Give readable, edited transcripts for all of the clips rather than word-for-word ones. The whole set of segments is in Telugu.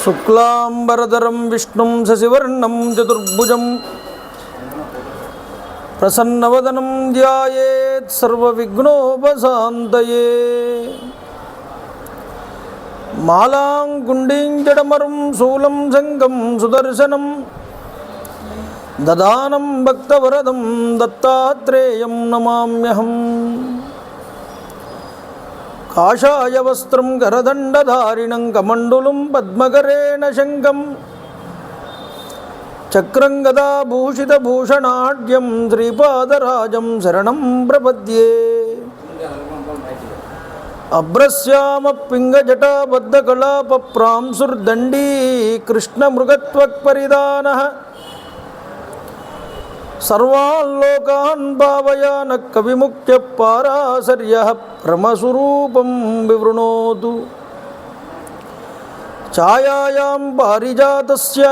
శుక్లాంబరధరం విష్ణుం శశివర్ణం చతుర్భుజం ప్రసన్నవదనం ధ్యాయేత్ సర్వవిఘ్నోపశాంతయే. మాలాం గుండీం జడమరుం శూలం శంఖం సుదర్శనం దదానం భక్తవరదం దత్తాత్రేయం నమామ్యహం. కాషాయ వస్త్రం కరదండధారిణం కమండులం పద్మకరేణ శంఖం చక్రం గదాభూషితభూషణాఢ్యం శ్రీపాదరాజం శరణం ప్రపద్యే. అభ్రశ్యామ పింగజటాబద్ధకళాపప్రాంసుర్దండీ కృష్ణమృగత్వక్పరిధానః సర్వాల్లోకాన్ భావయాన కవిముఖ్య పారాశర్యః ప్రమస్వరూపం వివృణోతు. ఛాయాయాం పారిజాతస్య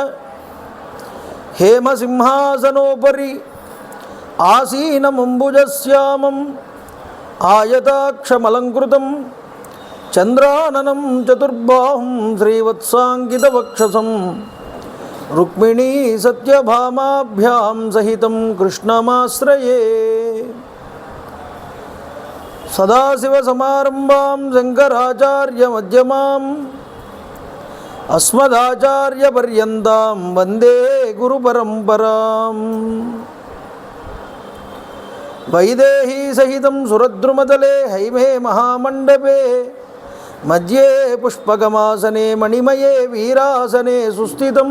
హేమసింహాసనోపరి ఆసీనమంబుజశ్యామం ఆయతాక్షమలంకృతం చంద్రాననం చతుర్బాహుం శ్రీవత్సాంకితవక్షసం రుక్మిణీ సత్యభామాభ్యాం సహితం కృష్ణమాశ్రయే. సదాశివసమారంభాం శంకరాచార్యమధ్యమాం అస్మదాచార్యపర్యంతాం వందే గురుపరంపరాం. వైదేహీ సహితం సురద్రుమతలే హైమే మహామండపే మధ్యే పుష్పకమాసనే మణిమయే వీరాసనే సుస్థితం.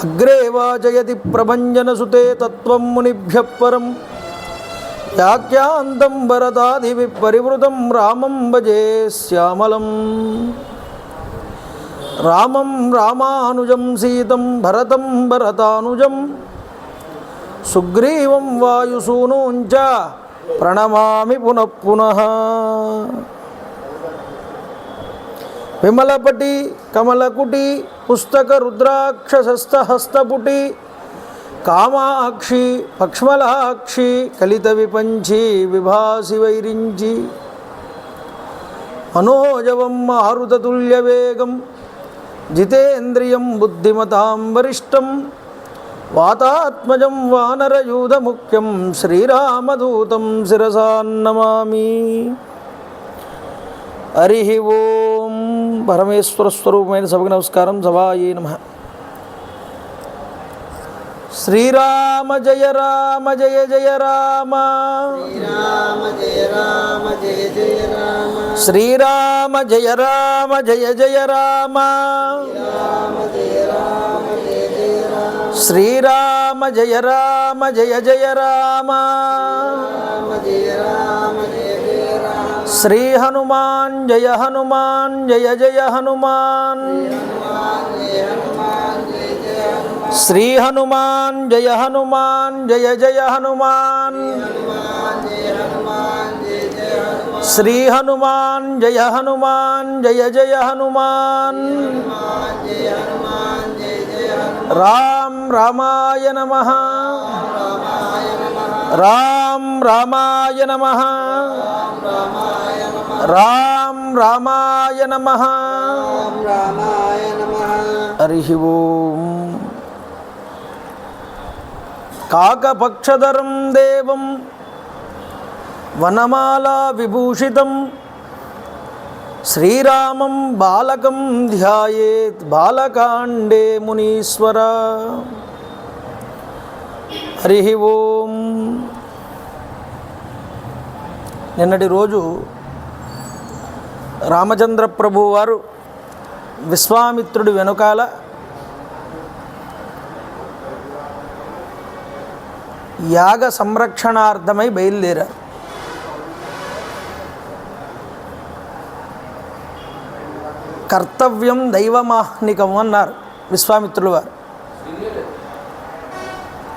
అగ్రే వాచయతి ప్రభంజనసుతే తత్వం మునిభ్యః పరం. వ్యాఖ్యాంతం భరతాదిభిః పరివృతం రామం భజే శ్యామలం. రామం రామానుజం సీతం భరతం భరతానుజం సుగ్రీవం వాయుసూనూం చ ప్రణమామి పునః పునః. విమలపటి కమలకుటి పుస్తక రుద్రాక్షసస్తహస్తపుటి కామాక్షి పక్ష్మలాక్షి కలిత విపంచి విభాసి వైరించి మనోజవం మారుతతుల్యవేగం జితేంద్రియం బుద్ధిమతాం వరిష్టం వాతాత్మజం వానరయూధముఖ్యం శ్రీరామదూతం శిరసా నమామి. హరి ఓం. పరమేశ్వర స్వరూపమైన సభకు నమస్కారం. సభాయే నమః. శ్రీరామ జయ రామ జయ జయ రామ. శ్రీరామ జయ రామ జయ జయ రామ. శ్రీరామ జయ రామ జయ జయ రామ. శ్రీ హనుమాన్ జయ హనుమాన్ జయ జయ హనుమాన్. శ్రీ హనుమాన్ జయ హనుమాన్ జయ జయ హనుమాన్. శ్రీ హనుమాన్ జయ హనుమాన్ జయ జయ హనుమాన్. రామ రామాయ నమః. రామ రామాయ నమః. రామ రామాయ నమః. హరి ఓం. కాకపక్షధరం దేవం వనమాలా విభూషితం శ్రీరామం బాలకం ధ్యాయేత్ బాలకాండే మునీశ్వర. హరి ఓం. నిన్నటి రోజు రామచంద్ర ప్రభు వారు విశ్వామిత్రుడి వెనుకాల యాగ సంరక్షణార్థమై బయలుదేరారు. కర్తవ్యం దైవమాహ్నికం అన్నారు విశ్వామిత్రుల వారు.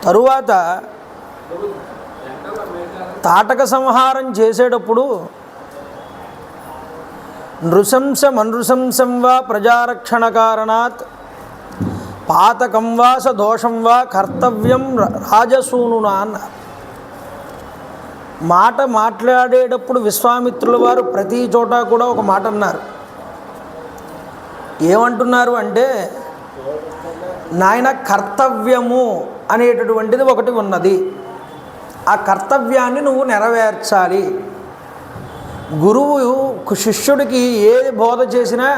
తరువాత తాటక సంహారం చేసేటప్పుడు నృశంసమనృశంసం వా ప్రజారక్షణ కారణాత్ పాతకం వా స దోషం వా కర్తవ్యం రాజసూనునా అన్నారు. మాట మాట్లాడేటప్పుడు విశ్వామిత్రుల వారు ప్రతి చోట కూడా ఒక మాట అన్నారు. ఏమంటున్నారు అంటే, నాయన కర్తవ్యము అనేటటువంటిది ఒకటి ఉన్నది, ఆ కర్తవ్యాన్ని నువ్వు నెరవేర్చాలి. గురువు శిష్యుడికి ఏది బోధ చేసినా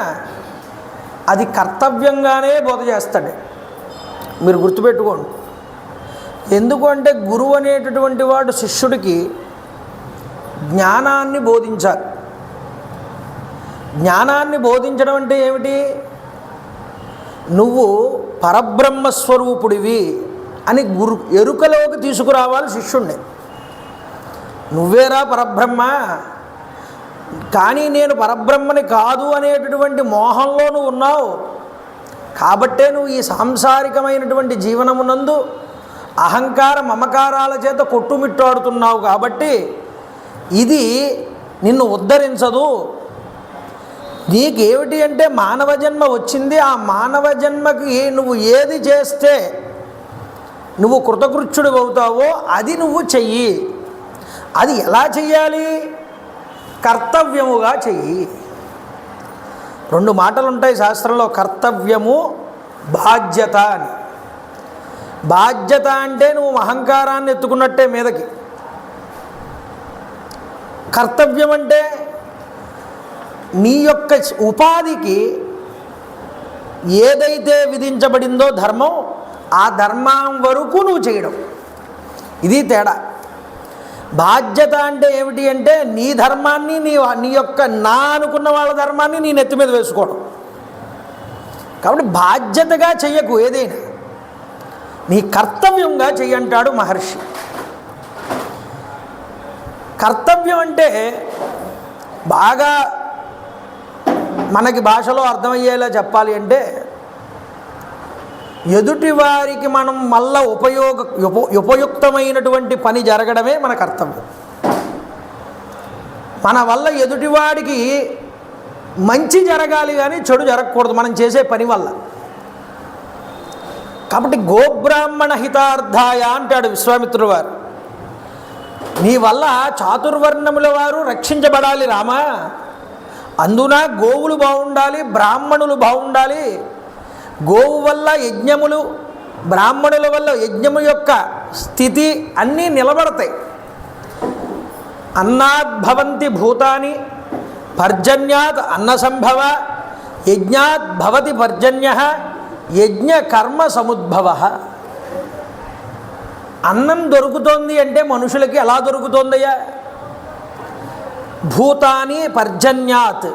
అది కర్తవ్యంగానే బోధ చేస్తాడు. మీరు గుర్తుపెట్టుకోండి. ఎందుకంటే గురువు అనేటటువంటి వాడు శిష్యుడికి జ్ఞానాన్ని బోధించాలి. జ్ఞానాన్ని బోధించడం అంటే ఏమిటి? నువ్వు పరబ్రహ్మస్వరూపుడివి అని ఎరుకలోకి తీసుకురావాలి శిష్యుణ్ణి. నువ్వేరా పరబ్రహ్మ, కానీ నేను పరబ్రహ్మని కాదు అనేటటువంటి మోహంలో నువ్వు ఉన్నావు. కాబట్టే నువ్వు ఈ సాంసారికమైనటువంటి జీవనమునందు అహంకార మమకారాల చేత కొట్టుమిట్టాడుతున్నావు. కాబట్టి ఇది నిన్ను ఉద్ధరించదు. నీకేమిటి అంటే మానవ జన్మ వచ్చింది. ఆ మానవ జన్మకి నువ్వు ఏది చేస్తే నువ్వు కృతకృత్యుడు అవుతావో అది నువ్వు చెయ్యి. అది ఎలా చెయ్యాలి? కర్తవ్యముగా చెయ్యి. రెండు మాటలు ఉంటాయి శాస్త్రంలో, కర్తవ్యము, బాధ్యత అని. బాధ్యత అంటే నువ్వు అహంకారాన్ని ఎత్తుకున్నట్టే మీదకి. కర్తవ్యం అంటే నీ యొక్క ఉపాధికి ఏదైతే విధించబడిందో ధర్మం, ఆ ధర్మం వరకు నువ్వు చేయడం. ఇది తేడా. బాధ్యత అంటే ఏమిటి అంటే నీ ధర్మాన్ని నీ యొక్క నా అనుకున్న వాళ్ళ ధర్మాన్ని నీ నెత్తి మీద వేసుకోవడం. కాబట్టి బాధ్యతగా చెయ్యకు, ఏదైనా నీ కర్తవ్యంగా చెయ్యంటాడు మహర్షి. కర్తవ్యం అంటే బాగా మనకి భాషలో అర్థమయ్యేలా చెప్పాలి అంటే, ఎదుటి వారికి మనం మళ్ళా ఉపయుక్తమైనటువంటి పని జరగడమే మన కర్తవ్యం. మన వల్ల ఎదుటివాడికి మంచి జరగాలి కానీ చెడు జరగకూడదు మనం చేసే పని వల్ల. కాబట్టి గోబ్రాహ్మణ హితార్థాయ అంటాడు విశ్వామిత్రుడు వారు. నీ వల్ల చాతుర్వర్ణముల వారు రక్షించబడాలి రామా. అందున గోవులు బాగుండాలి, బ్రాహ్మణులు బాగుండాలి. గోవు వల్ల యజ్ఞములు, బ్రాహ్మణుల వల్ల యజ్ఞము యొక్క స్థితి అన్నీ నిలబడతాయి. అన్నాద్భవంతి భూతాని పర్జన్యాత్ అన్న సంభవ యజ్ఞాత్ భవతి పర్జన్య యజ్ఞ కర్మ సముద్భవ. అన్నం దొరుకుతోంది అంటే మనుషులకి ఎలా దొరుకుతోందయ్యా? భూతాని పర్జన్యాత్.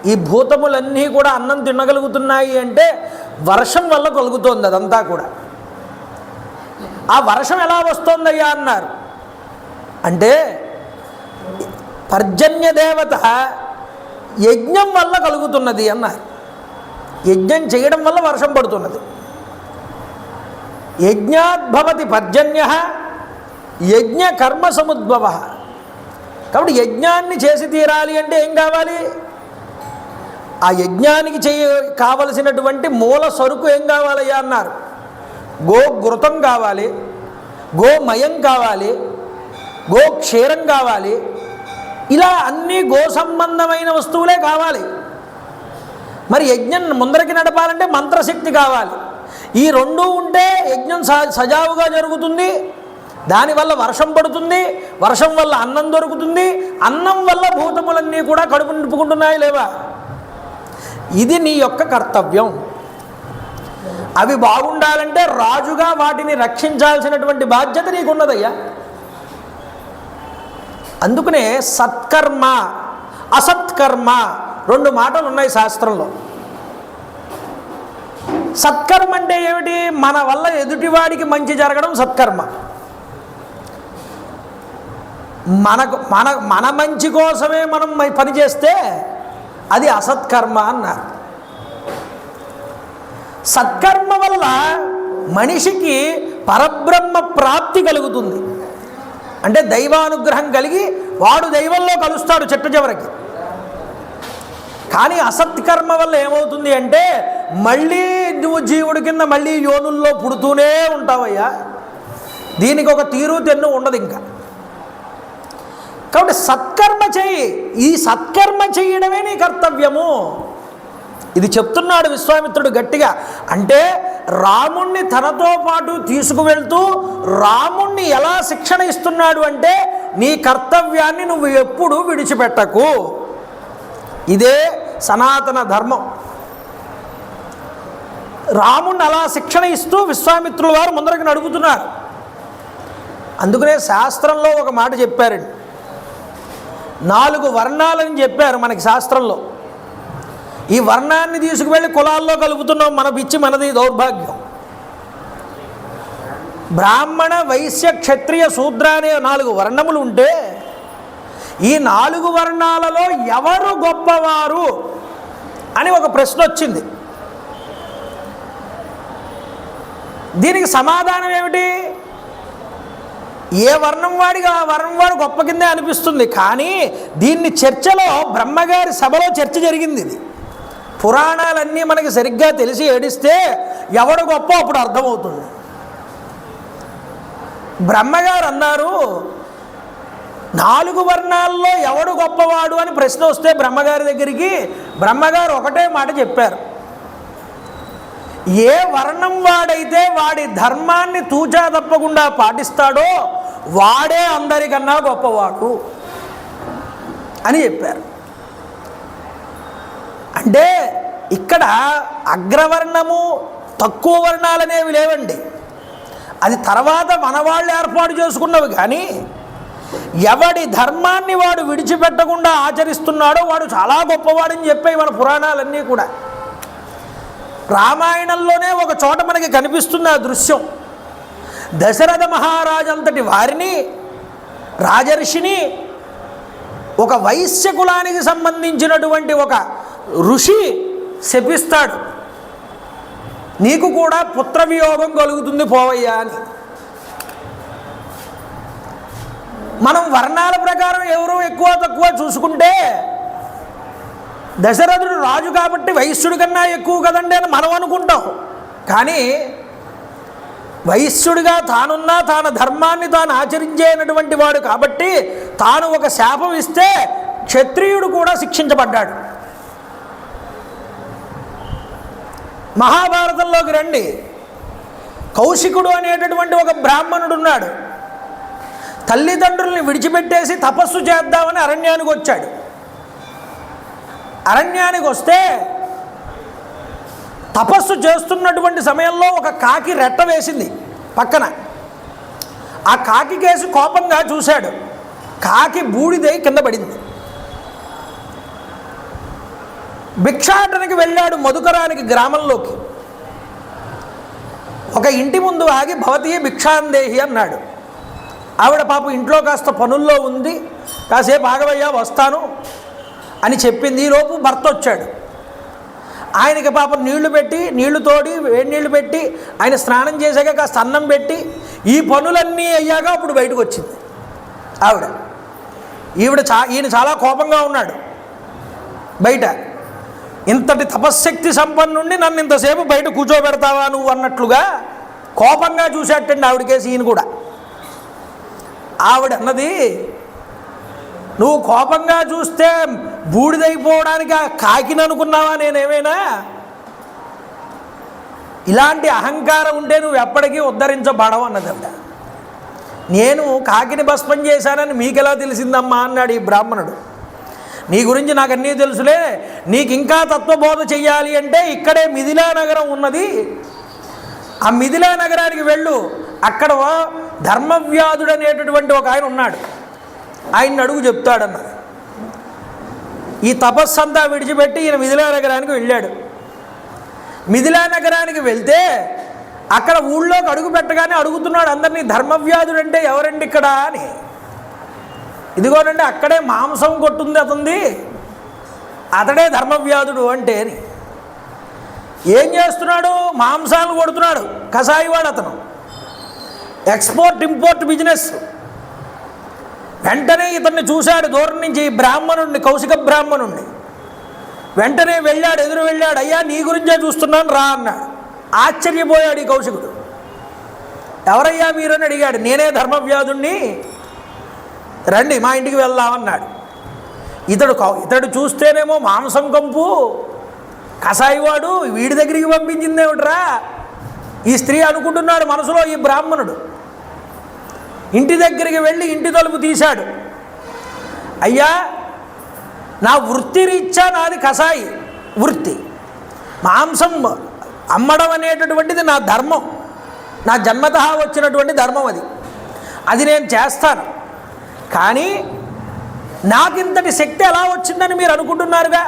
ఈ భూతములన్నీ కూడా అన్నం తినగలుగుతున్నాయి అంటే వర్షం వల్ల కలుగుతోంది అదంతా కూడా. ఆ వర్షం ఎలా వస్తోందయ్యా అన్నారు అంటే, పర్జన్య దేవత యజ్ఞం వల్ల కలుగుతున్నది అన్నారు. యజ్ఞం చేయడం వల్ల వర్షం పడుతున్నది. యజ్ఞాద్భవతి పర్జన్య యజ్ఞ కర్మ సముద్భవ. కాబట్టి యజ్ఞాన్ని చేసి తీరాలి అంటే ఏం కావాలి? ఆ యజ్ఞానికి కావలసినటువంటి మూల సరుకు ఏం కావాలయ్యా అన్నారు. గోఘృతం కావాలి, గోమయం కావాలి, గోక్షీరం కావాలి. ఇలా అన్నీ గో సంబంధమైన వస్తువులే కావాలి. మరి యజ్ఞం ముందరికి నడపాలంటే మంత్రశక్తి కావాలి. ఈ రెండూ ఉంటే యజ్ఞం సజావుగా జరుగుతుంది. దానివల్ల వర్షం పడుతుంది, వర్షం వల్ల అన్నం దొరుకుతుంది, అన్నం వల్ల భూతములన్నీ కూడా కడుపు నింపుకుంటున్నాయి లేవా? ఇది నీ యొక్క కర్తవ్యం. అవి బాగుండాలంటే రాజుగా వాటిని రక్షించాల్సినటువంటి బాధ్యత నీకున్నదయ్యా. అందుకనే సత్కర్మ అసత్కర్మ 2 మాటలు ఉన్నాయి శాస్త్రంలో. సత్కర్మ అంటే ఏమిటి? మన వల్ల ఎదుటివాడికి మంచి జరగడం సత్కర్మ. మన మంచి కోసమే మనం పని చేస్తే అది అసత్కర్మ అన్నారు. సత్కర్మ వల్ల మనిషికి పరబ్రహ్మ ప్రాప్తి కలుగుతుంది. అంటే దైవానుగ్రహం కలిగి వాడు దైవంలో కలుస్తాడు చిట్ట చివరికి. కానీ అసత్కర్మ వల్ల ఏమవుతుంది అంటే మళ్ళీ నువ్వు జీవుడి కింద మళ్ళీ యోనుల్లో పుడుతూనే ఉంటావయ్యా. దీనికి ఒక తీరు తెన్ను ఉండదు ఇంకా. కాబట్టి సత్కర్మ చెయ్యి. ఈ సత్కర్మ చెయ్యడమే నీ కర్తవ్యము. ఇది చెప్తున్నాడు విశ్వామిత్రుడు గట్టిగా. అంటే రాముణ్ణి తనతో పాటు తీసుకువెళ్తూ రాముణ్ణి ఎలా శిక్షణ ఇస్తున్నాడు అంటే నీ కర్తవ్యాన్ని నువ్వు ఎప్పుడూ విడిచిపెట్టకు. ఇదే సనాతన ధర్మం. రాముణ్ణి అలా శిక్షణ ఇస్తూ విశ్వామిత్రుల వారు ముందరకు నడుపుతున్నారు. అందుకనే శాస్త్రంలో ఒక మాట చెప్పారండి. 4 వర్ణాలని చెప్పారు మనకి శాస్త్రంలో. ఈ వర్ణాన్ని తీసుకువెళ్ళి కులాల్లో కలుపుతున్నాం. మన పిచ్చి మనది దౌర్భాగ్యం. బ్రాహ్మణ వైశ్య క్షత్రియ శూద్ర అనే 4 వర్ణములు ఉంటే ఈ 4 వర్ణాలలో ఎవరు గొప్పవారు అని ఒక ప్రశ్న వచ్చింది. దీనికి సమాధానం ఏమిటి? ఏ వర్ణం వాడిగా ఆ వర్ణం వాడు గొప్ప కిందే అనిపిస్తుంది. కానీ దీన్ని చర్చలో బ్రహ్మగారి సభలో చర్చ జరిగింది. ఇది పురాణాలన్నీ మనకి సరిగ్గా తెలిసి ఏడిస్తే ఎవడు గొప్ప అప్పుడు అర్థమవుతుంది. బ్రహ్మగారు అన్నారు, 4 వర్ణాల్లో ఎవడు గొప్పవాడు అని ప్రశ్న వస్తే బ్రహ్మగారి దగ్గరికి బ్రహ్మగారు ఒకటే మాట చెప్పారు. ఏ వర్ణం వాడైతే వాడి ధర్మాన్ని తూచా తప్పకుండా పాటిస్తాడో వాడే అందరికన్నా గొప్పవాడు అని చెప్పారు. అంటే ఇక్కడ అగ్రవర్ణము తక్కువ వర్ణాలనేవి లేవండి. అది తర్వాత మనవాళ్ళు ఏర్పాటు చేసుకున్నవి. కానీ ఎవడి ధర్మాన్ని వాడు విడిచిపెట్టకుండా ఆచరిస్తున్నాడో వాడు చాలా గొప్పవాడని చెప్పాయి మన పురాణాలన్నీ కూడా. రామాయణంలోనే ఒక చోట మనకి కనిపిస్తుంది ఆ దృశ్యం. దశరథ మహారాజు అంతటి వారిని, రాజర్షిని, ఒక వైశ్య కులానికి సంబంధించినటువంటి ఒక ఋషి శపిస్తాడు, నీకు కూడా పుత్రవియోగం కలుగుతుంది పోవయ్యా అని. మనం వర్ణాల ప్రకారం ఎవరు ఎక్కువ తక్కువ చూసుకుంటే దశరథుడు రాజు కాబట్టి వైశ్యుడి కన్నా ఎక్కువ కదండి అని మనం అనుకుంటాం. కానీ వైశ్యుడిగా తానున్నా తాను ధర్మాన్ని తాను ఆచరించేనటువంటి వాడు కాబట్టి తాను ఒక శాపం ఇస్తే క్షత్రియుడు కూడా శిక్షించబడ్డాడు. మహాభారతంలోకి రండి. కౌశికుడు అనేటటువంటి ఒక బ్రాహ్మణుడు ఉన్నాడు. తల్లిదండ్రుల్ని విడిచిపెట్టేసి తపస్సు చేద్దామని అరణ్యానికి వచ్చాడు. అరణ్యానికి వస్తే తపస్సు చేస్తున్నటువంటి సమయంలో ఒక కాకి రెట్ట వేసింది పక్కన. ఆ కాకి కేసి కోపంగా చూశాడు. కాకి బూడిదై కింద పడింది. భిక్షాటనకి వెళ్ళాడు మధుకరానికి గ్రామంలోకి. ఒక ఇంటి ముందు ఆగి భవతీ భిక్షాందేహి అన్నాడు. ఆవిడ పాపం ఇంట్లో కాస్త పనుల్లో ఉంది, కాసేపు ఆగవయ్యా వస్తాను అని చెప్పింది. ఈలోపు భర్త వచ్చాడు. ఆయనకి పాపం నీళ్లు పెట్టి, నీళ్లు తోడి, వేడి నీళ్లు పెట్టి, ఆయన స్నానం చేశాక కాస్త అన్నం పెట్టి, ఈ పనులన్నీ అయ్యాక అప్పుడు బయటకు వచ్చింది ఆవిడ. ఈయన చాలా కోపంగా ఉన్నాడు బయట. ఇంతటి తపశ్శక్తి సంపన్నుండి నన్ను ఇంతసేపు బయట కూర్చోబెడతావా నువ్వు అన్నట్లుగా కోపంగా చూసేటండి ఆవిడకేసి ఈయన కూడా. ఆవిడ అన్నది, నువ్వు కోపంగా చూస్తే బూడిదైపోవడానికి ఆ కాకిని అనుకున్నావా నేనేమైనా? ఇలాంటి అహంకారం ఉంటే నువ్వు ఎప్పటికీ ఉద్ధరించబడవు అన్నది ఆవిడ. నేను కాకిని భస్మం చేశానని మీకెలా తెలిసిందమ్మా అన్నాడు ఈ బ్రాహ్మణుడు. నీ గురించి నాకు అన్నీ తెలుసులే, నీకు ఇంకా తత్వబోధ చెయ్యాలి అంటే ఇక్కడే మిథిలా నగరం ఉన్నది, ఆ మిథిలా నగరానికి వెళ్ళు, అక్కడ ధర్మవ్యాధుడు అనేటటువంటి ఒక ఆయన ఉన్నాడు, ఆయన్ని అడుగు చెప్తాడన్నది. ఈ తపస్సు అంతా విడిచిపెట్టి ఈయన మిథిలా నగరానికి వెళ్ళాడు. మిథిలా నగరానికి వెళ్తే అక్కడ ఊళ్ళోకి అడుగు పెట్టగానే అడుగుతున్నాడు అందరినీ, ధర్మవ్యాధుడు అంటే ఎవరండి ఇక్కడ అని. ఇదిగోనండి అక్కడే మాంసం కొట్టుంది అతనిది, అతడే ధర్మవ్యాధుడు అంటే అని. ఏం చేస్తున్నాడు? మాంసాలు కొడుతున్నాడు, కసాయివాడు అతను, ఎక్స్పోర్ట్ ఇంపోర్ట్ బిజినెస్. వెంటనే ఇతన్ని చూశాడు దూరం నుంచి, బ్రాహ్మణుడిని, కౌశిక బ్రాహ్మణుడిని. వెంటనే వెళ్ళాడు, ఎదురు వెళ్ళాడు, అయ్యా నీ గురించే చూస్తున్నాను రా అన్నాడు. ఆశ్చర్యపోయాడు ఈ కౌశికుడు. ఎవరయ్యా మీరు అని అడిగాడు. నేనే ధర్మవ్యాధుణ్ణి, రండి మా ఇంటికి వెళ్దామన్నాడు. ఇతడు చూస్తేనేమో మాంసం కంపు, కసాయివాడు, వీడి దగ్గరికి పంపించిందేమిట్రా ఈ స్త్రీ అనుకుంటున్నాడు మనసులో ఈ బ్రాహ్మణుడు. ఇంటి దగ్గరికి వెళ్ళి ఇంటి తలుపు తీశాడు. అయ్యా నా వృత్తి రీత్యా నాది కసాయి వృత్తి, మాంసం అమ్మడం అనేటటువంటిది నా ధర్మం, నా జన్మతః వచ్చినటువంటి ధర్మం అది నేను చేస్తాను. కానీ నాకింతటి శక్తి ఎలా వచ్చిందని మీరు అనుకుంటున్నారుగా,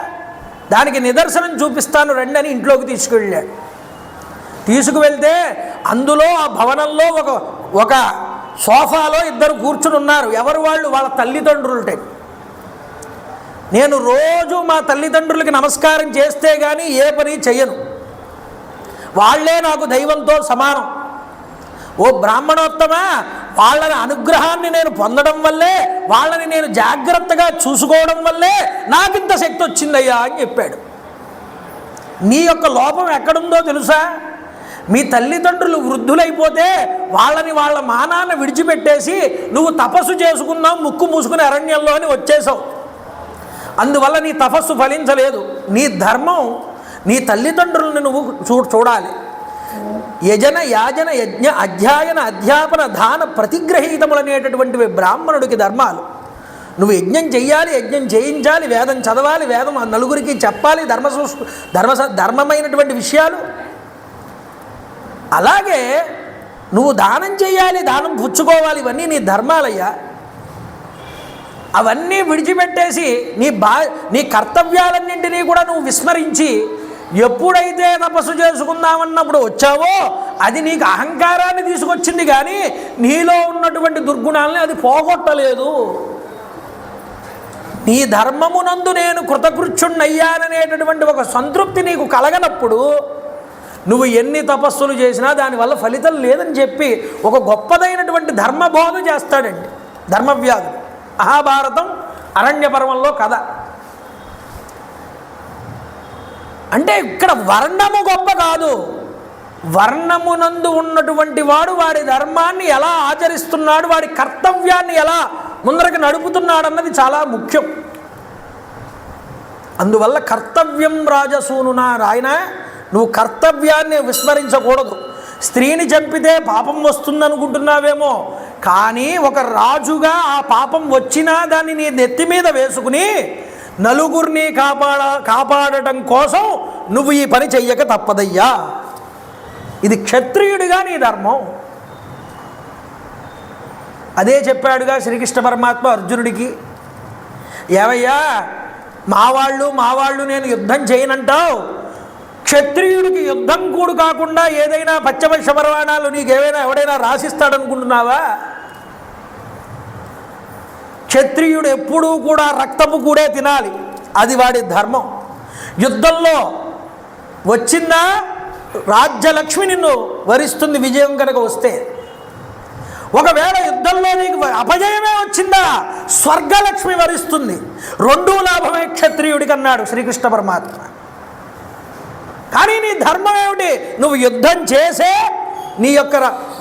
దానికి నిదర్శనం చూపిస్తాను రండి అని ఇంట్లోకి తీసుకువెళ్ళాడు. తీసుకువెళ్తే అందులో ఆ భవనంలో ఒక సోఫాలో ఇద్దరు కూర్చుని ఉన్నారు. ఎవరు వాళ్ళు? వాళ్ళ తల్లిదండ్రులటే. నేను రోజు మా తల్లిదండ్రులకి నమస్కారం చేస్తే కానీ ఏ పని చెయ్యను, వాళ్ళే నాకు దైవంతో సమానం. ఓ బ్రాహ్మణోత్తమా, వాళ్ళని అనుగ్రహాన్ని నేను పొందడం వల్లే, వాళ్ళని నేను జాగ్రత్తగా చూసుకోవడం వల్లే నాకింత శక్తి వచ్చిందయ్యా అని చెప్పాడు. నీ యొక్క లోపం ఎక్కడుందో తెలుసా? మీ తల్లిదండ్రులు వృద్ధులైపోతే వాళ్ళని వాళ్ళ మానాన్ని విడిచిపెట్టేసి నువ్వు తపస్సు చేసుకున్నావు ముక్కు మూసుకుని అరణ్యంలో అని వచ్చేసావు. అందువల్ల నీ తపస్సు ఫలించలేదు. నీ ధర్మం నీ తల్లిదండ్రులను నువ్వు చూడాలి. యజన యాజన యజ్ఞ అధ్యాయన అధ్యాపన దాన ప్రతిగ్రహీతములు అనేటటువంటివి బ్రాహ్మణుడికి ధర్మాలు. నువ్వు యజ్ఞం చెయ్యాలి, యజ్ఞం చేయించాలి, వేదం చదవాలి, వేదం నలుగురికి చెప్పాలి, ధర్మమైనటువంటి విషయాలు. అలాగే నువ్వు దానం చేయాలి, దానం పుచ్చుకోవాలి, ఇవన్నీ నీ ధర్మాలయ్యా. అవన్నీ విడిచిపెట్టేసి నీ కర్తవ్యాలన్నింటినీ కూడా నువ్వు విస్మరించి ఎప్పుడైతే తపస్సు చేసుకుందామన్నప్పుడు వచ్చావో అది నీకు అహంకారాన్ని తీసుకొచ్చింది, కానీ నీలో ఉన్నటువంటి దుర్గుణాలని అది పోగొట్టలేదు. నీ ధర్మమునందు నేను కృతకృత్యుణ్ణయ్యాననేటటువంటి ఒక సంతృప్తి నీకు కలగనప్పుడు నువ్వు ఎన్ని తపస్సులు చేసినా దానివల్ల ఫలితం లేదని చెప్పి ఒక గొప్పదైనటువంటి ధర్మబోధ చేస్తాడండి ధర్మవ్యాధుడు. మహాభారతం అరణ్యపర్వంలో కథ. అంటే ఇక్కడ వర్ణము గొప్ప కాదు, వర్ణమునందు ఉన్నటువంటి వాడు వాడి ధర్మాన్ని ఎలా ఆచరిస్తున్నాడు, వాడి కర్తవ్యాన్ని ఎలా ముందరకు నడుపుతున్నాడు అన్నది చాలా ముఖ్యం. అందువల్ల కర్తవ్యం రాజసూనునా రాయన, నువ్వు కర్తవ్యాన్ని విస్మరించకూడదు. స్త్రీని చంపితే పాపం వస్తుందనుకుంటున్నావేమో, కానీ ఒక రాజుగా ఆ పాపం వచ్చినా దాన్ని నీ నెత్తి మీద వేసుకుని నలుగురిని కాపాడటం కోసం నువ్వు ఈ పని చెయ్యక తప్పదయ్యా. ఇది క్షత్రియుడిగా నీ ధర్మం. అదే చెప్పాడుగా శ్రీకృష్ణ పరమాత్మ అర్జునుడికి. ఏవయ్యా మావాళ్ళు నేను యుద్ధం చేయనంటావు, క్షత్రియుడికి యుద్ధం కూడు కాకుండా ఏదైనా పచ్చపక్ష పరమాణాలు నీకేమైనా ఎవడైనా రాసిస్తాడనుకుంటున్నావా? క్షత్రియుడు ఎప్పుడూ కూడా రక్తపు కూడే తినాలి, అది వాడి ధర్మం. యుద్ధంలో వచ్చిందా రాజ్యలక్ష్మి నిన్ను వరిస్తుంది విజయం కనుక వస్తే. ఒకవేళ యుద్ధంలో నీకు అపజయమే వచ్చిందా స్వర్గలక్ష్మి వరిస్తుంది. రెండూ లాభమే క్షత్రియుడికి అన్నాడు శ్రీకృష్ణ పరమాత్మ. కానీ నీ ధర్మం ఏమిటి? నువ్వు యుద్ధం చేసే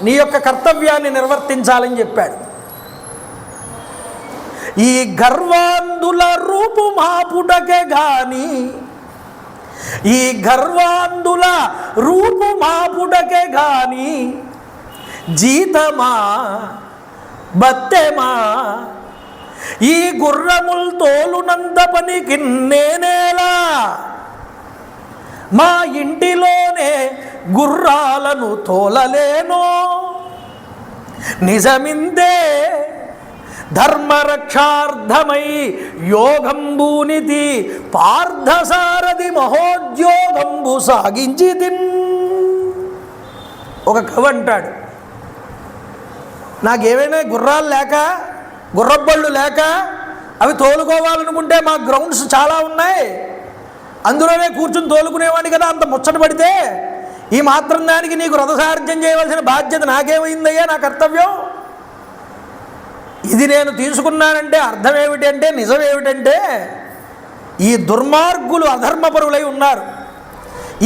నీ యొక్క కర్తవ్యాన్ని నిర్వర్తించాలని చెప్పాడు. ఈ గర్వాంధుల రూపు మాపుటకే గాని, ఈ గర్వాంధుల రూపు మాపుటకే గాని జీతమా బత్తెమా ఈ గుర్రముల్ తోలునంత పనికి నేనేలా, మా ఇంటిలోనే గుర్రాలను తోలలేనో, నిజమిందే ధర్మరక్షార్థమై యోగంబూనితి, పార్థసారథి మహోద్యోగంబు సాగించి తిన్. ఒక కవి అంటాడు, నాకేమైనా గుర్రాలు లేక గుర్రబళ్ళు లేక అవి తోలుకోవాలనుకుంటే మా గ్రౌండ్స్ చాలా ఉన్నాయి, అందులోనే కూర్చుని తోలుకునేవాడిని కదా, అంత ముచ్చట పడితే ఈ మాత్రం దానికి నీకు రథసారథ్యం చేయవలసిన బాధ్యత నాకేమైందయ్యా, నా కర్తవ్యం. ఇది నేను తీసుకున్నానంటే అర్థం ఏమిటంటే, నిజం ఏమిటంటే, ఈ దుర్మార్గులు అధర్మపరులై ఉన్నారు.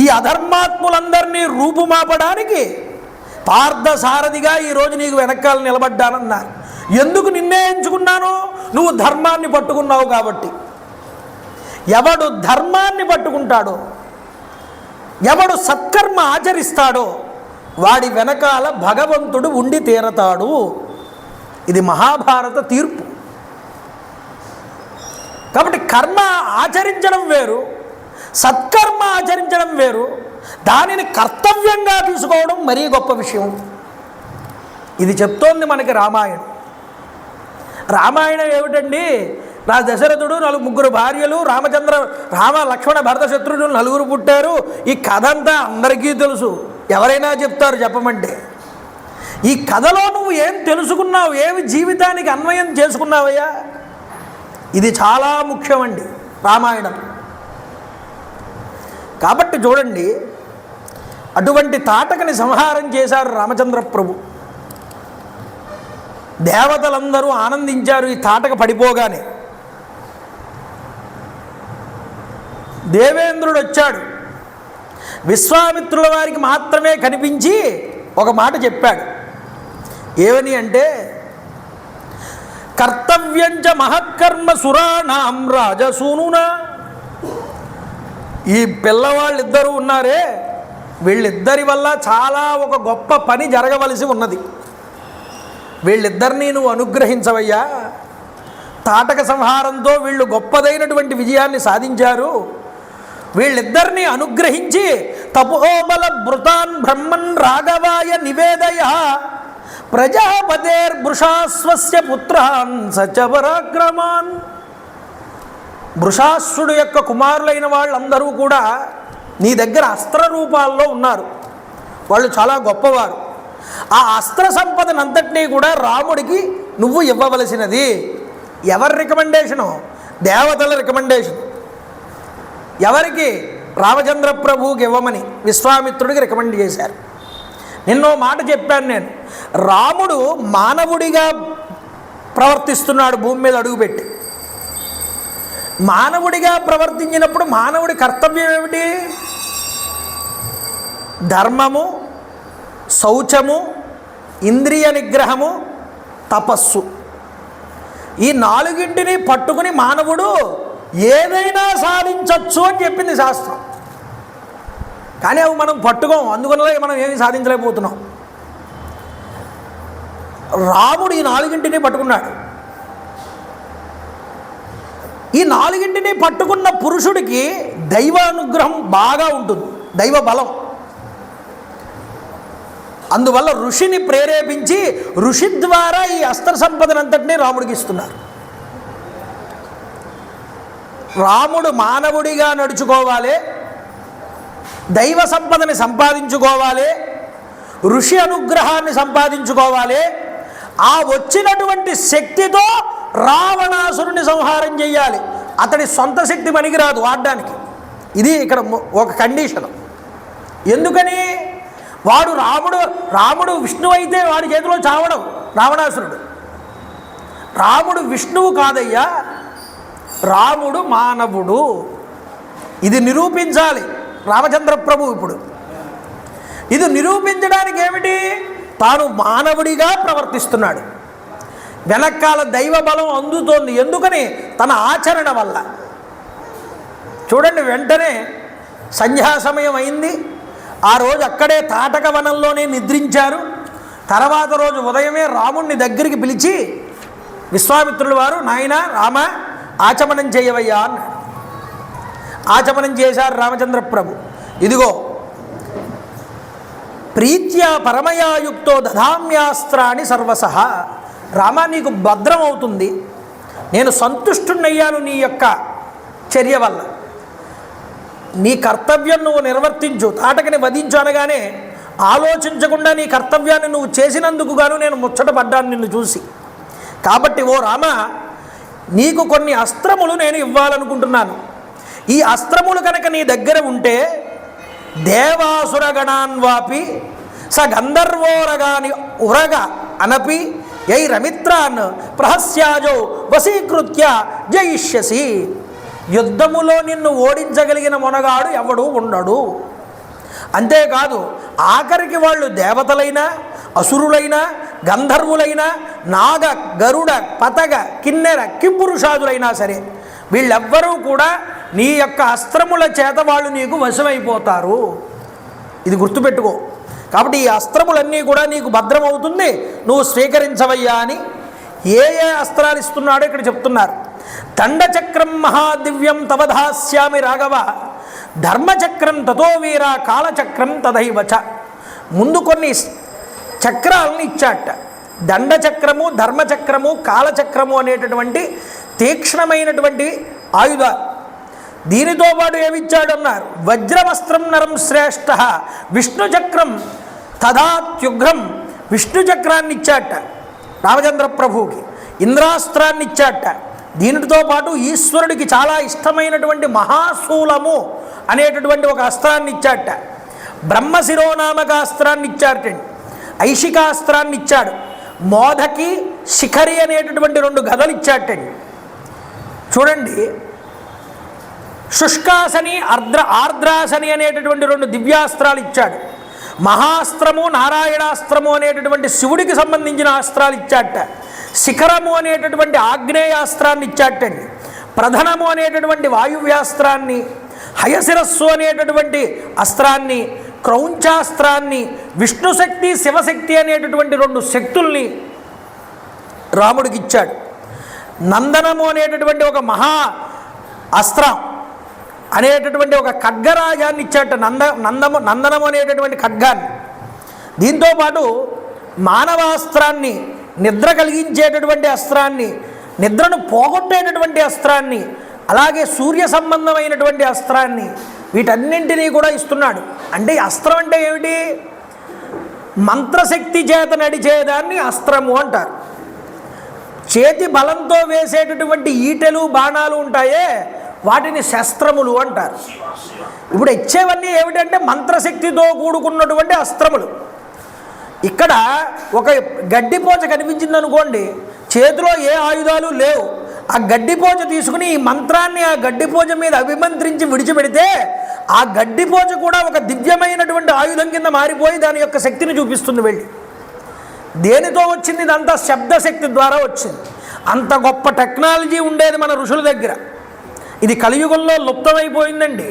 ఈ అధర్మాత్ములందరినీ రూపుమాపడానికి పార్థసారథిగా ఈరోజు నీకు వెనకాల నిలబడ్డానన్నారు. ఎందుకు నిన్నే ఎంచుకున్నాను? నువ్వు ధర్మాన్ని పట్టుకున్నావు కాబట్టి. ఎవడు ధర్మాన్ని పట్టుకుంటాడో, ఎవడు సత్కర్మ ఆచరిస్తాడో వాడి వెనకాల భగవంతుడు ఉండి తీరతాడు. ఇది మహాభారత తీర్పు. కాబట్టి కర్మ ఆచరించడం వేరు, సత్కర్మ ఆచరించడం వేరు, దానిని కర్తవ్యంగా తీసుకోవడం మరీ గొప్ప విషయం. ఇది చెప్తోంది మనకి రామాయణం. రామాయణం ఏమిటండి? నా దశరథుడు 4 భార్యలు, రామ లక్ష్మణ భరత శత్రువులు 4 పుట్టారు. ఈ కథ అంతా అందరికీ తెలుసు, ఎవరైనా చెప్తారు చెప్పమంటే. ఈ కథలో నువ్వు ఏం తెలుసుకున్నావు, ఏమి జీవితానికి అన్వయం చేసుకున్నావయ్యా? ఇది చాలా ముఖ్యమండి రామాయణం. కాబట్టి చూడండి, అటువంటి తాటకని సంహారం చేశారు రామచంద్ర ప్రభు. దేవతలందరూ ఆనందించారు ఈ తాటక పడిపోగానే. దేవేంద్రుడు వచ్చాడు, విశ్వామిత్రుల వారికి మాత్రమే కనిపించి ఒక మాట చెప్పాడు. ఏమని అంటే, కర్తవ్యంచ మహత్కర్మ సురాణాం రాజసూనునా. ఈ పిల్లవాళ్ళిద్దరూ ఉన్నారే, వీళ్ళిద్దరి వల్ల చాలా ఒక గొప్ప పని జరగవలసి ఉన్నది. వీళ్ళిద్దరినీ నువ్వు అనుగ్రహించవయ్యా. తాటక సంహారంతో వీళ్ళు గొప్పదైనటువంటి విజయాన్ని సాధించారు. వీళ్ళిద్దరినీ అనుగ్రహించి తపోబల భృతాన్ బ్రహ్మన్ రాఘవాయ నివేదయ, ప్రజాపతేర్భృషాస్వస్య పుత్రాన్ సత్యపరాక్రమాన్. భృషాస్సుడు యొక్క కుమారులైన వాళ్ళందరూ కూడా నీ దగ్గర అస్త్ర రూపాల్లో ఉన్నారు. వాళ్ళు చాలా గొప్పవారు. ఆ అస్త్ర సంపదనంతటినీ కూడా రాముడికి నువ్వు ఇవ్వవలసినది. ఎవరి రికమెండేషను? దేవతల రికమెండేషన్. ఎవరికి? రామచంద్ర ప్రభువుకి ఇవ్వమని విశ్వామిత్రుడికి రికమెండ్ చేశారు. నిన్నో మాట చెప్పాను నేను, రాముడు మానవుడిగా ప్రవర్తిస్తున్నాడు భూమి మీద అడుగుపెట్టి. మానవుడిగా ప్రవర్తించినప్పుడు మానవుడి కర్తవ్యం ఏమిటి? ధర్మము, శౌచము, ఇంద్రియ నిగ్రహము, తపస్సు. ఈ 4ంటిని పట్టుకుని మానవుడు ఏదైనా సాధించవచ్చు అని చెప్పింది శాస్త్రం. కానీ అవి మనం పట్టుకోం, అందువల్ల మనం ఏమీ సాధించలేకపోతున్నాం. రాముడు ఈ 4ంటిని పట్టుకున్నాడు. ఈ 4ంటిని పట్టుకున్న పురుషుడికి దైవానుగ్రహం బాగా ఉంటుంది, దైవ బలం. అందువల్ల ఋషిని ప్రేరేపించి ఋషి ద్వారా ఈ అస్త్ర సంపదనంతటినీ రాముడికి ఇస్తున్నారు. రాముడు మానవుడిగా నడుచుకోవాలి, దైవ సంపదని సంపాదించుకోవాలి, ఋషి అనుగ్రహాన్ని సంపాదించుకోవాలి. ఆ వచ్చినటువంటి శక్తితో రావణాసురుని సంహారం చేయాలి. అతడి సొంత శక్తి పనికిరాదు వాడడానికి. ఇది ఇక్కడ ఒక కండిషన్. ఎందుకని? రాముడు విష్ణువు అయితే వాడి చేతిలో చావడం రావణాసురుడు. రాముడు విష్ణువు కాదయ్యా, రాముడు మానవుడు. ఇది నిరూపించాలి రామచంద్ర ప్రభు. ఇప్పుడు ఇది నిరూపించడానికి ఏమిటి? తాను మానవుడిగా ప్రవర్తిస్తున్నాడు, వెనకాల దైవ బలం అందుతోంది. ఎందుకని? తన ఆచరణ వల్ల. చూడండి, వెంటనే సంధ్యా సమయం అయింది. ఆ రోజు అక్కడే తాటక వనంలోనే నిద్రించారు. తర్వాత రోజు ఉదయమే రాముణ్ణి దగ్గరికి పిలిచి విశ్వామిత్రుల వారు నాయన రామ ఆచమనం చేయవయ్యా అన్నాడు. ఆచమనం చేశారు రామచంద్ర ప్రభు. ఇదిగో ప్రీత్యా పరమయాయుక్తో దధామ్యాస్త్రాన్ని సర్వసహ. రామ నీకు భద్రం అవుతుంది, నేను సంతుష్టున్నయ్యాను నీ యొక్క చర్య వల్ల. నీ కర్తవ్యం నువ్వు నిర్వర్తించు, తాటకని వధించు అనగానే ఆలోచించకుండా నీ కర్తవ్యాన్ని నువ్వు చేసినందుకు గాను నేను ముచ్చటపడ్డాను నిన్ను చూసి. కాబట్టి ఓ రామ, నీకు కొన్ని అస్త్రములు నేను ఇవ్వాలనుకుంటున్నాను. ఈ అస్త్రములు కనుక నీ దగ్గర ఉంటే దేవాసురగణాన్వాపి స గంధర్వోరగాని ఉరగ అనపి యై రమిత్రాన్ ప్రహస్యాజో వశీకృత్య జయిష్యసి. యుద్ధములో నిన్ను ఓడించగలిగిన మొనగాడు ఎవడు ఉండడు. అంతేకాదు ఆఖరికి వాళ్ళు దేవతలైనా అసురులైనా గంధర్వులైనా నాగ గరుడ పతగ కిన్నెర కింపురుషాదులైనా సరే వీళ్ళెవ్వరూ కూడా నీ యొక్క అస్త్రముల చేత వాళ్ళు నీకు వశమైపోతారు. ఇది గుర్తుపెట్టుకో. కాబట్టి ఈ అస్త్రములన్నీ కూడా నీకు భద్రమవుతుంది, నువ్వు స్వీకరించవయ్యా అని ఏ ఏ అస్త్రాలు ఇస్తున్నాడో ఇక్కడ చెప్తున్నారు. దండచక్రం మహాదివ్యం తవధాస్యామి రాఘవ, ధర్మచక్రం తతో వీర, కాలచక్రం తదైవచ. ముందు కొన్ని చక్రాలను ఇచ్చాట. దండచక్రము, ధర్మచక్రము, కాలచక్రము అనేటటువంటి తీక్ష్ణమైనటువంటి ఆయుధాలు. దీనితో పాటు ఏమిచ్చాడన్నారు? వజ్రవస్త్రం నరం శ్రేష్ఠ విష్ణుచక్రం తదాత్యుగ్రం. విష్ణుచక్రాన్ని ఇచ్చాట రామచంద్ర ప్రభువుకి. ఇంద్రాస్త్రాన్ని ఇచ్చాట. దీనితో పాటు ఈశ్వరుడికి చాలా ఇష్టమైనటువంటి మహాశూలము అనేటటువంటి ఒక అస్త్రాన్ని ఇచ్చాట. బ్రహ్మశిరోనామక అస్త్రాన్ని ఇచ్చారటండి. ఐషికాస్త్రాన్ని ఇచ్చాడు. మోదకి శిఖరి అనేటటువంటి 2 గదలు ఇచ్చాటండి. చూడండి, శుష్కాసని ఆర్ద్రాసని అనేటటువంటి 2 దివ్యాస్త్రాలు ఇచ్చాడు. మహాస్త్రము నారాయణాస్త్రము అనేటటువంటి శివుడికి సంబంధించిన అస్త్రాలు ఇచ్చాట. శిఖరము అనేటటువంటి ఆగ్నేయాస్త్రాన్ని ఇచ్చాటండి. ప్రధనము అనేటటువంటి వాయువ్యాస్త్రాన్ని, హయశిరస్సు అనేటటువంటి అస్త్రాన్ని, క్రౌంచాస్త్రాన్ని, విష్ణుశక్తి శివశక్తి అనేటటువంటి 2 శక్తుల్ని రాముడికి ఇచ్చాడు. నందనము అనేటటువంటి ఒక మహా అస్త్రం అనేటటువంటి ఒక ఖడ్గరాజాన్ని ఇచ్చాట. నందనము అనేటటువంటి ఖడ్గాన్ని. దీంతోపాటు మానవాస్త్రాన్ని, నిద్ర కలిగించేటటువంటి అస్త్రాన్ని, నిద్రను పోగొట్టేటటువంటి అస్త్రాన్ని, అలాగే సూర్య సంబంధమైనటువంటి అస్త్రాన్ని, వీటన్నింటినీ కూడా ఇస్తున్నాడు. అంటే అస్త్రం అంటే ఏమిటి? మంత్రశక్తి చేత నడిచేదాన్ని అస్త్రము అంటారు. చేతి బలంతో వేసేటటువంటి ఈటెలు బాణాలు ఉంటాయే వాటిని శస్త్రములు అంటారు. ఇప్పుడు ఇచ్చేవన్నీ ఏమిటంటే మంత్రశక్తితో కూడుకున్నటువంటి అస్త్రములు. ఇక్కడ ఒక గడ్డిపోచ కనిపించింది అనుకోండి, చేతిలో ఏ ఆయుధాలు లేవు, ఆ గడ్డిపోచ తీసుకుని ఈ మంత్రాన్ని ఆ గడ్డిపోచ మీద అభిమంత్రించి విడిచిపెడితే ఆ గడ్డిపోచ కూడా ఒక దివ్యమైనటువంటి ఆయుధం కింద మారిపోయి దాని యొక్క శక్తిని చూపిస్తుంది. వెళ్ళి దేనితో వచ్చింది? ఇదంతా శబ్దశక్తి ద్వారా వచ్చింది. అంత గొప్ప టెక్నాలజీ ఉండేది మన ఋషుల దగ్గర. ఇది కలియుగంలో లుప్తమైపోయిందండి.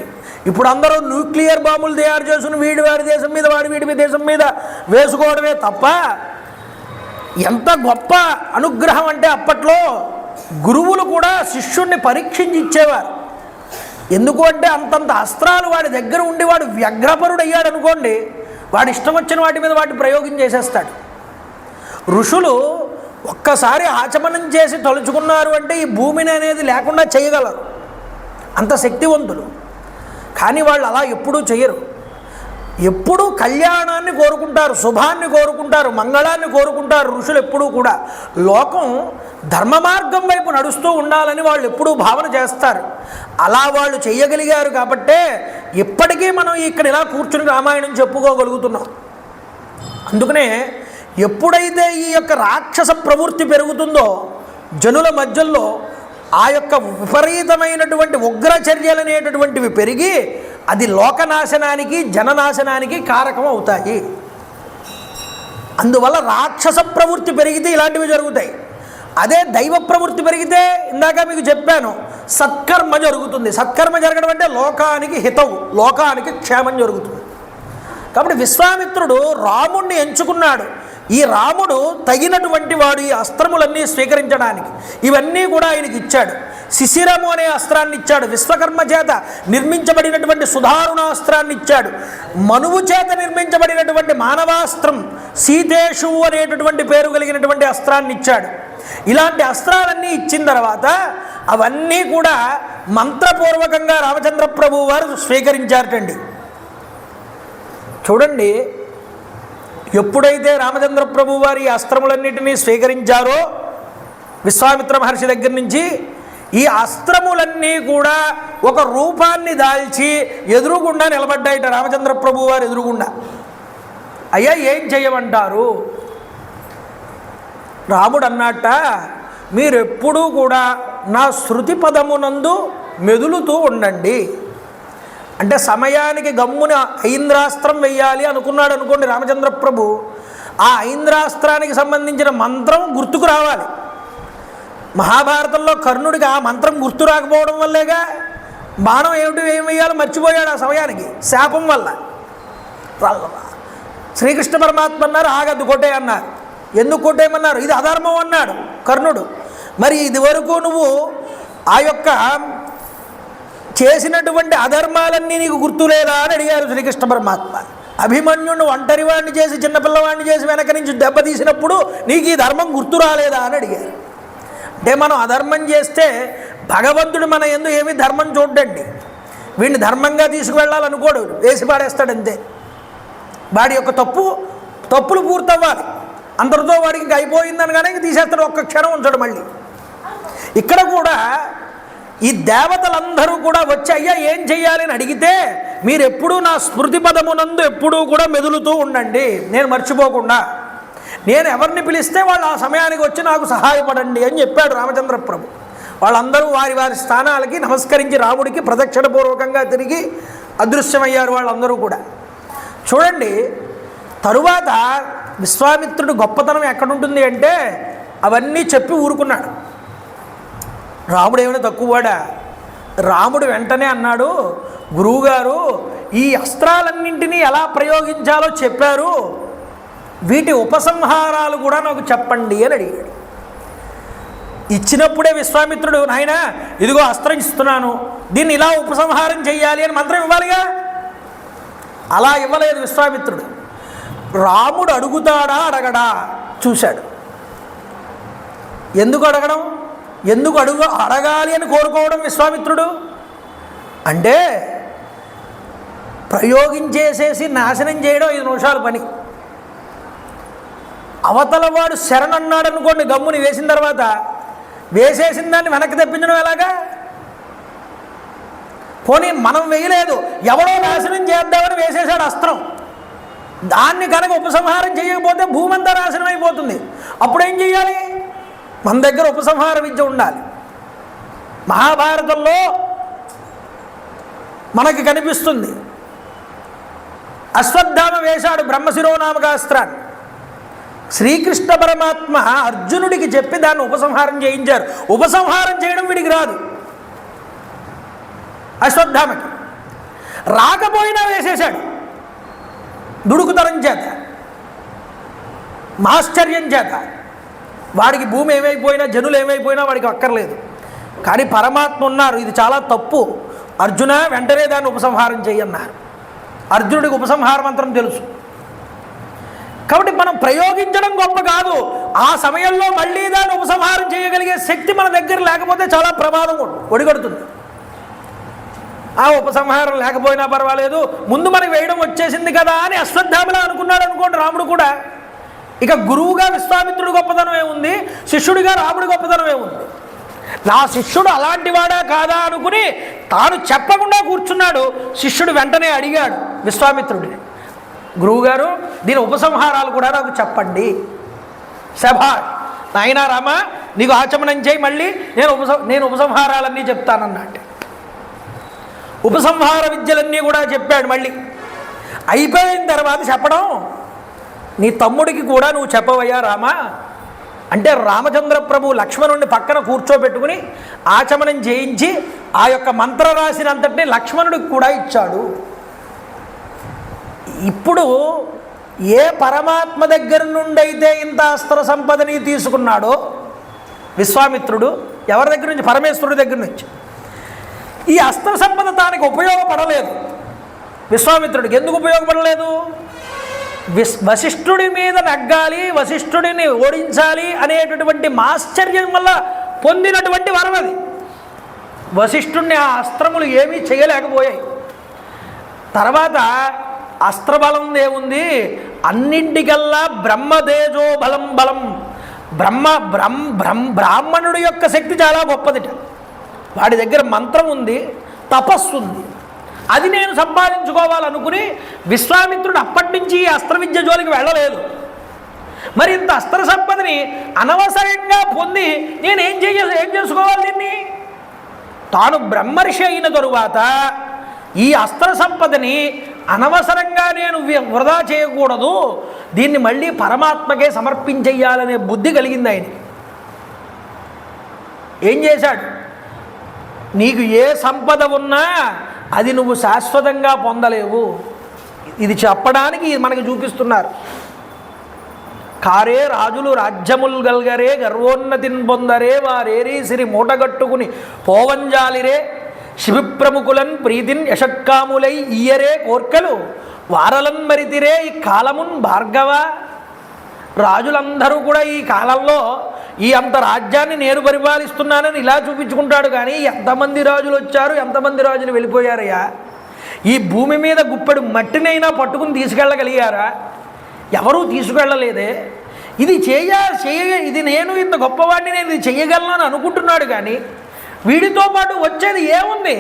ఇప్పుడు అందరూ న్యూక్లియర్ బాంబులు తయారు చేసుకుని వాడి దేశం మీద వీడి దేశం మీద వేసుకోవడమే తప్ప ఎంత గొప్ప అనుగ్రహం అంటే అప్పట్లో గురువులు కూడా శిష్యుణ్ణి పరీక్షించి ఇచ్చేవారు. ఎందుకు అంటే అంతంత అస్త్రాలు వాడి దగ్గర ఉండి వాడు వ్యగ్రపరుడు అయ్యాడు అనుకోండి, వాడు ఇష్టం వచ్చిన వాటి మీద వాటి ప్రయోగం చేసేస్తాడు. ఋషులు ఒక్కసారి ఆచమనం చేసి తలుచుకున్నారు అంటే ఈ భూమిని అనేది లేకుండా చేయగలరు, అంత శక్తివంతులు. కానీ వాళ్ళు అలా ఎప్పుడూ చేయరు. ఎప్పుడూ కళ్యాణాన్ని కోరుకుంటారు, శుభాన్ని కోరుకుంటారు, మంగళాన్ని కోరుకుంటారు. ఋషులు ఎప్పుడూ కూడా లోకం ధర్మ మార్గం వైపు నడుస్తూ ఉండాలని వాళ్ళు ఎప్పుడూ భావన చేస్తారు. అలా వాళ్ళు చేయగలిగారు కాబట్టే ఇప్పటికీ మనం ఇక్కడ ఇలా కూర్చుని రామాయణం చెప్పుకోగలుగుతున్నాం. అందుకనే ఎప్పుడైతే ఈ యొక్క రాక్షస ప్రవృత్తి పెరుగుతుందో జనుల మధ్యలో ఆ యొక్క విపరీతమైనటువంటి ఉగ్రచర్యలు అనేటటువంటివి పెరిగి అది లోకనాశనానికి జననాశనానికి కారకం అవుతాయి. అందువల్ల రాక్షస ప్రవృత్తి పెరిగితే ఇలాంటివి జరుగుతాయి. అదే దైవ ప్రవృత్తి పెరిగితే ఇందాక మీకు చెప్పాను సత్కర్మ జరుగుతుంది. సత్కర్మ జరగడం అంటే లోకానికి హితవు, లోకానికి క్షేమం జరుగుతుంది. కాబట్టి విశ్వామిత్రుడు రాముణ్ణి ఎంచుకున్నాడు. ఈ రాముడు తగినటువంటి వాడు ఈ అస్త్రములన్నీ స్వీకరించడానికి. ఇవన్నీ కూడా ఆయనకి ఇచ్చాడు. శిశిరము అనే అస్త్రాన్ని ఇచ్చాడు, విశ్వకర్మ చేత నిర్మించబడినటువంటి సుధారుణాస్త్రాన్ని ఇచ్చాడు, మనువు చేత నిర్మించబడినటువంటి మానవాస్త్రం సీతేషు అనేటటువంటి పేరు కలిగినటువంటి అస్త్రాన్ని ఇచ్చాడు. ఇలాంటి అస్త్రాలన్నీ ఇచ్చిన తర్వాత అవన్నీ కూడా మంత్రపూర్వకంగా రామచంద్ర ప్రభు వారు స్వీకరించారటండి. చూడండి, ఎప్పుడైతే రామచంద్ర ప్రభు వారి అస్త్రములన్నిటినీ స్వీకరించారో విశ్వామిత్ర మహర్షి దగ్గర నుంచి, ఈ అస్త్రములన్నీ కూడా ఒక రూపాన్ని దాల్చి ఎదురుగుండా నిలబడ్డాయిట రామచంద్ర ప్రభు వారు ఎదురుగుండా. అయ్యా ఏం చేయమంటారు? రాముడు అన్నట్ట, మీరెప్పుడూ కూడా నా శృతి పదమునందు మెదులుతూ ఉండండి. అంటే సమయానికి గమ్మున ఐంద్రాస్త్రం వెయ్యాలి అనుకున్నాడు అనుకోండి రామచంద్ర ప్రభు, ఆ ఐంద్రాస్త్రానికి సంబంధించిన మంత్రం గుర్తుకు రావాలి. మహాభారతంలో కర్ణుడికి ఆ మంత్రం గుర్తు రాకపోవడం వల్లేగా బాణం ఏం వేయాలో మర్చిపోయాడు ఆ సమయానికి, శాపం వల్ల. శ్రీకృష్ణ పరమాత్మ అన్నారు ఆగద్దు కొట్టే అన్నారు. ఎందుకు కొట్టేయమన్నారు? ఇది అధర్మం అన్నాడు కర్ణుడు. మరి ఇది వరకు నువ్వు ఆ యొక్క చేసినటువంటి అధర్మాలన్నీ నీకు గుర్తులేదా అని అడిగారు శ్రీకృష్ణ పరమాత్మ. అభిమన్యుడిని ఒంటరివాడిని చేసి చిన్నపిల్లవాడిని చేసి వెనక నుంచి దెబ్బతీసినప్పుడు నీకు ఈ ధర్మం గుర్తు రాలేదా అని అడిగారు. అంటే మనం అధర్మం చేస్తే భగవంతుడు మన యందు ఏమీ ధర్మం చూడండి, వీడిని ధర్మంగా తీసుకువెళ్ళాలనుకోడు, వేసి పాడేస్తాడంతే. వాడి యొక్క తప్పులు పూర్తవ్వాలి, అందరితో వాడికి ఇంకా అయిపోయిందని కానీ తీసేస్తాడు, ఒక్క క్షణం ఉంచాడు. మళ్ళీ ఇక్కడ కూడా ఈ దేవతలందరూ కూడా వచ్చి అయ్యా ఏం చెయ్యాలి అని అడిగితే, మీరు ఎప్పుడూ నా స్మృతి పదమునందు ఎప్పుడూ కూడా మెదులుతూ ఉండండి, నేను మర్చిపోకుండా. నేను ఎవరిని పిలిస్తే వాళ్ళు ఆ సమయానికి వచ్చి నాకు సహాయపడండి అని చెప్పాడు రామచంద్ర ప్రభు. వాళ్ళందరూ వారి వారి స్థానాలకి నమస్కరించి రాముడికి ప్రదక్షిణపూర్వకంగా తిరిగి అదృశ్యమయ్యారు వాళ్ళందరూ కూడా. చూడండి, తరువాత విశ్వామిత్రుడు గొప్పతనం ఎక్కడుంటుంది అంటే అవన్నీ చెప్పి ఊరుకున్నాడు. రాముడు ఏమైనా తక్కువవాడా? రాముడు వెంటనే అన్నాడు, గురువుగారు ఈ అస్త్రాలన్నింటినీ ఎలా ప్రయోగించాలో చెప్పారు, వీటి ఉపసంహారాలు కూడా నాకు చెప్పండి అని అడిగాడు. ఇచ్చినప్పుడే విశ్వామిత్రుడు, నాయనా ఇదిగో అస్త్రం ఇస్తున్నాను, దీన్ని ఇలా ఉపసంహారం చెయ్యాలి అని మంత్రం ఇవ్వాలిగా. అలా ఇవ్వలేదు విశ్వామిత్రుడు. రాముడు అడుగుతాడా అడగడా చూశాడు. ఎందుకు అడగడం, ఎందుకు అడగాలి అని కోరుకోవడం విశ్వామిత్రుడు అంటే, ప్రయోగించేసేసి నాశనం చేయడం 5 నిమిషాల పని. అవతల వాడు శరణన్నాడు అనుకోండి, గమ్ముని వేసిన తర్వాత వేసేసిన దాన్ని వెనక్కి తెప్పించడం ఎలాగా? పోనీ మనం వేయలేదు, ఎవడో నాశనం చేద్దామని వేసేసాడు అస్త్రం, దాన్ని కనుక ఉపసంహారం చేయకపోతే భూమంతా నాశనం అయిపోతుంది. అప్పుడేం చెయ్యాలి? మన దగ్గర ఉపసంహార విద్య ఉండాలి. మహాభారతంలో మనకి కనిపిస్తుంది, అశ్వత్థామ వేశాడు బ్రహ్మశిరోనామకాస్త్రాన్ని. శ్రీకృష్ణ పరమాత్మ అర్జునుడికి చెప్పి దాన్ని ఉపసంహారం చేయించారు. ఉపసంహారం చేయడం వీడికి రాదు, అశ్వత్థామకి రాకపోయినా వేసేశాడు. దుడుకుతనం చేత, మాశ్చర్యం చేత. వాడికి భూమి ఏమైపోయినా, జనులు ఏమైపోయినా వాడికి అక్కర్లేదు. కానీ పరమాత్మ ఉన్నారు, ఇది చాలా తప్పు అర్జున, వెంటనే దాన్ని ఉపసంహారం చేయన్నారు. అర్జునుడికి ఉపసంహార మంత్రం తెలుసు. కాబట్టి మనం ప్రయోగించడం గొప్ప కాదు, ఆ సమయంలో మళ్ళీ దాన్ని ఉపసంహారం చేయగలిగే శక్తి మన దగ్గర లేకపోతే చాలా ప్రమాదం ఒడిగడుతుంది. ఆ ఉపసంహారం లేకపోయినా పర్వాలేదు, ముందు మనకి వేయడం వచ్చేసింది కదా అని అశ్వత్థామలా అనుకున్నాడు అనుకోండి రాముడు కూడా. ఇక గురువుగా విశ్వామిత్రుడు గొప్పతనం ఏముంది, శిష్యుడిగా రాముడి గొప్పతనం ఏముంది? నా శిష్యుడు అలాంటి వాడా కాదా అనుకుని తాను చెప్పకుండా కూర్చున్నాడు. శిష్యుడు వెంటనే అడిగాడు విశ్వామిత్రుడిని, గురువుగారు దీని ఉపసంహారాలు కూడా నాకు చెప్పండి. శభాష్ నాయనా రామ, నీకు ఆచమనం చేయి, మళ్ళీ నేను ఉపసంహారాలన్నీ చెప్తానన్నట్టు ఉపసంహార విద్యలన్నీ కూడా చెప్పాడు. మళ్ళీ అయిపోయిన తర్వాత చెప్పడం, నీ తమ్ముడికి కూడా నువ్వు చెప్పవయ్యా రామా అంటే, రామచంద్ర ప్రభు లక్ష్మణుడిని పక్కన కూర్చోబెట్టుకుని ఆచమనం చేయించి ఆ యొక్క మంత్రరాశినంతటినీ లక్ష్మణుడికి కూడా ఇచ్చాడు. ఇప్పుడు ఏ పరమాత్మ దగ్గర నుండి అయితే ఇంత అస్త్ర సంపదని తీసుకున్నాడో విశ్వామిత్రుడు, ఎవరి దగ్గర నుంచి? పరమేశ్వరుడి దగ్గర నుంచి. ఈ అస్త్ర సంపద తానికి ఉపయోగపడలేదు. విశ్వామిత్రుడికి ఎందుకు ఉపయోగపడలేదు? వశిష్ఠుడి మీద నగ్గాలి, వశిష్ఠుడిని ఓడించాలి అనేటటువంటి మాశ్చర్యం వల్ల పొందినటువంటి వరం అది. వశిష్ఠుడిని ఆ అస్త్రములు ఏమీ చేయలేకపోయాయి. తర్వాత అస్త్రబలం ఏముంది? అన్నింటికల్లా బ్రహ్మతేజో బలం. బ్రాహ్మణుడి యొక్క శక్తి చాలా గొప్పదిట. వాడి దగ్గర మంత్రం ఉంది, తపస్సు ఉంది. అది నేను సంపాదించుకోవాలనుకుని విశ్వామిత్రుడు అప్పటి నుంచి ఈ అస్త్ర విద్య జోలికి వెళ్ళలేదు. మరి ఇంత అస్త్ర సంపదని అనవసరంగా పొంది ఏం చేసుకోవాలి? దీన్ని తాను బ్రహ్మర్షి అయిన తరువాత ఈ అస్త్ర సంపదని అనవసరంగా నేను వృధా చేయకూడదు, దీన్ని మళ్ళీ పరమాత్మకే సమర్పించేయాలనే బుద్ధి కలిగింది ఆయన. ఏం చేశాడు? నీకు ఏ సంపద ఉన్నా అది నువ్వు శాశ్వతంగా పొందలేవు. ఇది చెప్పడానికి మనకి చూపిస్తున్నారు. కారే రాజులు రాజ్యముల్ గల్గరే, గర్వోన్నతిన్ పొందరే, వారేరీ సిరి మూటగట్టుకుని పోవంజాలిరే, శివిప్రముకులన్ ప్రీతిన్ యషట్కాములై ఇయ్యరే కోర్కెలు వారలన్ మరితిరే ఈ కాలమున్ భార్గవ. రాజులందరూ కూడా ఈ కాలంలో ఈ అంత రాజ్యాన్ని నేను పరిపాలిస్తున్నానని ఇలా చూపించుకుంటాడు. కానీ ఎంతమంది రాజులు వచ్చారు, ఎంతమంది రాజులు వెళ్ళిపోయారయ్యా? ఈ భూమి మీద గుప్పెడు మట్టినైనా పట్టుకుని తీసుకెళ్ళగలిగారా? ఎవరూ తీసుకెళ్ళలేదే. ఇది ఇది నేను ఇంత గొప్పవాడిని, నేను ఇది చేయగలను అని అనుకుంటున్నాడు. కానీ వీడితో పాటు వచ్చేది ఏముంది?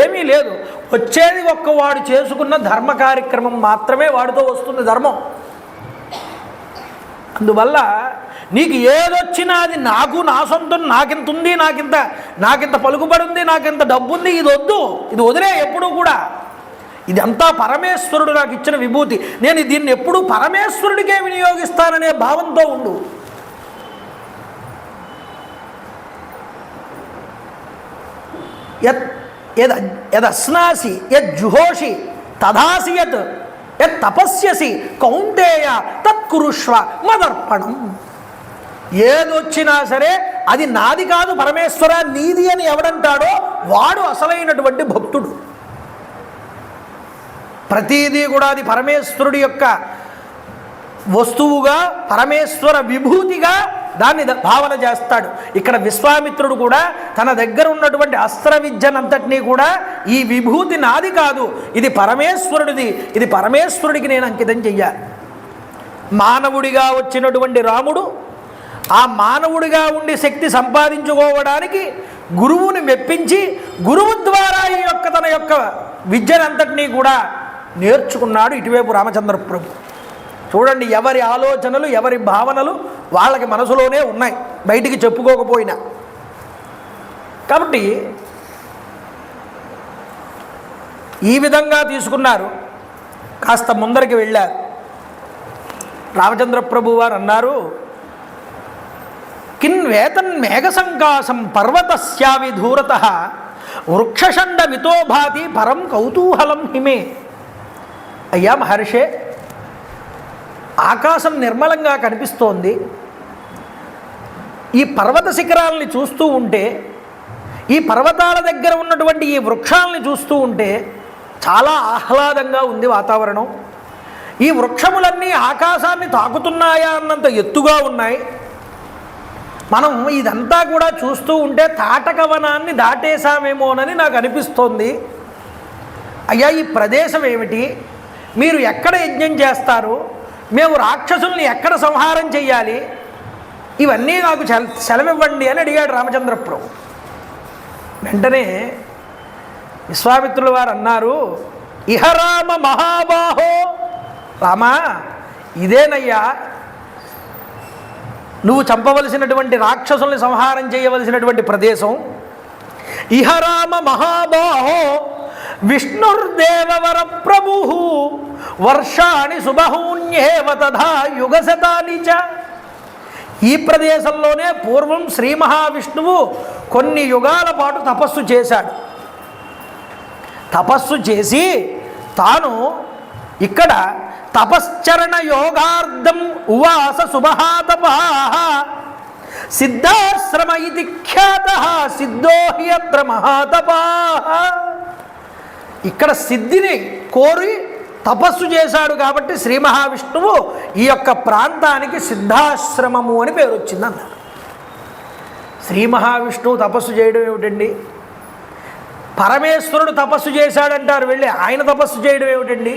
ఏమీ లేదు. వచ్చేది ఒక్కవాడు చేసుకున్న ధర్మ కార్యక్రమం మాత్రమే వాడితో వస్తుంది ధర్మం. అందువల్ల నీకు ఏదొచ్చినా అది నాకు, నా సొంతం, నాకింత ఉంది, నాకింత పలుకుబడి ఉంది, నాకింత డబ్బు ఉంది, ఇది వద్దు, ఇది వదిలే ఎప్పుడూ కూడా. ఇదంతా పరమేశ్వరుడు నాకు ఇచ్చిన విభూతి, నేను దీన్ని ఎప్పుడూ పరమేశ్వరుడికే వినియోగిస్తాననే భావంతో ఉండు. యదస్నాసి యజ్జుహోషి తదాసి యత్ తపస్యసి కౌంతేయ తత్కురుష్వ మదర్పణం. ఏదొచ్చినా సరే అది నాది కాదు పరమేశ్వర, నీది అని ఎవడంటాడో వాడు అసలైనటువంటి భక్తుడు. ప్రతిదీ కూడా అది పరమేశ్వరుడి యొక్క వస్తువుగా, పరమేశ్వర విభూతిగా దాన్ని భావన చేస్తాడు. ఇక్కడ విశ్వామిత్రుడు కూడా తన దగ్గర ఉన్నటువంటి అస్త్ర విద్యనంతటినీ కూడా ఈ విభూతి నాది కాదు, ఇది పరమేశ్వరుడిది, ఇది పరమేశ్వరుడికి నేను అంకితం చెయ్యాలి. మానవుడిగా వచ్చినటువంటి రాముడు ఆ మానవుడిగా ఉండి శక్తి సంపాదించుకోవడానికి గురువుని మెప్పించి గురువు ద్వారా ఈ యొక్క తన యొక్క విద్యనంతటినీ కూడా నేర్చుకున్నాడు ఇటువైపు రామచంద్ర ప్రభు. చూడండి, ఎవరి ఆలోచనలు ఎవరి భావనలు వాళ్ళకి మనసులోనే ఉన్నాయి, బయటికి చెప్పుకోకపోయినా. కాబట్టి ఈ విధంగా తీసుకున్నారు. కాస్త ముందరికి వెళ్ళారు. రామచంద్ర ప్రభు వారు అన్నారు, కిన్వేతన్ మేఘసంకాశం పర్వతస్యావి ధూరత వృక్షషండ మితోభాతి పరం కౌతూహలం హిమే. అయ్యా మహర్షే, ఆకాశం నిర్మలంగా కనిపిస్తోంది. ఈ పర్వత శిఖరాలని చూస్తూ ఉంటే, ఈ పర్వతాల దగ్గర ఉన్నటువంటి ఈ వృక్షాలని చూస్తూ ఉంటే చాలా ఆహ్లాదంగా ఉంది వాతావరణం. ఈ వృక్షములన్నీ ఆకాశాన్ని తాకుతున్నాయా అన్నంత ఎత్తుగా ఉన్నాయి. మనం ఇదంతా కూడా చూస్తూ ఉంటే తాటకవనాన్ని దాటేశామేమోనని నాకు అనిపిస్తోంది. అయ్యా, ఈ ప్రదేశం ఏమిటి? మీరు ఎక్కడ యజ్ఞం చేస్తారు? మేము రాక్షసుల్ని ఎక్కడ సంహారం చెయ్యాలి? ఇవన్నీ నాకు సెలవివ్వండి అని అడిగాడు రామచంద్ర ప్రభు. వెంటనే విశ్వామిత్రుల వారు అన్నారు, ఇహ రామ మహాబాహో. రామా, ఇదేనయ్యా నువ్వు చంపవలసినటువంటి రాక్షసుల్ని సంహారం చేయవలసినటువంటి ప్రదేశం. ఇహ రామ మహాబాహో విష్ణుర్దేవవర ప్రభు వర్షాణి సుబహూన్యేవ తథా యుగశతాని చ. ఈ ప్రదేశంలోనే పూర్వం శ్రీ మహావిష్ణువు కొన్ని యుగాల పాటు తపస్సు చేశాడు. తపస్సు చేసి తాను ఇక్కడ తపశ్చరణ యోగార్థం ఉవాస సుమహాతపాః సిద్ధాశ్రమ ఇది ఖ్యాతః సిద్ధో హి అత్ర మహాతపాః. ఇక్కడ సిద్ధిని కోరి తపస్సు చేశాడు కాబట్టి శ్రీ మహావిష్ణువు ఈ యొక్క ప్రాంతానికి సిద్ధాశ్రమము అని పేరు వచ్చింది అన్నారు. శ్రీ మహావిష్ణువు తపస్సు చేయడం ఏమిటండి? పరమేశ్వరుడు తపస్సు చేశాడంటారు, వెళ్ళి ఆయన తపస్సు చేయడం ఏమిటండి?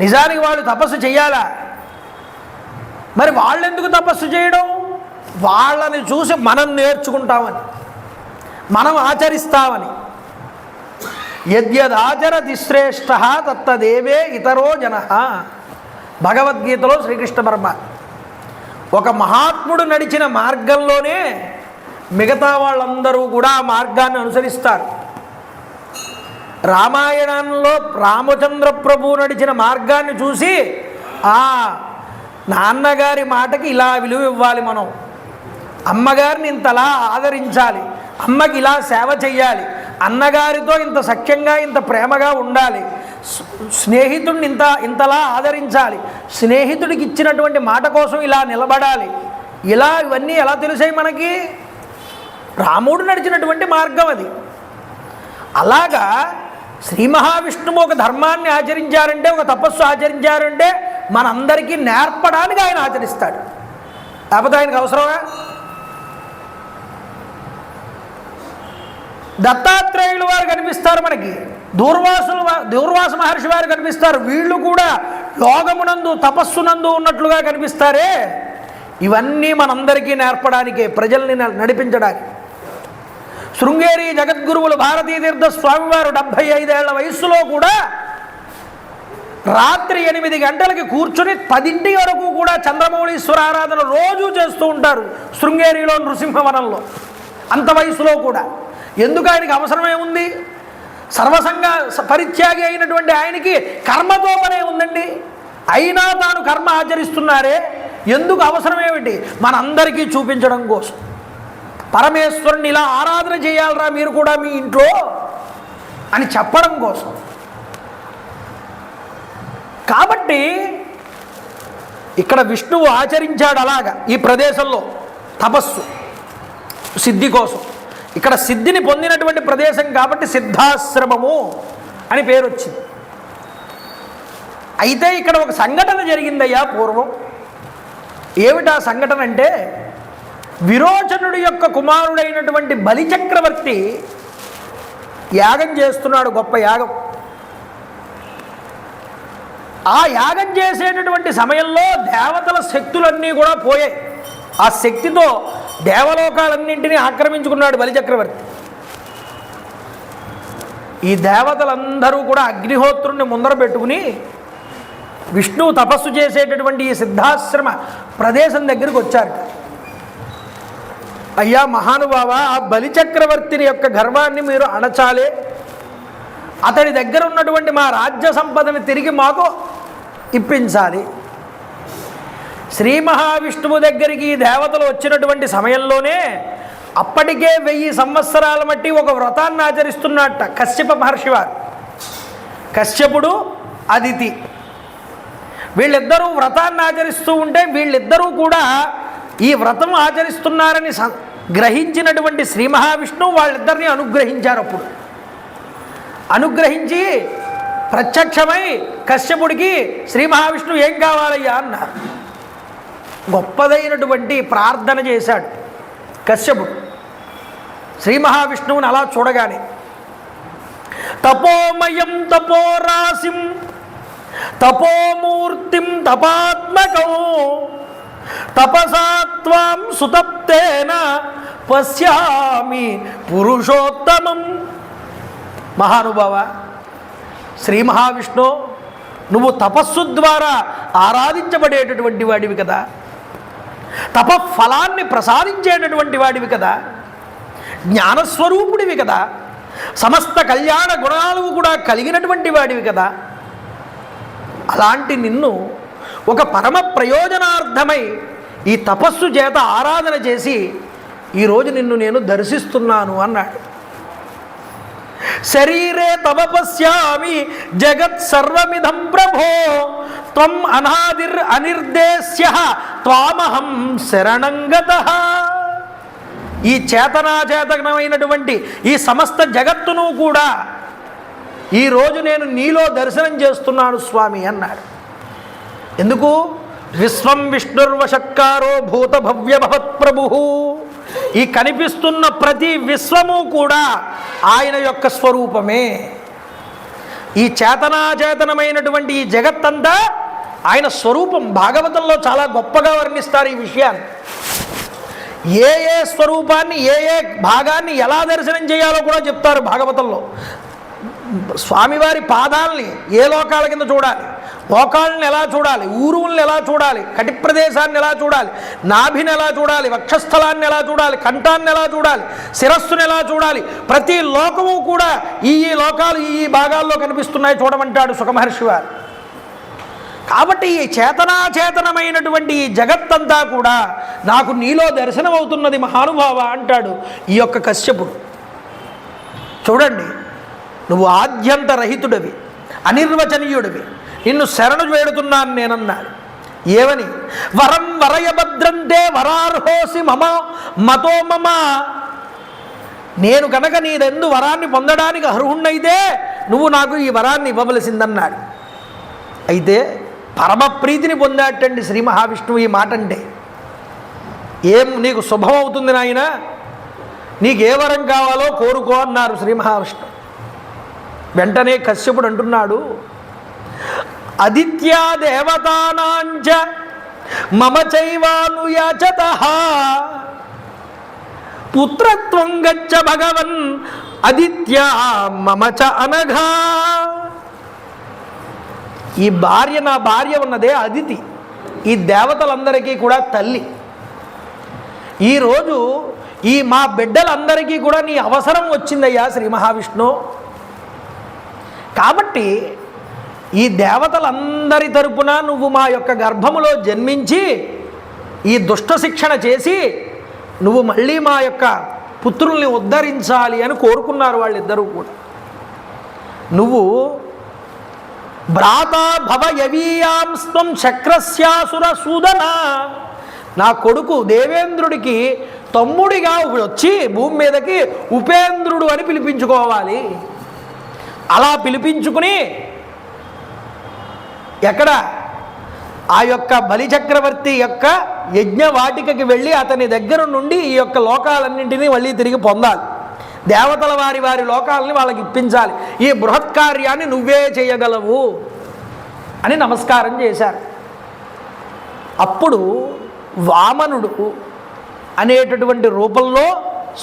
నిజానికి వాళ్ళు తపస్సు చేయాలా? మరి వాళ్ళెందుకు తపస్సు చేయడం? వాళ్ళని చూసి మనం నేర్చుకుంటామని, మనం ఆచరిస్తామని. యద్యదాచరతి శ్రేష్ఠ తత్తదేవే ఇతరో జన. భగవద్గీతలో శ్రీకృష్ణ పరమాత్మ ఒక మహాత్ముడు నడిచిన మార్గంలోనే మిగతా వాళ్ళందరూ కూడా ఆ మార్గాన్ని అనుసరిస్తారు. రామాయణంలో రామచంద్ర ప్రభు నడిచిన మార్గాన్ని చూసి నాన్నగారి మాటకి ఇలా విలువ ఇవ్వాలి, మనం అమ్మగారిని ఇంతలా ఆదరించాలి, అమ్మకి ఇలా సేవ చెయ్యాలి, అన్నగారితో ఇంత సఖ్యంగా ఇంత ప్రేమగా ఉండాలి, స్నేహితుడిని ఇంతలా ఆదరించాలి, స్నేహితుడికి ఇచ్చినటువంటి మాట కోసం ఇలా నిలబడాలి. ఇలా ఇవన్నీ ఎలా తెలిసాయి మనకి? రాముడు నడిచినటువంటి మార్గం అది. అలాగా శ్రీ మహావిష్ణువు ఒక ధర్మాన్ని ఆచరించారంటే, ఒక తపస్సు ఆచరించారంటే మనందరికీ నేర్పడానికి ఆయన ఆచరిస్తాడు. లేకపోతే ఆయనకు అవసరమా? దత్తాత్రేయులు వారు కనిపిస్తారు మనకి, దూర్వాస మహర్షి వారు కనిపిస్తారు. వీళ్ళు కూడా యోగమునందు తపస్సునందు ఉన్నట్లుగా కనిపిస్తారే. ఇవన్నీ మనందరికీ నేర్పడానికే, ప్రజల్ని నడిపించడానికి. శృంగేరి జగద్గురువులు భారతీతీర్థ స్వామివారు 75 ఏళ్ల వయస్సులో కూడా రాత్రి 8 గంటలకి కూర్చుని 10 వరకు కూడా చంద్రమౌళీశ్వర ఆరాధన రోజు చేస్తూ ఉంటారు శృంగేరిలో నృసింహవనంలో. అంత వయసులో కూడా. ఎందుకు? ఆయనకి అవసరమేముంది? సర్వసంగ పరిత్యాగి అయినటువంటి ఆయనకి కర్మతో పనే ఉందండి. అయినా తాను కర్మ ఆచరిస్తున్నారే, ఎందుకు? అవసరమేమిటి? మనందరికీ చూపించడం కోసం. పరమేశ్వరుని ఇలా ఆరాధన చేయాలరా మీరు కూడా మీ ఇంట్లో అని చెప్పడం కోసం. కాబట్టి ఇక్కడ విష్ణువు ఆచరించాడు అలాగా ఈ ప్రదేశంలో తపస్సు సిద్ధి కోసం. ఇక్కడ సిద్ధిని పొందినటువంటి ప్రదేశం కాబట్టి సిద్ధాశ్రమము అని పేరు వచ్చింది. అయితే ఇక్కడ ఒక సంఘటన జరిగిందయ్యా పూర్వం. ఏమిటా సంఘటన అంటే, విరోచనుడి యొక్క కుమారుడైనటువంటి బలిచక్రవర్తి యాగం చేస్తున్నాడు, గొప్ప యాగం. ఆ యాగం చేసేటటువంటి సమయంలో దేవతల శక్తులన్నీ కూడా పోయాయి. ఆ శక్తితో దేవలోకాలన్నింటినీ ఆక్రమించుకున్నాడు బలిచక్రవర్తి. ఈ దేవతలందరూ కూడా అగ్నిహోత్రుణ్ణి ముందర పెట్టుకుని విష్ణువు తపస్సు చేసేటటువంటి ఈ సిద్ధాశ్రమ ప్రదేశం దగ్గరికి వచ్చారు. అయ్యా మహానుభావ, ఆ బలిచక్రవర్తిని యొక్క గర్వాన్ని మీరు అణచాలే, అతడి దగ్గర ఉన్నటువంటి మా రాజ్య సంపదని తిరిగి మాకు ఇప్పించాలి. శ్రీ మహావిష్ణువు దగ్గరికి దేవతలు వచ్చినటువంటి సమయంలోనే అప్పటికే 1000 సంవత్సరాల మట్టి ఒక వ్రతాన్ని ఆచరిస్తున్నట్ట కశ్యప మహర్షి వారు. కశ్యపుడు, అదితి వీళ్ళిద్దరూ వ్రతాన్ని ఆచరిస్తూ ఉంటే వీళ్ళిద్దరూ కూడా ఈ వ్రతం ఆచరిస్తున్నారని గ్రహించినటువంటి శ్రీ మహావిష్ణువు వాళ్ళిద్దరిని అనుగ్రహించారు. అప్పుడు అనుగ్రహించి ప్రత్యక్షమై కశ్యపుడికి శ్రీ మహావిష్ణువు ఏం కావాలయ్యా అన్నారు. గొప్పదైనటువంటి ప్రార్థన చేశాడు కశ్యపుడు. శ్రీ మహావిష్ణువుని అలా చూడగానే తపోమయం తపోరాశిం తపోమూర్తిం తపాత్మకం తపసాత్వాం సుతప్తేన పశ్యామి పురుషోత్తమం. మహానుభావ, శ్రీ మహావిష్ణు, నువ్వు తపస్సు ద్వారా ఆరాధించబడేటటువంటి వాడివి కదా, తపఫలాన్ని ప్రసాదించేటటువంటి వాడివి కదా, జ్ఞానస్వరూపుడివి కదా, సమస్త కళ్యాణ గుణాలు కూడా కలిగినటువంటి వాడివి కదా. అలాంటి నిన్ను ఒక పరమ ప్రయోజనార్థమై ఈ తపస్సు చేత ఆరాధన చేసి ఈరోజు నిన్ను నేను దర్శిస్తున్నాను అన్నాడు. శరీరే తవ పశ్యామి జగత్ సర్వమిదం ప్రభో త్వం అనాదిర్ అనిర్దేశ్య త్వామహం శరణంగతః. ఈ చేతనాచేతనమైనటువంటి ఈ సమస్త జగత్తును కూడా ఈరోజు నేను నీలో దర్శనం చేస్తున్నాను స్వామి అన్నాడు. ఎందుకు? విశ్వం విష్ణుర్వషట్కారో భూత భవ్య భవత్ ప్రభు. ఈ కనిపిస్తున్న ప్రతి విశ్వము కూడా ఆయన యొక్క స్వరూపమే. ఈ చేతనాచేతనమైనటువంటి ఈ జగత్తంతా ఆయన స్వరూపం. భాగవతంలో చాలా గొప్పగా వర్ణిస్తారు ఈ విషయాన్ని. ఏ ఏ స్వరూపాన్ని ఏ ఏ భాగాన్ని ఎలా దర్శనం చేయాలో కూడా చెప్తారు భాగవతంలో. స్వామివారి పాదాలని ఏ లోకాల కింద చూడాలి, మోకాళ్ళని ఎలా చూడాలి, ఊరువుల్ని ఎలా చూడాలి, కటి ప్రదేశాన్ని ఎలా చూడాలి, నాభిని ఎలా చూడాలి, వక్షస్థలాన్ని ఎలా చూడాలి, కంఠాన్ని ఎలా చూడాలి, శిరస్సును ఎలా చూడాలి, ప్రతి లోకము కూడా ఈ లోకాలు ఈ భాగాల్లో కనిపిస్తున్నాయి చూడమంటాడు సుఖమహర్షి వారు. కాబట్టి ఈ చేతనాచేతనమైనటువంటి ఈ జగత్తంతా కూడా నాకు నీలో దర్శనం అవుతున్నది మహానుభావ అంటాడు ఈ యొక్క కశ్యపుడు. చూడండి, నువ్వు ఆద్యంతరహితుడివి, అనిర్వచనీయుడివి, నిన్ను శరణు వేడుతున్నాను నేనన్నాడు. ఏమని? వరం వరయభద్రంతే వరార్హోసి మమ మతో మమ. నేను కనుక నీదెందు వరాన్ని పొందడానికి అర్హుణ్ణైతే నువ్వు నాకు ఈ వరాన్ని ఇవ్వవలసిందన్నాడు. అయితే పరమ ప్రీతిని పొందాటండి శ్రీ మహావిష్ణువు ఈ మాట అంటే. ఏం నీకు శుభం అవుతుంది నాయన, నీకు ఏ వరం కావాలో కోరుకో అన్నారు శ్రీ మహావిష్ణువు. వెంటనే కశ్యపుడు అంటున్నాడు, అదిత్యా దేవతానాంచ మమ చైవానుయాచతః పుత్రత్వం గచ్చ భగవన్ అదిత్యా మమ చ అనఘా. ఈ భార్య, నా భార్య ఉన్నదే అదితి, ఈ దేవతలందరికీ కూడా తల్లి. ఈరోజు ఈ మా బిడ్డలందరికీ కూడా నీ అవసరం వచ్చిందయ్యా శ్రీ మహావిష్ణు. కాబట్టి ఈ దేవతలందరి తరపున నువ్వు మా యొక్క గర్భములో జన్మించి ఈ దుష్ట శిక్షణ చేసి నువ్వు మళ్ళీ మా యొక్క పుత్రుల్ని ఉద్ధరించాలి అని కోరుకున్నారు వాళ్ళిద్దరూ కూడా. నువ్వు భ్రాత భవ యవీయాంస్త్వం చక్రస్యాసుర సూదన, నా కొడుకు దేవేంద్రుడికి తమ్ముడిగా వచ్చి భూమి మీదకి ఉపేంద్రుడు అని పిలిపించుకోవాలి. అలా పిలిపించుకుని ఎక్కడ ఆ యొక్క బలిచక్రవర్తి యొక్క యజ్ఞవాటికకి వెళ్ళి అతని దగ్గర నుండి ఈ యొక్క లోకాలన్నింటినీ మళ్ళీ తిరిగి పొందాలి. దేవతల వారి వారి లోకాలని వాళ్ళకి ఇప్పించాలి. ఈ బృహత్కార్యాన్ని నువ్వే చేయగలవు అని నమస్కారం చేశారు. అప్పుడు వామనుడు అనేటటువంటి రూపంలో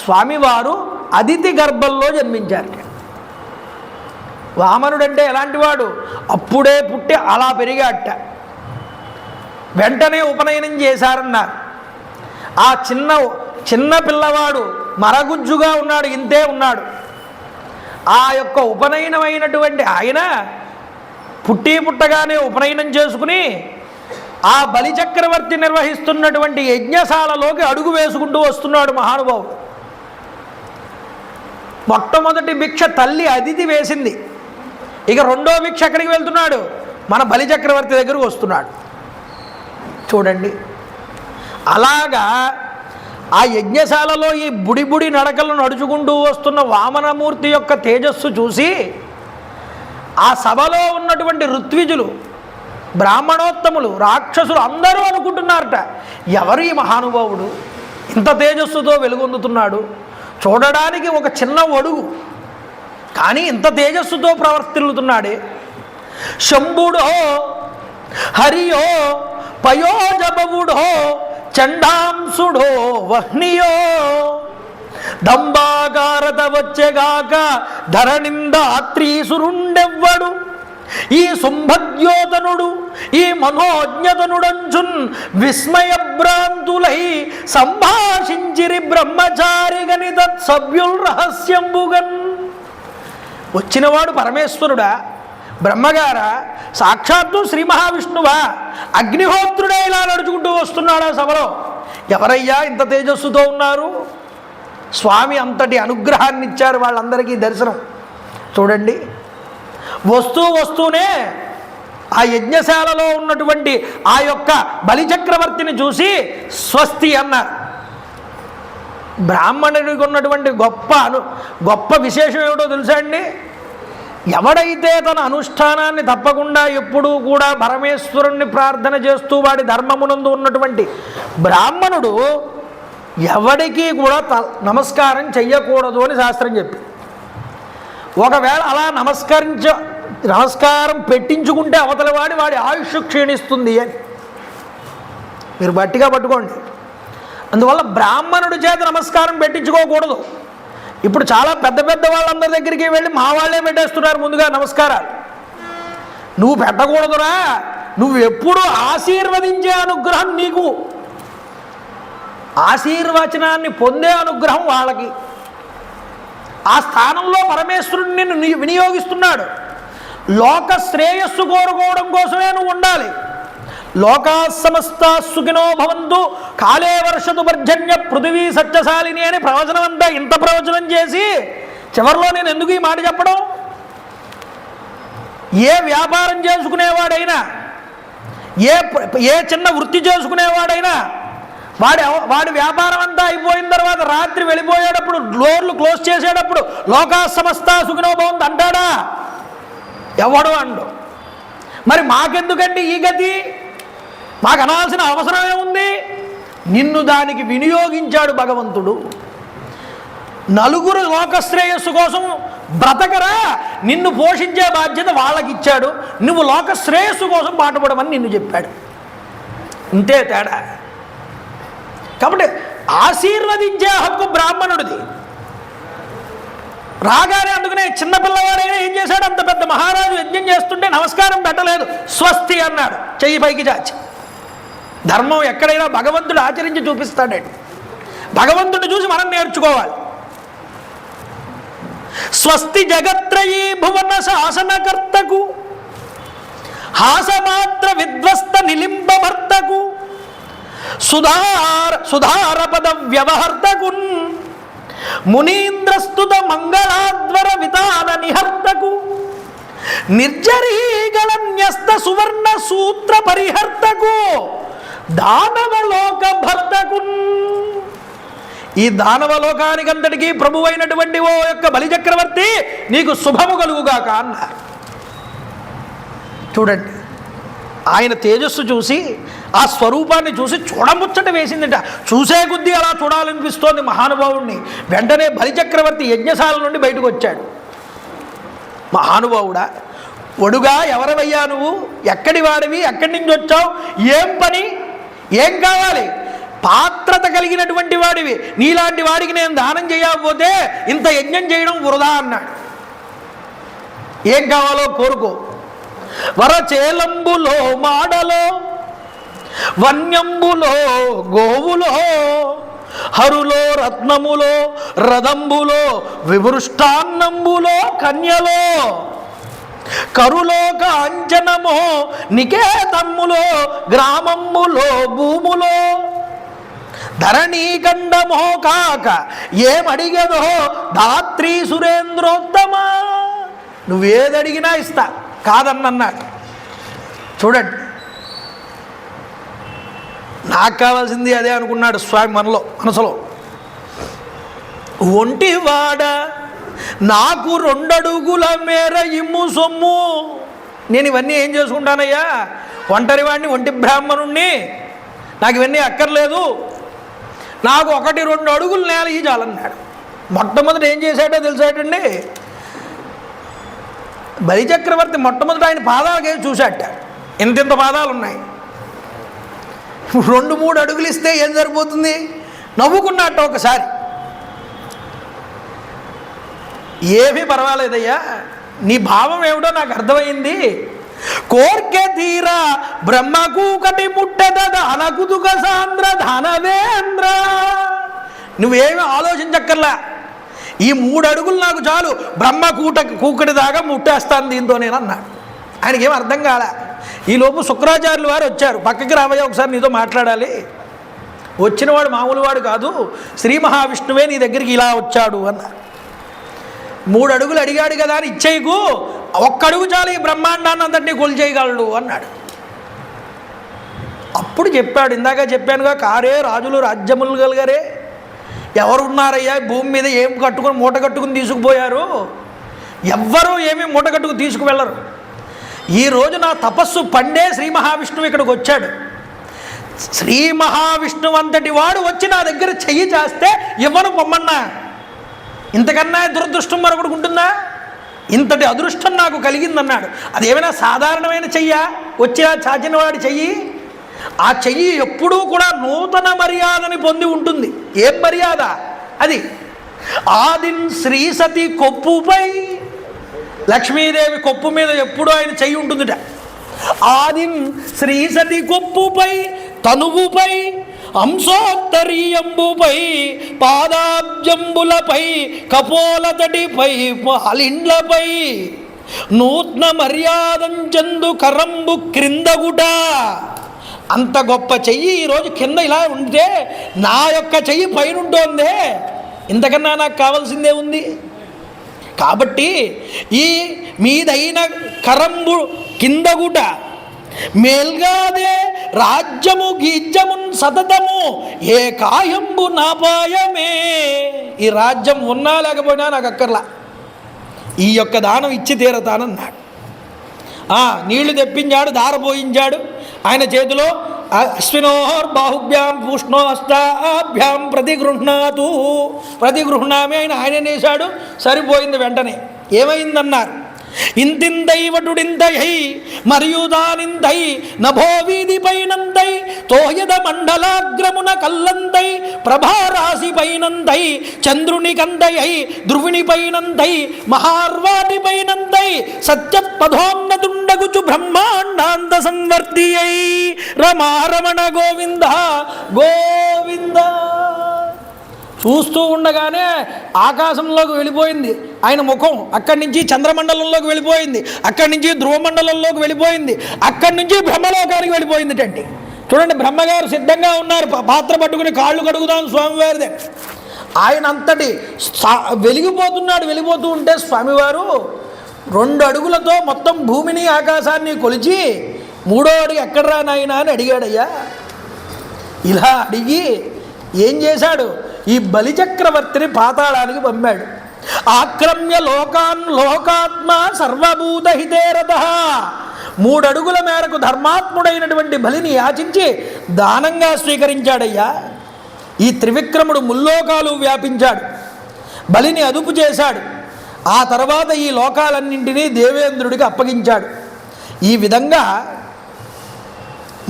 స్వామివారు అదితి గర్భంలో జన్మించారు. వామనుడు అంటే ఎలాంటి వాడు? అప్పుడే పుట్టి అలా పెరిగాట. వెంటనే ఉపనయనం చేశారన్నారు. ఆ చిన్న పిల్లవాడు మరగుజ్జుగా ఉన్నాడు, ఇంతే ఉన్నాడు. ఆ యొక్క ఉపనయనమైనటువంటి ఆయన పుట్టగానే ఉపనయనం చేసుకుని ఆ బలిచక్రవర్తి నిర్వహిస్తున్నటువంటి యజ్ఞశాలలోకి అడుగు వేసుకుంటూ వస్తున్నాడు మహానుభావుడు. మొట్టమొదటి భిక్ష తల్లి అదితి వేసింది. ఇక రెండో భిక్ష ఎక్కడికి వెళ్తున్నాడు? మన బలిచక్రవర్తి దగ్గరకు వస్తున్నాడు. చూడండి, అలాగా ఆ యజ్ఞశాలలో ఈ బుడి నడకలు నడుచుకుంటూ వస్తున్న వామనమూర్తి యొక్క తేజస్సు చూసి ఆ సభలో ఉన్నటువంటి ఋత్విజులు, బ్రాహ్మణోత్తములు, రాక్షసులు అందరూ అనుకుంటున్నారట, ఎవరు ఈ మహానుభావుడు ఇంత తేజస్సుతో వెలుగొందుతున్నాడు? చూడడానికి ఒక చిన్న ఒడుగు, కానీ ఇంత తేజస్సుతో ప్రవర్తిల్లుతున్నాడే. శంభుడో హరియో పయోజబవుడో చండాంసుడో వహ్నియో దంబాగారత వచ్చెగాక ధరణిందాత్రీసురుండెవ్వడు ఈ శుంభద్యోతనుడు ఈ మనోజ్ఞతనుడంచున్ విస్మయభ్రాంతులై సంభాషించిరి బ్రహ్మచారిగని తత్సభ్యుల్ రహస్యంబుగన్. వచ్చినవాడు పరమేశ్వరుడా, బ్రహ్మగారా, సాక్షాత్తు శ్రీ మహావిష్ణువా, అగ్నిహోత్రుడే ఇలా నడుచుకుంటూ వస్తున్నాడా సభలో? ఎవరయ్యా ఇంత తేజస్సుతో ఉన్నారు? స్వామి అంతటి అనుగ్రహాన్ని ఇచ్చారు వాళ్ళందరికీ దర్శనం. చూడండి, వస్తూనే ఆ యజ్ఞశాలలో ఉన్నటువంటి ఆ యొక్క బలిచక్రవర్తిని చూసి స్వస్తి అన్నారు. బ్రాహ్మణుడికి ఉన్నటువంటి గొప్ప విశేషం ఏమిటో తెలుసా అండి? ఎవడైతే తన అనుష్ఠానాన్ని తప్పకుండా ఎప్పుడూ కూడా పరమేశ్వరుణ్ణి ప్రార్థన చేస్తూ వాడి ధర్మమునందు ఉన్నటువంటి బ్రాహ్మణుడు ఎవడికి కూడా నమస్కారం చెయ్యకూడదు అని శాస్త్రం చెప్పి, ఒకవేళ అలా నమస్కారం పెట్టించుకుంటే అవతల వాడి ఆయుష్ క్షీణిస్తుంది అని మీరు గట్టిగా పట్టుకోండి. అందువల్ల బ్రాహ్మణుడి చేత నమస్కారం పెట్టించుకోకూడదు. ఇప్పుడు చాలా పెద్ద వాళ్ళందరి దగ్గరికి వెళ్ళి మా వాళ్ళే పెట్టేస్తున్నారు ముందుగా నమస్కారాలు. నువ్వు పెట్టకూడదురా, నువ్వు ఎప్పుడు ఆశీర్వదించే అనుగ్రహం నీకు, ఆశీర్వచనాన్ని పొందే అనుగ్రహం వాళ్ళకి. ఆ స్థానంలో పరమేశ్వరుడు నిన్ను వినియోగిస్తున్నాడు. లోక శ్రేయస్సు కోరుకోవడం కోసమే నువ్వు ఉండాలి. లోకా సమస్తా సుఖినో భవంతు కాలే వర్షతు పర్జన్య పృథివీ సత్యశాలిని అని ప్రవచనం అంతా ఇంత ప్రవచనం చేసి చివరిలో నేను ఎందుకు ఈ మాట చెప్పడం? ఏ వ్యాపారం చేసుకునేవాడైనా, ఏ చిన్న వృత్తి చేసుకునేవాడైనా వాడి వ్యాపారం అంతా అయిపోయిన తర్వాత రాత్రి వెళ్ళిపోయేటప్పుడు డోర్లు క్లోజ్ చేసేటప్పుడు లోకా సమస్తా సుఖినో భవంతు అంటాడా? ఎవడు అండు. మరి మాకెందుకండి ఈ గతి? మాకు అనాల్సిన అవసరమే ఉంది. నిన్ను దానికి వినియోగించాడు భగవంతుడు. నలుగురు లోకశ్రేయస్సు కోసం బ్రతకరా, నిన్ను పోషించే బాధ్యత వాళ్ళకి ఇచ్చాడు. నువ్వు లోకశ్రేయస్సు కోసం పాటుపడమని నిన్ను చెప్పాడు. ఇంతే తేడా. కాబట్టి ఆశీర్వదించే హక్కు బ్రాహ్మణుడిది. రాగానే అందుకనే చిన్నపిల్లవాడైనా ఏం చేశాడు? అంత పెద్ద మహారాజు యజ్ఞం చేస్తుంటే నమస్కారం పెట్టలేదు, స్వస్తి అన్నాడు చెయ్యి పైకి చాచి. ధర్మం ఎక్కడైనా భగవంతుడు ఆచరించి చూపిస్తాడండి. భగవంతుడిని చూసి మనం నేర్చుకోవాలి. స్వస్తి జగత్రయీ భువన శాసనకర్తకు హాసమాత్ర విధ్వస్త నిలింబభర్తకు సుధారపద వ్యవహర్తకున్ మునీంద్రస్తుత మంగళాధ్వర వితాన నిహర్తకు నిర్జరీగళన్యస్త సువర్ణ సూత్ర పరిహర్తకు దానవలోక భర్తకున్. ఈ దానవలోకానికంతటికీ ప్రభు అయినటువంటి ఓ యొక్క బలిచక్రవర్తి నీకు శుభము కలుగుగాక అన్నారు. చూడండి, ఆయన తేజస్సు చూసి, ఆ స్వరూపాన్ని చూసి చూడముచ్చట వేసిందిట. చూసే కొద్దీ అలా చూడాలనిపిస్తోంది మహానుభావుడిని. వెంటనే బలిచక్రవర్తి యజ్ఞశాల నుండి బయటకు వచ్చాడు. మహానుభావుడా, ఒడుగా ఎవరవయ్యా నువ్వు? ఎక్కడి వాడివి? ఎక్కడి నుంచి వచ్చావు? ఏం పని? ఏం కావాలి? పాత్రత కలిగినటువంటి వాడివి. నీలాంటి వాడికి నేను దానం చేయకపోతే ఇంత యజ్ఞం చేయడం వృధా అన్నాడు. ఏం కావాలో కోరుకో. వరచేలంబులో మాడలో వన్యంబులో గోవులో హరులో రత్నములో రథంబులో వివృష్టాన్నంబులో కన్యలో కరులో కాంచనమో నికేతమ్ములో గ్రామమ్ములో భూములో ధరణీకండమో కాక ఏమడిగదో ధాత్రీ సురేంద్రోత్తమా. నువ్వేదడిగినా ఇస్తా, కాదన్నన్నాడు. చూడండి, నాకు కావాల్సింది అదే అనుకున్నాడు స్వామి మనసులో. ఒంటివాడ నాకు 2 అడుగుల మేర ఇమ్ము సొమ్ము. నేను ఇవన్నీ ఏం చేసుకుంటానయ్యా? ఒంటరివాడిని, ఒంటి బ్రాహ్మణుణ్ణి, నాకు ఇవన్నీ అక్కర్లేదు. నాకు 1-2 అడుగులు నేల ఈ చాలన్నాడు. మొట్టమొదటి ఏం చేశాడో తెలిసాడండి? బలిచక్రవర్తి మొట్టమొదటి ఆయన పాదాలకే చూశాట. ఇంత పాదాలు ఉన్నాయి. 2-3 అడుగులు ఇస్తే ఏం సరిపోతుంది? నవ్వుకున్నట్టు ఒకసారి. ఏమీ పర్వాలేదయ్యా, నీ భావం ఏమిటో నాకు అర్థమైంది. కోర్కె తీరా బ్రహ్మకూకటి ముట్టద ధనకుదుక సాంద్ర ధనవేంద్ర. నువ్వేమీ ఆలోచించక్కర్లా, ఈ 3 అడుగులు నాకు చాలు, కూకటి దాకా ముట్టేస్తాను దీంతో నేను అన్నాడు. ఆయనకేం అర్థం కాలే. ఈలోపు శుక్రాచార్యులు వారు వచ్చారు. పక్కకి రావయ్యా, ఒకసారి నీతో మాట్లాడాలి. వచ్చినవాడు మామూలు వాడు కాదు, శ్రీ మహావిష్ణువే నీ దగ్గరికి ఇలా వచ్చాడు అన్నారు. 3 అడుగులు అడిగాడు కదా అని ఇచ్చేయకు, 1 అడుగు చాలు ఈ బ్రహ్మాండాన్ని అంతటినీ కొలిచేయగలడు అన్నాడు. అప్పుడు చెప్పాడు, ఇందాక చెప్పానుగా, కారే రాజులు రాజ్యములు గలగరే, ఎవరున్నారయ్యా భూమి మీద ఏం కట్టుకుని మూట కట్టుకుని తీసుకుపోయారు? ఎవ్వరూ ఏమీ మూట కట్టుకు తీసుకువెళ్ళరు. ఈరోజు నా తపస్సు పండే శ్రీ మహావిష్ణువు ఇక్కడికి వచ్చాడు. శ్రీ మహావిష్ణువు అంతటి వాడు వచ్చి నా దగ్గర చెయ్యి చేస్తే ఇవ్వను పొమ్మన్నా. ఇంతకన్నా దురదృష్టం మరొకటి ఉంటుందా? ఇంతటి అదృష్టం నాకు కలిగిందన్నాడు. అదేమైనా సాధారణమైన చెయ్యా? వచ్చినా చాచిన వాడి చెయ్యి? ఆ చెయ్యి ఎప్పుడూ కూడా నూతన మర్యాదని పొంది ఉంటుంది. ఏం మర్యాద అది? ఆదిన్ శ్రీసతి కొప్పుపై, లక్ష్మీదేవి కొప్పు మీద ఎప్పుడూ ఆయన చెయ్యి ఉంటుందిట. ఆదిన్ శ్రీసతి కొప్పుపై, తనువుపై, అంశోత్తరీయంబుపై, పాదాబ్జంబులపై, కపోలతటిపై, పాలిండ్లపై నూత్న మర్యాదంచందు కరంబు క్రిందగుట. అంత గొప్ప చెయ్యి ఈరోజు కింద ఇలా ఉంటే నా యొక్క చెయ్యి పైన ఉంటోందే, ఇంతకన్నా నాకు కావాల్సిందే ఉంది. కాబట్టి ఈ మీదైన కరంబు కిందగుట మేల్గాదే రాజ్యము గీజ్యమున్ సతతము ఏ కాయంబు నాపాయమే. ఈ రాజ్యం ఉన్నా లేకపోయినా నాకు అక్కర్లా, ఈ యొక్క దానం ఇచ్చి తీరతానన్నాడు. నీళ్లు తెప్పించాడు, దారపోయించాడు. ఆయన చేతిలో అశ్వినోర్ బాహుభ్యాం పూష్ణో అష్టాభ్యాం ప్రతిగృహ్ణామి ఆయన నేసాడు. సరిపోయింది. వెంటనే ఏమైందన్నారు? ఇంతిందైవటుడిందై మరియు దానిందై నభో వీధి పైనందై తోయద మండలాగ్రమున కల్లందై ప్రభారాశి పైనందై చంద్రుని కందై ధ్రువుని పైనందై మహార్వాటి పైనందై సత్యపథోన్నతుండగుచు బ్రహ్మాండాంత సంవర్తి అయి రమారమణ గోవింద గోవింద. చూస్తూ ఉండగానే ఆకాశంలోకి వెళ్ళిపోయింది ఆయన ముఖం, అక్కడి నుంచి చంద్రమండలంలోకి వెళ్ళిపోయింది, అక్కడి నుంచి ధ్రువమండలంలోకి వెళ్ళిపోయింది, అక్కడి నుంచి బ్రహ్మలోకానికి వెళ్ళిపోయిందిటండి. చూడండి, బ్రహ్మగారు సిద్ధంగా ఉన్నారు, పాత్ర పట్టుకుని కాళ్ళు కడుగుదాం స్వామివారిదే. ఆయన అంతటి వెళ్ళిపోతూ ఉంటే స్వామివారు 2 అడుగులతో మొత్తం భూమిని ఆకాశాన్ని కొలిచి 3వ అడుగు ఎక్కడరా నాయనా అని అడిగాడయ్యా. ఇలా అడిగి ఏం చేశాడు? ఈ బలిచక్రవర్తిని పాతాళానికి పంపాడు. ఆక్రమ్య లోకాన్ లోకాత్మ సర్వభూత హితేరత. 3 అడుగుల మేరకు ధర్మాత్ముడైనటువంటి బలిని యాచించి దానంగా స్వీకరించాడయ్యా. ఈ త్రివిక్రముడు ముల్లోకాలు వ్యాపించాడు, బలిని అదుపు చేశాడు. ఆ తర్వాత ఈ లోకాలన్నింటినీ దేవేంద్రుడికి అప్పగించాడు. ఈ విధంగా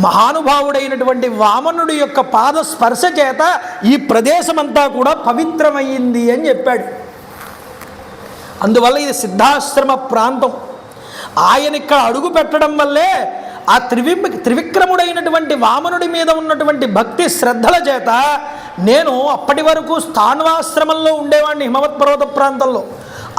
మహానుభావుడైనటువంటి వామనుడి యొక్క పాద స్పర్శ చేత ఈ ప్రదేశమంతా కూడా పవిత్రమయ్యింది అని చెప్పాడు. అందువల్ల ఇది సిద్ధాశ్రమ ప్రాంతం. ఆయన ఇక్కడ అడుగు పెట్టడం వల్లే ఆ త్రివిక్రముడైనటువంటి వామనుడి మీద ఉన్నటువంటి భక్తి శ్రద్ధల చేత నేను అప్పటి వరకు స్థాన్వాశ్రమంలో ఉండేవాడిని హిమవత్ పర్వత ప్రాంతంలో.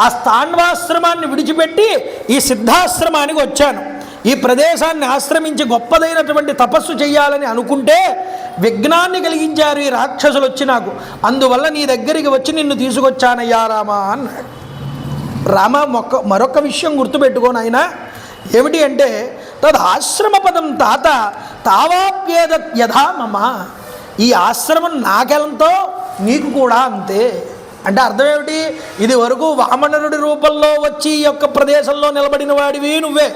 ఆ స్థాన్వాశ్రమాన్ని విడిచిపెట్టి ఈ సిద్ధాశ్రమానికి వచ్చాను. ఈ ప్రదేశాన్ని ఆశ్రమించి గొప్పదైనటువంటి తపస్సు చేయాలని అనుకుంటే విఘ్నాన్ని కలిగించారు ఈ రాక్షసులు వచ్చి నాకు. అందువల్ల నీ దగ్గరికి వచ్చి నిన్ను తీసుకొచ్చానయ్యా రామా అన్నాడు. రామ మరొక విషయం గుర్తుపెట్టుకోను ఆయన, ఏమిటి అంటే తద్ ఆశ్రమ పదం తాత తావాప్యేద యథా మమ. ఈ ఆశ్రమం నాకెంతో నీకు కూడా అంతే. అంటే అర్థం ఏమిటి? ఇది వరకు వామనుడి రూపంలో వచ్చి ఈ యొక్క ప్రదేశంలో నిలబడిన వాడివి నువ్వే,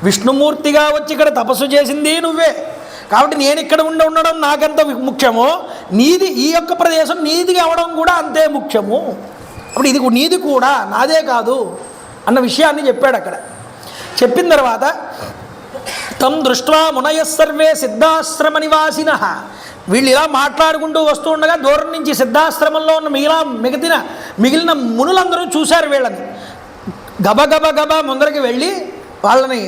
విష్ణుమూర్తిగా వచ్చి ఇక్కడ తపస్సు చేసింది నువ్వే. కాబట్టి నేను ఇక్కడ ఉండడం నాకెంత ముఖ్యమో నీది, ఈ యొక్క ప్రదేశం నీది అవడం కూడా అంతే ముఖ్యము. అప్పుడు ఇది నీది కూడా నాదే కాదు అన్న విషయాన్ని చెప్పాడు. అక్కడ చెప్పిన తర్వాత తం దృష్ట్వా మునయ సర్వే సిద్ధాశ్రమ నివాసిన. వీళ్ళు ఇలా మాట్లాడుకుంటూ వస్తూ ఉండగా దూరం నుంచి సిద్ధాశ్రమంలో ఉన్న మిగిలిన మునులందరూ చూశారు వీళ్ళని. గబగబ ముందరికి వెళ్ళి వాళ్ళని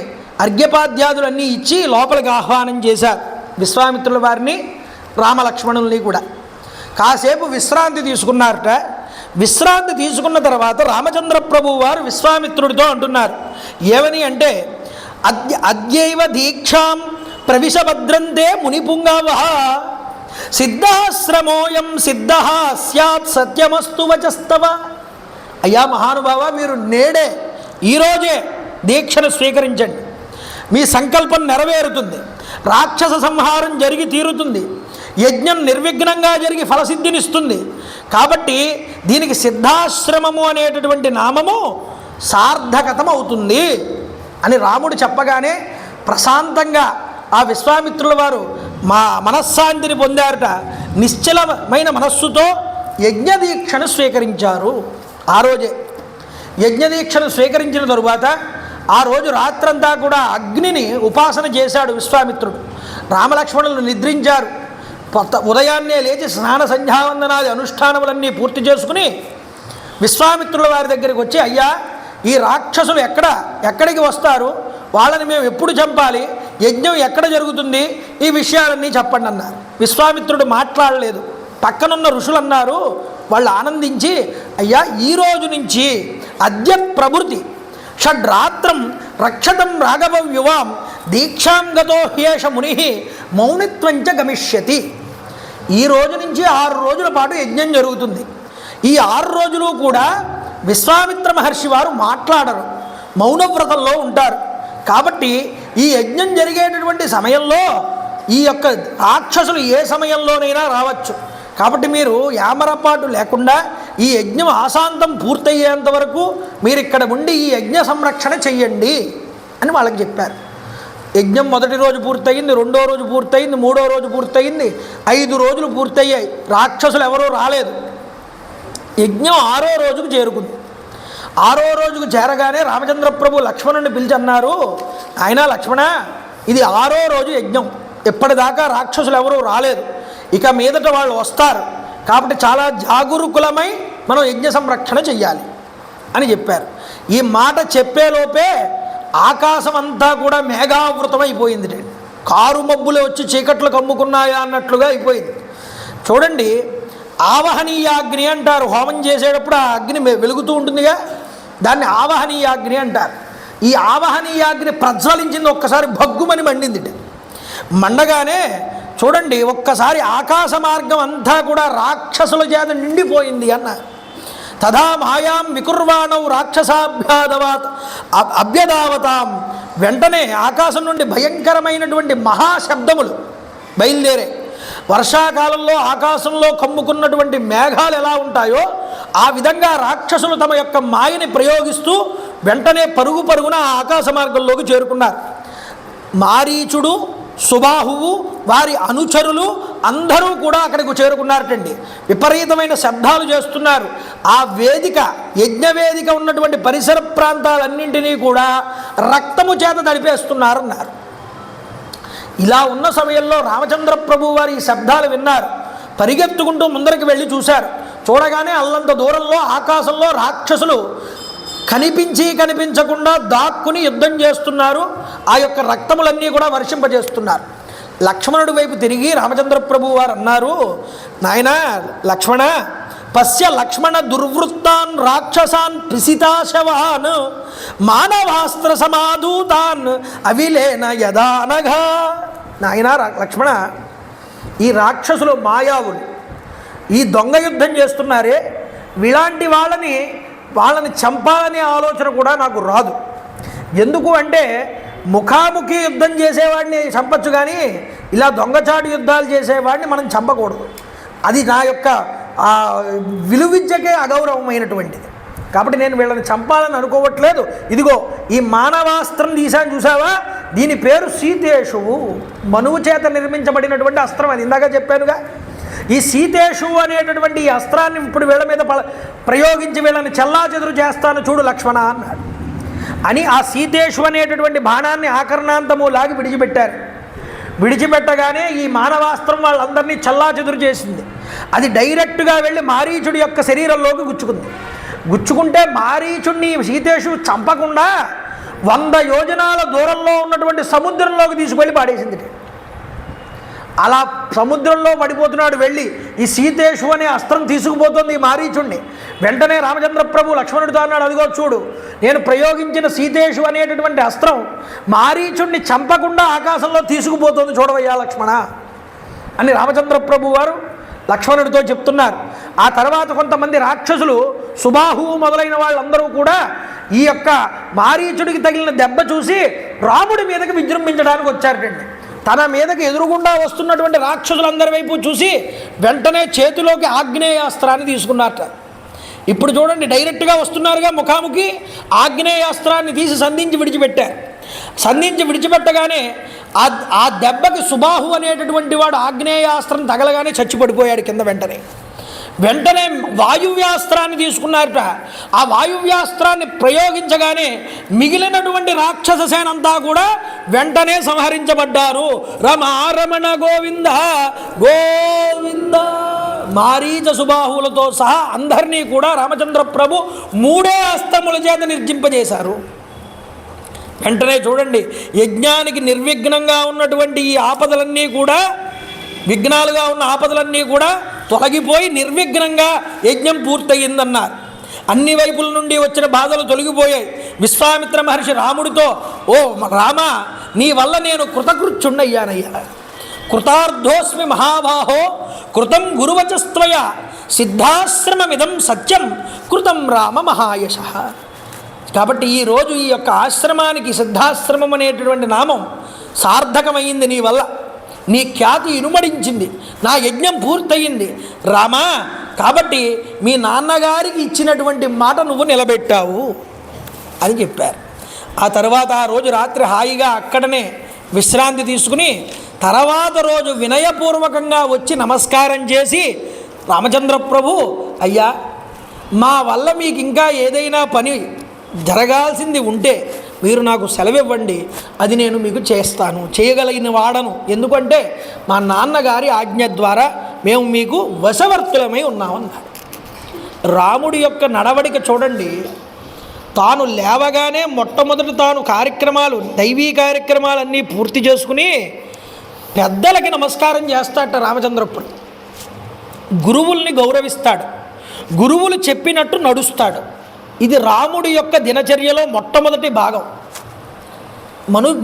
అర్ఘ్యపాద్యాదులన్నీ ఇచ్చి లోపలికి ఆహ్వానం చేశారు. విశ్వామిత్రుల వారిని రామలక్ష్మణుల్ని కూడా. కాసేపు విశ్రాంతి తీసుకున్నారట. విశ్రాంతి తీసుకున్న తర్వాత రామచంద్ర ప్రభు వారు విశ్వామిత్రుడితో అంటున్నారు. ఏమని అంటే అద్యైవ దీక్షాం ప్రవిశభద్రంతే మునిపుంగావ సిద్ధాశ్రమోయం సిద్ధ స్యాత్ సత్యమస్తు వచస్తవ. అయ్యా మహానుభావ, మీరు నేడే ఈరోజే దీక్షను స్వీకరించండి, మీ సంకల్పం నెరవేరుతుంది, రాక్షస సంహారం జరిగి తీరుతుంది, యజ్ఞం నిర్విఘ్నంగా జరిగి ఫలసిద్ధినిస్తుంది. కాబట్టి దీనికి సిద్ధాశ్రమము అనేటటువంటి నామము సార్థకతం అవుతుంది అని రాముడు చెప్పగానే ప్రశాంతంగా ఆ విశ్వామిత్రుల వారు మనశ్శాంతిని పొందారట. నిశ్చలమైన మనస్సుతో యజ్ఞదీక్షను స్వీకరించారు. ఆ రోజే యజ్ఞదీక్షను స్వీకరించిన తరువాత ఆ రోజు రాత్రంతా కూడా అగ్నిని ఉపాసన చేశాడు విశ్వామిత్రుడు. రామలక్ష్మణులు నిద్రించారు. ఉదయాన్నే లేచి స్నాన సంధ్యావందనాది అనుష్ఠానములన్నీ పూర్తి చేసుకుని విశ్వామిత్రుల వారి దగ్గరికి వచ్చి, అయ్యా ఈ రాక్షసులు ఎక్కడికి వస్తారు, వాళ్ళని మేము ఎప్పుడు చంపాలి, యజ్ఞం ఎక్కడ జరుగుతుంది, ఈ విషయాలన్నీ చెప్పండి అన్నారు. విశ్వామిత్రుడు మాట్లాడలేదు. పక్కనున్న ఋషులు అన్నారు, వాళ్ళు ఆనందించి, అయ్యా ఈ రోజు నుంచి అద్య ప్రభృతి షడ్రాత్రం రక్షతం రాఘవవ్యువాం దీక్షాం గతో హ్యేష ముని మౌనిత్వంచ గమిష్యతి. ఈ రోజు నుంచి 6 రోజుల పాటు యజ్ఞం జరుగుతుంది. ఈ 6 రోజులు కూడా విశ్వామిత్ర మహర్షి వారు మాట్లాడరు, మౌనవ్రతంలో ఉంటారు. కాబట్టి ఈ యజ్ఞం జరిగేటటువంటి సమయంలో ఈ యొక్క రాక్షసులు ఏ సమయంలోనైనా రావచ్చు. కాబట్టి మీరు యామరపాటు లేకుండా ఈ యజ్ఞం ఆశాంతం పూర్తయ్యేంత వరకు మీరు ఇక్కడ ఉండి ఈ యజ్ఞ సంరక్షణ చెయ్యండి అని వాళ్ళకి చెప్పారు. యజ్ఞం మొదటి రోజు పూర్తయింది, 2వ రోజు పూర్తయింది, 3వ రోజు పూర్తయింది, 5 రోజులు పూర్తయ్యాయి. రాక్షసులు ఎవరూ రాలేదు. యజ్ఞం 6వ రోజుకు చేరుకుంది. 6వ రోజుకు చేరగానే రామచంద్ర ప్రభు లక్ష్మణుని పిలిచి అన్నారు, ఆయన లక్ష్మణ, ఇది 6వ రోజు యజ్ఞం, ఇప్పటిదాకా రాక్షసులు ఎవరూ రాలేదు, ఇక మీదట వాళ్ళు వస్తారు, కాబట్టి చాలా జాగరూకులమై మనం యజ్ఞ సంరక్షణ చెయ్యాలి అని చెప్పారు. ఈ మాట చెప్పేలోపే ఆకాశం అంతా కూడా మేఘావృతమైపోయింది. కారు మబ్బులు వచ్చి చీకట్లు కమ్ముకున్నాయా అన్నట్లుగా అయిపోయింది. చూడండి, ఆవహనీయాగ్ని అంటారు. హోమం చేసేటప్పుడు ఆ అగ్ని వెలుగుతూ ఉంటుందిగా, దాన్ని ఆవహనీయాగ్ని అంటారు. ఈ ఆవహనీయాగ్ని ప్రజ్వలించింది, ఒక్కసారి భగ్గుమని మండింది. మండగానే చూడండి, ఒక్కసారి ఆకాశ మార్గం అంతా కూడా రాక్షసుల చేత నిండిపోయింది అన్నారు. తదా మాయాం వికుర్వాణం రాక్షసాభ్యాదవాత్ అభ్యదావతాం. వెంటనే ఆకాశం నుండి భయంకరమైనటువంటి మహాశబ్దములు బయలుదేరే. వర్షాకాలంలో ఆకాశంలో కమ్ముకున్నటువంటి మేఘాలు ఎలా ఉంటాయో ఆ విధంగా రాక్షసులు తమ యొక్క మాయని ప్రయోగిస్తూ వెంటనే పరుగున ఆకాశ మార్గంలోకి చేరుకున్నారు. మారీచుడు, సుబాహువు, వారి అనుచరులు అందరూ కూడా అక్కడికి చేరుకున్నారటండి. విపరీతమైన శబ్దాలు చేస్తున్నారు. ఆ వేదిక, యజ్ఞవేదిక ఉన్నటువంటి పరిసర ప్రాంతాలన్నింటినీ కూడా రక్తము చేత తడిపేస్తున్నారన్నారు. ఇలా ఉన్న సమయంలో రామచంద్ర ప్రభు వారి ఈ శబ్దాలు విన్నారు. పరిగెత్తుకుంటూ ముందరికి వెళ్ళి చూశారు. చూడగానే అల్లంత దూరంలో ఆకాశంలో రాక్షసులు కనిపించకుండా దాక్కుని యుద్ధం చేస్తున్నారు. ఆ యొక్క రక్తములన్నీ కూడా వర్షింపజేస్తున్నారు. లక్ష్మణుడి వైపు తిరిగి రామచంద్ర ప్రభు వారు అన్నారు, నాయనా లక్ష్మణ, పశ్య లక్ష్మణ దుర్వృత్తాన్ రాక్షసాన్ పిసితాశవాన్ మానవాస్త్ర సమాధూతాన్ అవిలేన యదానఘా. నాయనా లక్ష్మణ, ఈ రాక్షసులు మాయావులు, ఈ దొంగ యుద్ధం చేస్తున్నారే, ఇలాంటి వాళ్ళని చంపాలనే ఆలోచన కూడా నాకు రాదు. ఎందుకు అంటే ముఖాముఖి యుద్ధం చేసేవాడిని చంపచ్చు, కానీ ఇలా దొంగచాటు యుద్ధాలు చేసేవాడిని మనం చంపకూడదు. అది నా యొక్క విలువిద్యకే అగౌరవమైనటువంటిది. కాబట్టి నేను వీళ్ళని చంపాలని అనుకోవట్లేదు. ఇదిగో ఈ మానవాస్త్రం తీశాను చూసావా, దీని పేరు సీతేషువు, మనువు చేత నిర్మించబడినటువంటి అస్త్రం. అది ఇందాక చెప్పానుగా. ఈ సీతేషువు అనేటటువంటి ఈ అస్త్రాన్ని ఇప్పుడు వీళ్ళ మీద ప్రయోగించి వీళ్ళని చెల్లాచెదురు చేస్తాను చూడు లక్ష్మణ అన్నాడు. అని ఆ సీతేషు అనేటటువంటి బాణాన్ని ఆకర్ణాంతము లాగి విడిచిపెట్టారు. విడిచిపెట్టగానే ఈ మానవాస్త్రం వాళ్ళందరినీ చెల్లాచెదురు చేసింది. అది డైరెక్ట్గా వెళ్ళి మారీచుడి యొక్క శరీరంలోకి గుచ్చుకుంటే మారీచుడిని సీతేషు చంపకుండా 100 యోజనాల దూరంలో ఉన్నటువంటి సముద్రంలోకి తీసుకువెళ్ళి పాడేసింది. అలా సముద్రంలో పడిపోతున్నాడు. వెళ్ళి ఈ సీతేషు అనే అస్త్రం తీసుకుపోతుంది ఈ మారీచుడిని. వెంటనే రామచంద్ర ప్రభు లక్ష్మణుడితో అన్నాడు, అదిగో చూడు, నేను ప్రయోగించిన సీతేషు అనేటటువంటి అస్త్రం మారీచుడిని చంపకుండా ఆకాశంలో తీసుకుపోతుంది, చూడవయ్యా లక్ష్మణ అని రామచంద్ర ప్రభు వారు లక్ష్మణుడితో చెప్తున్నారు. ఆ తర్వాత కొంతమంది రాక్షసులు సుబాహు మొదలైన వాళ్ళందరూ కూడా ఈ యొక్క మారీచుడికి తగిలిన దెబ్బ చూసి రాముడి మీదకి విజృంభించడానికి వచ్చారటండి. తన మీదకి ఎదురుగుండా వస్తున్నటువంటి రాక్షసులందరి వైపు చూసి వెంటనే చేతిలోకి ఆగ్నేయాస్త్రాన్ని తీసుకున్నారట. ఇప్పుడు చూడండి, డైరెక్ట్గా వస్తున్నారుగా ముఖాముఖి, ఆగ్నేయాస్త్రాన్ని తీసి సంధించి విడిచిపెట్టారు. సంధించి విడిచిపెట్టగానే ఆ దెబ్బకి సుబాహు అనేటటువంటి వాడు ఆగ్నేయాస్త్రం తగలగానే చచ్చిపడిపోయాడు కింద. వెంటనే వాయువ్యాస్త్రాన్ని తీసుకున్నారట. ఆ వాయువ్యాస్త్రాన్ని ప్రయోగించగానే మిగిలినటువంటి రాక్షస సేనంతా కూడా వెంటనే సంహరించబడ్డారు. రమారమణ గోవింద గోవింద. మారీచ సుబాహువులతో సహా అందరినీ కూడా రామచంద్ర ప్రభు 3 అస్త్రముల చేత నిర్జింపజేశారు. వెంటనే చూడండి, యజ్ఞానికి నిర్విఘ్నంగా ఉన్నటువంటి ఈ ఆపదలన్నీ కూడా, విఘ్నాలుగా ఉన్న ఆపదలన్నీ కూడా తొలగిపోయి నిర్విఘ్నంగా యజ్ఞం పూర్తయిందన్నారు. అన్ని వైపుల నుండి వచ్చిన బాధలు తొలగిపోయాయి. విశ్వామిత్ర మహర్షి రాముడితో, ఓ రామ, నీ వల్ల నేను కృతకృత్యుండయ్యానయ్యా. కృతార్థోస్మి మహాబాహో కృతం గురువచస్త్వయ సిద్ధాశ్రమమిదం సత్యం కృతం రామ మహాయశ. కాబట్టి ఈరోజు ఈ యొక్క ఆశ్రమానికి సిద్ధాశ్రమం అనేటటువంటి నామం సార్థకమైంది నీ వల్ల. నీ ఖ్యాతి ఇనుమడించింది, నా యజ్ఞం పూర్తయింది రామా. కాబట్టి మీ నాన్నగారికి ఇచ్చినటువంటి మాట నువ్వు నిలబెట్టావు అని చెప్పారు. ఆ తర్వాత ఆ రోజు రాత్రి హాయిగా అక్కడనే విశ్రాంతి తీసుకుని తర్వాత రోజు వినయపూర్వకంగా వచ్చి నమస్కారం చేసి, రామచంద్ర ప్రభు, అయ్యా, మా వల్ల మీకు ఇంకా ఏదైనా పని జరగాల్సింది ఉంటే మీరు నాకు సెలవివ్వండి, అది నేను మీకు చేస్తాను, చేయగలిగిన వాడను. ఎందుకంటే మా నాన్నగారి ఆజ్ఞ ద్వారా మేము మీకు వశవర్తులమై ఉన్నామన్నారు. రాముడి యొక్క నడవడిక చూడండి. తాను లేవగానే మొట్టమొదటి తాను కార్యక్రమాలు, దైవీ కార్యక్రమాలన్నీ పూర్తి చేసుకుని పెద్దలకి నమస్కారం చేస్తాడట రామచంద్రపుడు. గురువుల్ని గౌరవిస్తాడు, గురువులు చెప్పినట్టు నడుస్తాడు. ఇది రాముడి యొక్క దినచర్యలో మొట్టమొదటి భాగం.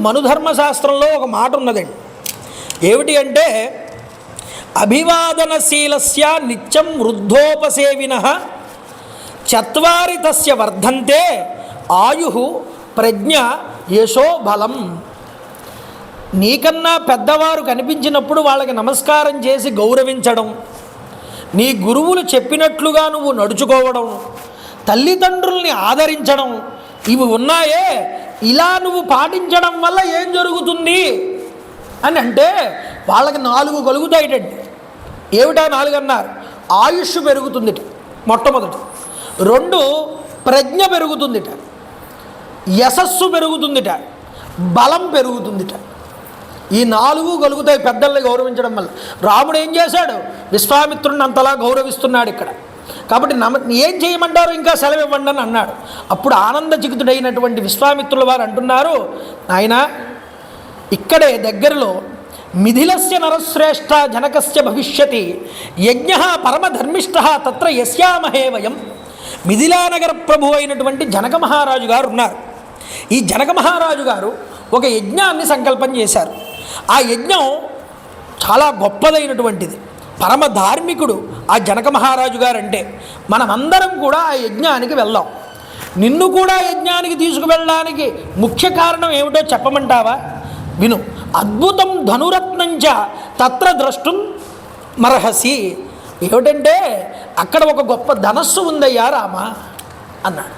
మనుధర్మశాస్త్రంలో ఒక మాట ఉన్నదండి. ఏమిటి అంటే, అభివాదనశీలస్య నిత్యం వృద్ధోపసేవినః చత్వారి తస్య వర్ధంతే ఆయు ప్రజ్ఞ యశో బలం. నీకన్నా పెద్దవారు కనిపించినప్పుడు వాళ్ళకి నమస్కారం చేసి గౌరవించడం, నీ గురువులు చెప్పినట్లుగా నువ్వు నడుచుకోవడం, తల్లిదండ్రుల్ని ఆదరించడం, ఇవి ఉన్నాయే, ఇలా నువ్వు పాటించడం వల్ల ఏం జరుగుతుంది అని అంటే వాళ్ళకి 4 కలుగుతాయిటండి. ఏమిటా 4 అన్నారు? ఆయుష్ పెరుగుతుందిట మొట్టమొదటి, 2 ప్రజ్ఞ పెరుగుతుందిట, యశస్సు పెరుగుతుందిట, బలం పెరుగుతుందిట. ఈ 4 కలుగుతాయి పెద్దల్ని గౌరవించడం వల్ల. రాముడు ఏం చేశాడు? విశ్వామిత్రుడిని అంతలా గౌరవిస్తున్నాడు ఇక్కడ. కాబట్టి ఏం చేయమంటారు, ఇంకా సెలవు ఇవ్వండి అని అన్నాడు. అప్పుడు ఆనందచికితుడైనటువంటి విశ్వామిత్రుల వారు అంటున్నారు, నాయన, ఇక్కడే దగ్గరలో మిథిలస్య నరశ్రేష్ఠ జనకస్య భవిష్యతి యజ్ఞ పరమధర్మిష్ట తత్ర యస్యామహే వయం. మిథిలానగర ప్రభు అయినటువంటి జనక మహారాజు గారు ఉన్నారు. ఈ జనక మహారాజు గారు ఒక యజ్ఞాన్ని సంకల్పం చేశారు. ఆ యజ్ఞం చాలా గొప్పదైనటువంటిది. పరమ ధార్మికుడు ఆ జనక మహారాజు గారు. అంటే మనమందరం కూడా ఆ యజ్ఞానికి వెళ్దాం. నిన్ను కూడా యజ్ఞానికి తీసుకువెళ్ళడానికి ముఖ్య కారణం ఏమిటో చెప్పమంటావా? విను. అద్భుతం ధనురత్నంచ తత్ర ద్రష్టుం మర్హసి. ఏమిటంటే అక్కడ ఒక గొప్ప ధనస్సు ఉందయ్యా రామ అన్నాడు.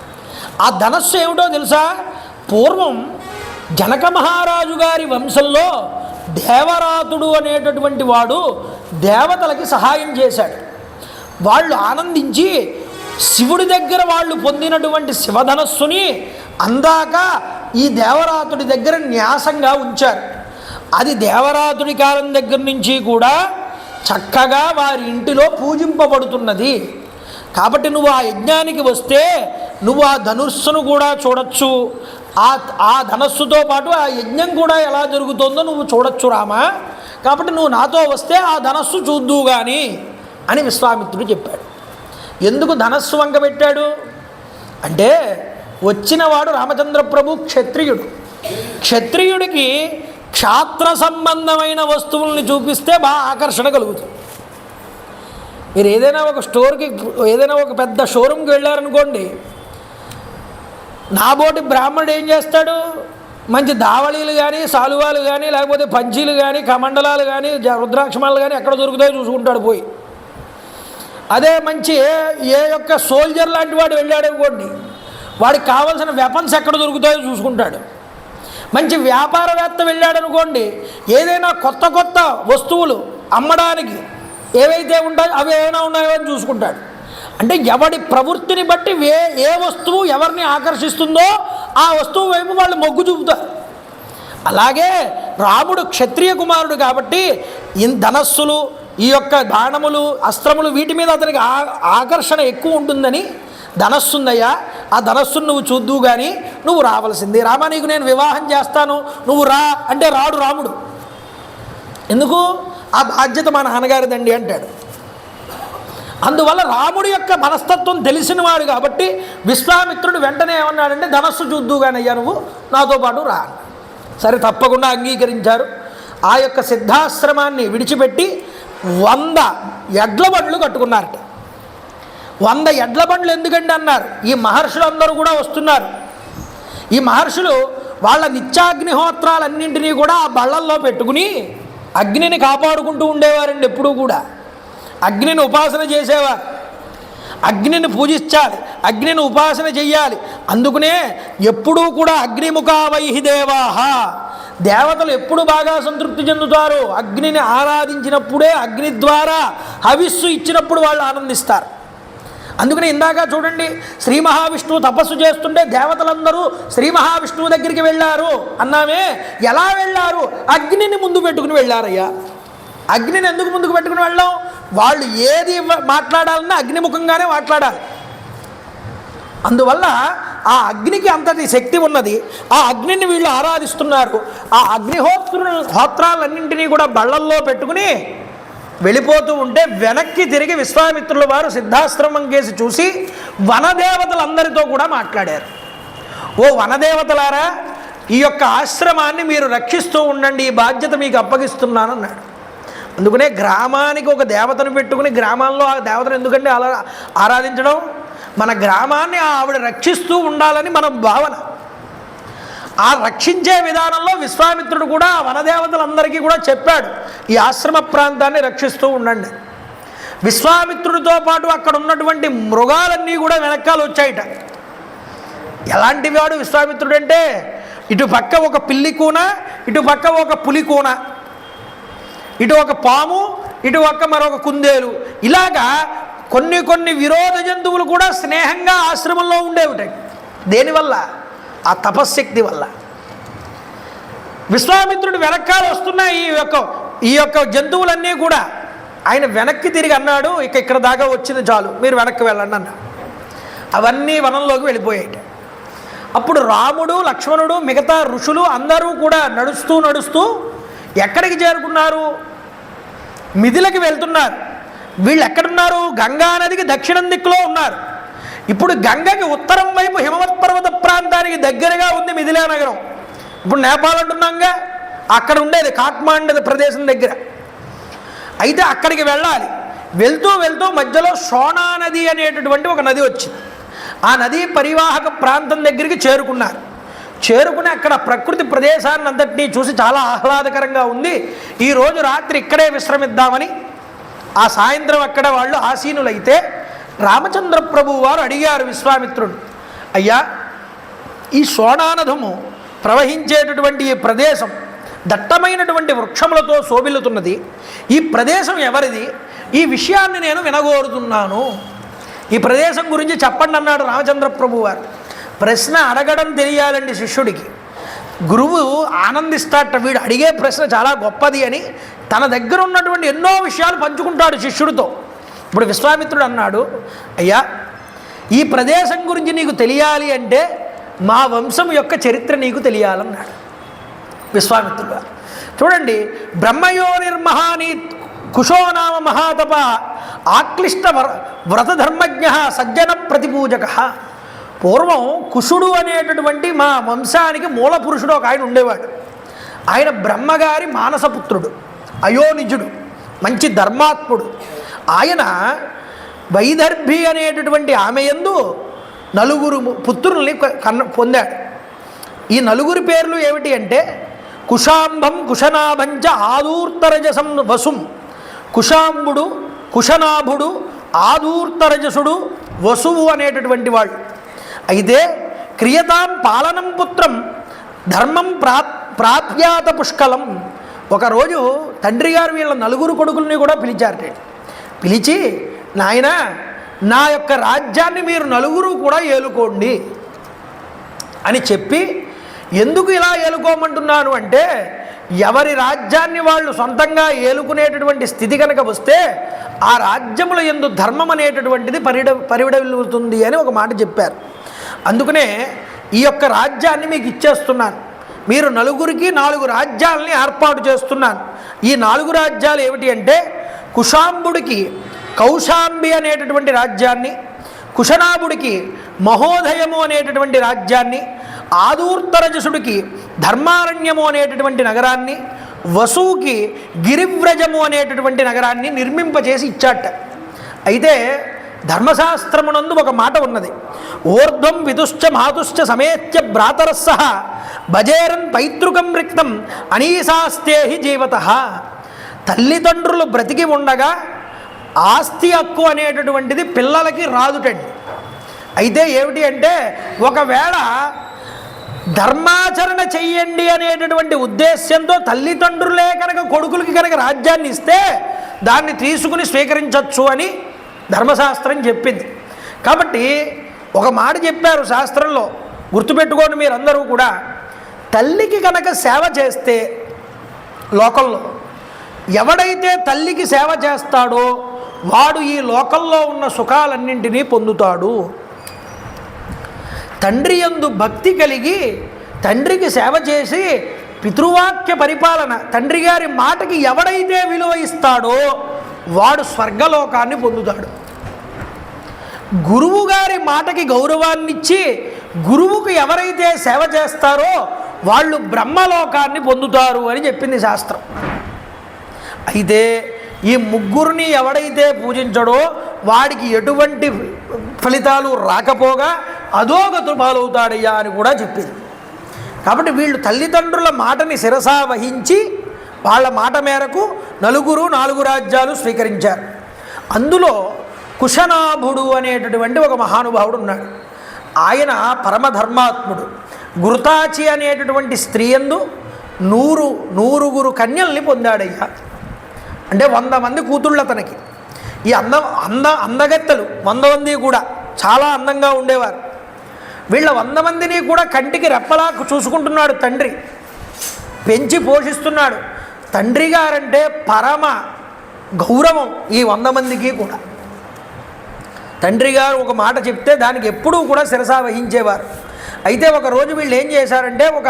ఆ ధనస్సు ఏమిటో తెలుసా? పూర్వం జనక మహారాజు గారి వంశంలో దేవరాతుడు అనేటటువంటి వాడు దేవతలకి సహాయం చేశాడు. వాళ్ళు ఆనందించి శివుడి దగ్గర వాళ్ళు పొందినటువంటి శివధనస్సుని అందాక ఈ దేవరాతుడి దగ్గర న్యాసంగా ఉంచారు. అది దేవరాతుడి కాలం దగ్గర నుంచి కూడా చక్కగా వారి ఇంటిలో పూజింపబడుతున్నది. కాబట్టి నువ్వు ఆ యజ్ఞానికి వస్తే నువ్వు ఆ ధనుస్సును కూడా చూడొచ్చు, ఆ ధనస్సుతో పాటు ఆ యజ్ఞం కూడా ఎలా జరుగుతుందో నువ్వు చూడొచ్చు రామా. కాబట్టి నువ్వు నాతో వస్తే ఆ ధనస్సు చూద్దువు కానీ అని విశ్వామిత్రుడు చెప్పాడు. ఎందుకు ధనస్సు వంక పెట్టాడు అంటే, వచ్చినవాడు రామచంద్ర ప్రభు క్షత్రియుడు. క్షత్రియుడికి క్షాత్ర సంబంధమైన వస్తువుల్ని చూపిస్తే బాగా ఆకర్షణ కలుగుతుంది. మీరు ఏదైనా ఒక స్టోర్కి, ఏదైనా ఒక పెద్ద షోరూమ్కి వెళ్ళారనుకోండి, నాబోటి బ్రాహ్మణుడు ఏం చేస్తాడు, మంచి దావళీలు కానీ, సాలువాలు కానీ, లేకపోతే పంచీలు కానీ, కమండలాలు కానీ, రుద్రాక్షమాలు కానీ ఎక్కడ దొరుకుతాయో చూసుకుంటాడు పోయి. అదే మంచి ఏ యొక్క సోల్జర్ లాంటి వాడు వెళ్ళాడు అనుకోండి, వాడికి కావాల్సిన వెపన్స్ ఎక్కడ దొరుకుతాయో చూసుకుంటాడు. మంచి వ్యాపారవేత్త వెళ్ళాడు అనుకోండి, ఏదైనా కొత్త కొత్త వస్తువులు అమ్మడానికి ఏవైతే ఉంటాయో అవి ఏమైనా ఉన్నాయో అని చూసుకుంటాడు. అంటే ఎవడి ప్రవృత్తిని బట్టి ఏ వస్తువు ఎవరిని ఆకర్షిస్తుందో ఆ వస్తువు వైపు వాళ్ళు మొగ్గు చూపుతారు. అలాగే రాముడు క్షత్రియ కుమారుడు కాబట్టి ధనస్సులు, ఈ యొక్క బాణములు, అస్త్రములు, వీటి మీద అతనికి ఆకర్షణ ఎక్కువ ఉంటుందని, ధనస్సుందయ్యా, ఆ ధనస్సును నువ్వు చూద్దువు కానీ నువ్వు రావాల్సింది, రామా నీకు నేను వివాహం చేస్తాను నువ్వు రా అంటే రాడు రాముడు. ఎందుకు? ఆ బాధ్యత మా నాన్నగారిదండి అంటాడు. అందువల్ల రాముడి యొక్క మనస్తత్వం తెలిసినవాడు కాబట్టి విశ్వామిత్రుడు వెంటనే ఏమన్నాడంటే, ధనస్సు చూద్దుగానయ్యా నువ్వు నాతో పాటు రా. సరే, తప్పకుండా అంగీకరించారు. ఆ యొక్క సిద్ధాశ్రమాన్ని విడిచిపెట్టి 100 ఎడ్ల బండ్లు కట్టుకున్నారట. 100 ఎడ్ల బండ్లు ఎందుకండి అన్నారు, ఈ మహర్షులందరూ కూడా వస్తున్నారు. ఈ మహర్షులు వాళ్ళ నిత్యాగ్నిహోత్రాలన్నింటినీ కూడా ఆ బళ్ళల్లో పెట్టుకుని అగ్నిని కాపాడుకుంటూ ఉండేవారండి. ఎప్పుడూ కూడా అగ్నిని ఉపాసన చేసేవారు. అగ్నిని పూజించాలి, అగ్నిని ఉపాసన చెయ్యాలి. అందుకనే ఎప్పుడూ కూడా అగ్నిముఖావైహి దేవాహ, దేవతలు ఎప్పుడు బాగా సంతృప్తి చెందుతారు, అగ్నిని ఆరాధించినప్పుడే, అగ్ని ద్వారా హవిస్సు ఇచ్చినప్పుడు వాళ్ళు ఆనందిస్తారు. అందుకని ఇందాక చూడండి, శ్రీ మహావిష్ణువు తపస్సు చేస్తుంటే దేవతలందరూ శ్రీ మహావిష్ణువు దగ్గరికి వెళ్ళారు అన్నామే. ఎలా వెళ్ళారు? అగ్నిని ముందు పెట్టుకుని వెళ్ళారయ్యా. అగ్నిని ఎందుకు ముందుకు పెట్టుకుని వెళ్ళాం? వాళ్ళు ఏది మాట్లాడాలన్నా అగ్నిముఖంగానే మాట్లాడాలి. అందువల్ల ఆ అగ్నికి అంతటి శక్తి ఉన్నది. ఆ అగ్నిని వీళ్ళు ఆరాధిస్తున్నారు. ఆ హోత్రాలన్నింటినీ కూడా బళ్ళల్లో పెట్టుకుని వెళ్ళిపోతూ ఉంటే వెనక్కి తిరిగి విశ్వామిత్రుల వారు సిద్ధాశ్రమం కేసి చూసి వనదేవతలందరితో కూడా మాట్లాడారు. ఓ వనదేవతలారా, ఈ యొక్క ఆశ్రమాన్ని మీరు రక్షిస్తూ ఉండండి, ఈ బాధ్యత మీకు అప్పగిస్తున్నాను అన్నాడు. అందుకనే గ్రామానికి ఒక దేవతను పెట్టుకుని, గ్రామాల్లో ఆ దేవతను ఎందుకంటే అలా ఆరాధించడం, మన గ్రామాన్ని ఆవిడ రక్షిస్తూ ఉండాలని మన భావన. ఆ రక్షించే విధానంలో విశ్వామిత్రుడు కూడా వనదేవతలందరికీ కూడా చెప్పాడు, ఈ ఆశ్రమ ప్రాంతాన్ని రక్షిస్తూ ఉండండి. విశ్వామిత్రుడితో పాటు అక్కడ ఉన్నటువంటి మృగాలన్నీ కూడా వెనకాల వచ్చాయిట. ఎలాంటి వాడు విశ్వామిత్రుడు అంటే, ఇటు పక్క ఒక పిల్లి కూన, ఇటు పక్క ఒక పులి కూన, ఇటు ఒక పాము, ఇటు పక్క మరొక కుందేలు, ఇలాగా కొన్ని విరోధ జంతువులు కూడా స్నేహంగా ఆశ్రమంలో ఉండేవిటాయి. దేనివల్ల? ఆ తపశ్శక్తి వల్ల. విశ్వామిత్రుడు వెనకాల వస్తున్న ఈ యొక్క జంతువులన్నీ కూడా ఆయన వెనక్కి తిరిగి అన్నాడు, ఇక్కడ దాకా వచ్చింది చాలు, మీరు వెనక్కి వెళ్ళండి అన్నాడు. అవన్నీ వనంలోకి వెళ్ళిపోయాయి. అప్పుడు రాముడు, లక్ష్మణుడు, మిగతా ఋషులు అందరూ కూడా నడుస్తూ ఎక్కడికి చేరుకున్నారు? మిథిలకి వెళ్తున్నారు. వీళ్ళు ఎక్కడున్నారు? గంగా నదికి దక్షిణం దిక్కులో ఉన్నారు. ఇప్పుడు గంగకి ఉత్తరం వైపు హిమవత్ పర్వత ప్రాంతానికి దగ్గరగా ఉంది మిథిలా నగరం. ఇప్పుడు నేపాల్ అంటున్నాంగా, అక్కడ ఉండేది కాఠ్మాండు ప్రదేశం దగ్గర. అయితే అక్కడికి వెళ్ళాలి. వెళ్తూ మధ్యలో సోనా నది అనేటటువంటి ఒక నది వచ్చింది. ఆ నదీ పరివాహక ప్రాంతం దగ్గరికి చేరుకున్నారు. చేరుకుని అక్కడ ప్రకృతి ప్రదేశాన్ని అంతటినీ చూసి చాలా ఆహ్లాదకరంగా ఉంది, ఈరోజు రాత్రి ఇక్కడే విశ్రమిద్దామని ఆ సాయంత్రం అక్కడ వాళ్ళు ఆసీనులైతే రామచంద్ర ప్రభువు వారు అడిగారు విశ్వామిత్రుడు, అయ్యా, ఈ సోనానదము ప్రవహించేటటువంటి ఈ ప్రదేశం దట్టమైనటువంటి వృక్షములతో శోభిల్లుతున్నది, ఈ ప్రదేశం ఎవరిది? ఈ విషయాన్ని నేను వినగోరుతున్నాను, ఈ ప్రదేశం గురించి చెప్పండి అన్నాడు రామచంద్ర ప్రభువు వారు. ప్రశ్న అడగడం తెలియాలండి శిష్యుడికి. గురువు ఆనందిస్తాట, వీడు అడిగే ప్రశ్న చాలా గొప్పది అని తన దగ్గర ఉన్నటువంటి ఎన్నో విషయాలు పంచుకుంటాడు శిష్యుడితో. ఇప్పుడు విశ్వామిత్రుడు అన్నాడు, అయ్యా, ఈ ప్రదేశం గురించి నీకు తెలియాలి అంటే మా వంశం యొక్క చరిత్ర నీకు తెలియాలన్నాడు విశ్వామిత్రుడు గారు. చూడండి, బ్రహ్మయో నిర్మహాని కుశోనామ మహాతప ఆక్లిష్ట వ్రతధర్మజ్ఞ సజ్జన ప్రతిపూజక. పూర్వం కుశుడు అనేటటువంటి మా వంశానికి మూల పురుషుడు ఒక ఆయన ఉండేవాడు. ఆయన బ్రహ్మగారి మానసపుత్రుడు, అయోనిజుడు, మంచి ధర్మాత్ముడు. ఆయన వైదర్భి అనేటటువంటి ఆమె యందు నలుగురు పుత్రుల్ని పొందాడు. ఈ నలుగురి పేర్లు ఏమిటి అంటే కుశాంబం, కుశనాభంచ, ఆదూర్తరజసం వసుం. కుశాంబుడు, కుశనాభుడు, ఆదూర్తరజసుడు, వసువు అనేటటువంటి వాళ్ళు. అయితే క్రియతాం పాలనం పుత్రం ధర్మం ప్రాప్యాత పుష్కలం. ఒకరోజు తండ్రి గారు వీళ్ళ నలుగురు కొడుకుల్ని కూడా పిలిచారట. పిలిచి, నాయన, నా యొక్క రాజ్యాన్ని మీరు నలుగురు కూడా ఏలుకోండి అని చెప్పి, ఎందుకు ఇలా ఏలుకోమంటున్నాను అంటే, ఎవరి రాజ్యాన్ని వాళ్ళు సొంతంగా ఏలుకునేటటువంటి స్థితి కనుక వస్తే ఆ రాజ్యముల యందు ధర్మం అనేటటువంటిది పరివిడవిల్లుతుంది అని ఒక మాట చెప్పారు. అందుకనే ఈ యొక్క రాజ్యాన్ని మీకు ఇచ్చేస్తున్నాను. మీరు నలుగురికి 4 రాజ్యాలని ఏర్పాటు చేస్తున్నాను. ఈ 4 రాజ్యాలు ఏమిటి అంటే, కుశాంబుడికి కౌశాంబి అనేటటువంటి రాజ్యాన్ని, కుశనాభుడికి మహోదయము అనేటటువంటి రాజ్యాన్ని, ఆదూర్తరజసుడికి ధర్మారణ్యము అనేటటువంటి నగరాన్ని, వసువుకి గిరివ్రజము అనేటటువంటి నగరాన్ని నిర్మింపచేసి ఇచ్చాట. అయితే ధర్మశాస్త్రమునందు ఒక మాట ఉన్నది, ఊర్ధ్వం విదుశ్చ మాతుశ్చ సమేత్య భ్రాతరస్సహ భజేరన్ పైతృకం రిక్తం అనీసాస్తేహి జీవతః. తల్లిదండ్రులు బ్రతికి ఉండగా ఆస్తి హక్కు అనేటటువంటిది పిల్లలకి రాదుటండి. అయితే ఏమిటి అంటే, ఒకవేళ ధర్మాచరణ చెయ్యండి అనేటటువంటి ఉద్దేశ్యంతో తల్లిదండ్రులే కనుక కొడుకులకి కనుక రాజ్యాన్ని ఇస్తే దాన్ని తీసుకుని స్వీకరించవచ్చు అని ధర్మశాస్త్రం చెప్పింది. కాబట్టి ఒక మాట చెప్పారు శాస్త్రంలో, గుర్తుపెట్టుకోండి మీరందరూ కూడా. తల్లికి కనుక సేవ చేస్తే లోకంలో ఎవడైతే తల్లికి సేవ చేస్తాడో వాడు ఈ లోకంలో ఉన్న సుఖాలన్నింటినీ పొందుతాడు. తండ్రి యందు భక్తి కలిగి తండ్రికి సేవ చేసి పితృవాక్య పరిపాలన, తండ్రి గారి మాటకి ఎవడైతే విలువ ఇస్తాడో వాడు స్వర్గలోకాన్ని పొందుతాడు. గురువు గారి మాటకి గౌరవాన్నిచ్చి గురువుకు ఎవరైతే సేవ చేస్తారో వాళ్ళు బ్రహ్మలోకాన్ని పొందుతారు అని చెప్పింది శాస్త్రం. అయితే ఈ ముగ్గురిని ఎవడైతే పూజించడో వాడికి ఎటువంటి ఫలితాలు రాకపోగా అధోగతులు పాలవుతాడయ్యా అని కూడా చెప్పింది. కాబట్టి వీళ్ళు తల్లిదండ్రుల మాటని శిరసా వహించి వాళ్ళ మాట మేరకు 4 రాజ్యాలు స్వీకరించారు. అందులో కుశనాభుడు అనేటటువంటి ఒక మహానుభావుడు ఉన్నాడు. ఆయన పరమధర్మాత్ముడు. గురుతాచి అనేటటువంటి స్త్రీ యందు 100 కన్యల్ని పొందాడయ్యా. అంటే 100 మంది కూతుళ్ళు అతనికి. ఈ అందగత్తెలు 100 మంది కూడా చాలా అందంగా ఉండేవారు. వీళ్ళ 100 మందిని కూడా కంటికి రెప్పలా చూసుకుంటున్నాడు తండ్రి, పెంచి పోషిస్తున్నాడు. తండ్రి గారంటే పరమ గౌరవం ఈ 100 మందికి కూడా. తండ్రి గారు ఒక మాట చెప్తే దానికి ఎప్పుడూ కూడా శిరసా వహించేవారు. అయితే ఒకరోజు వీళ్ళు ఏం చేశారంటే ఒక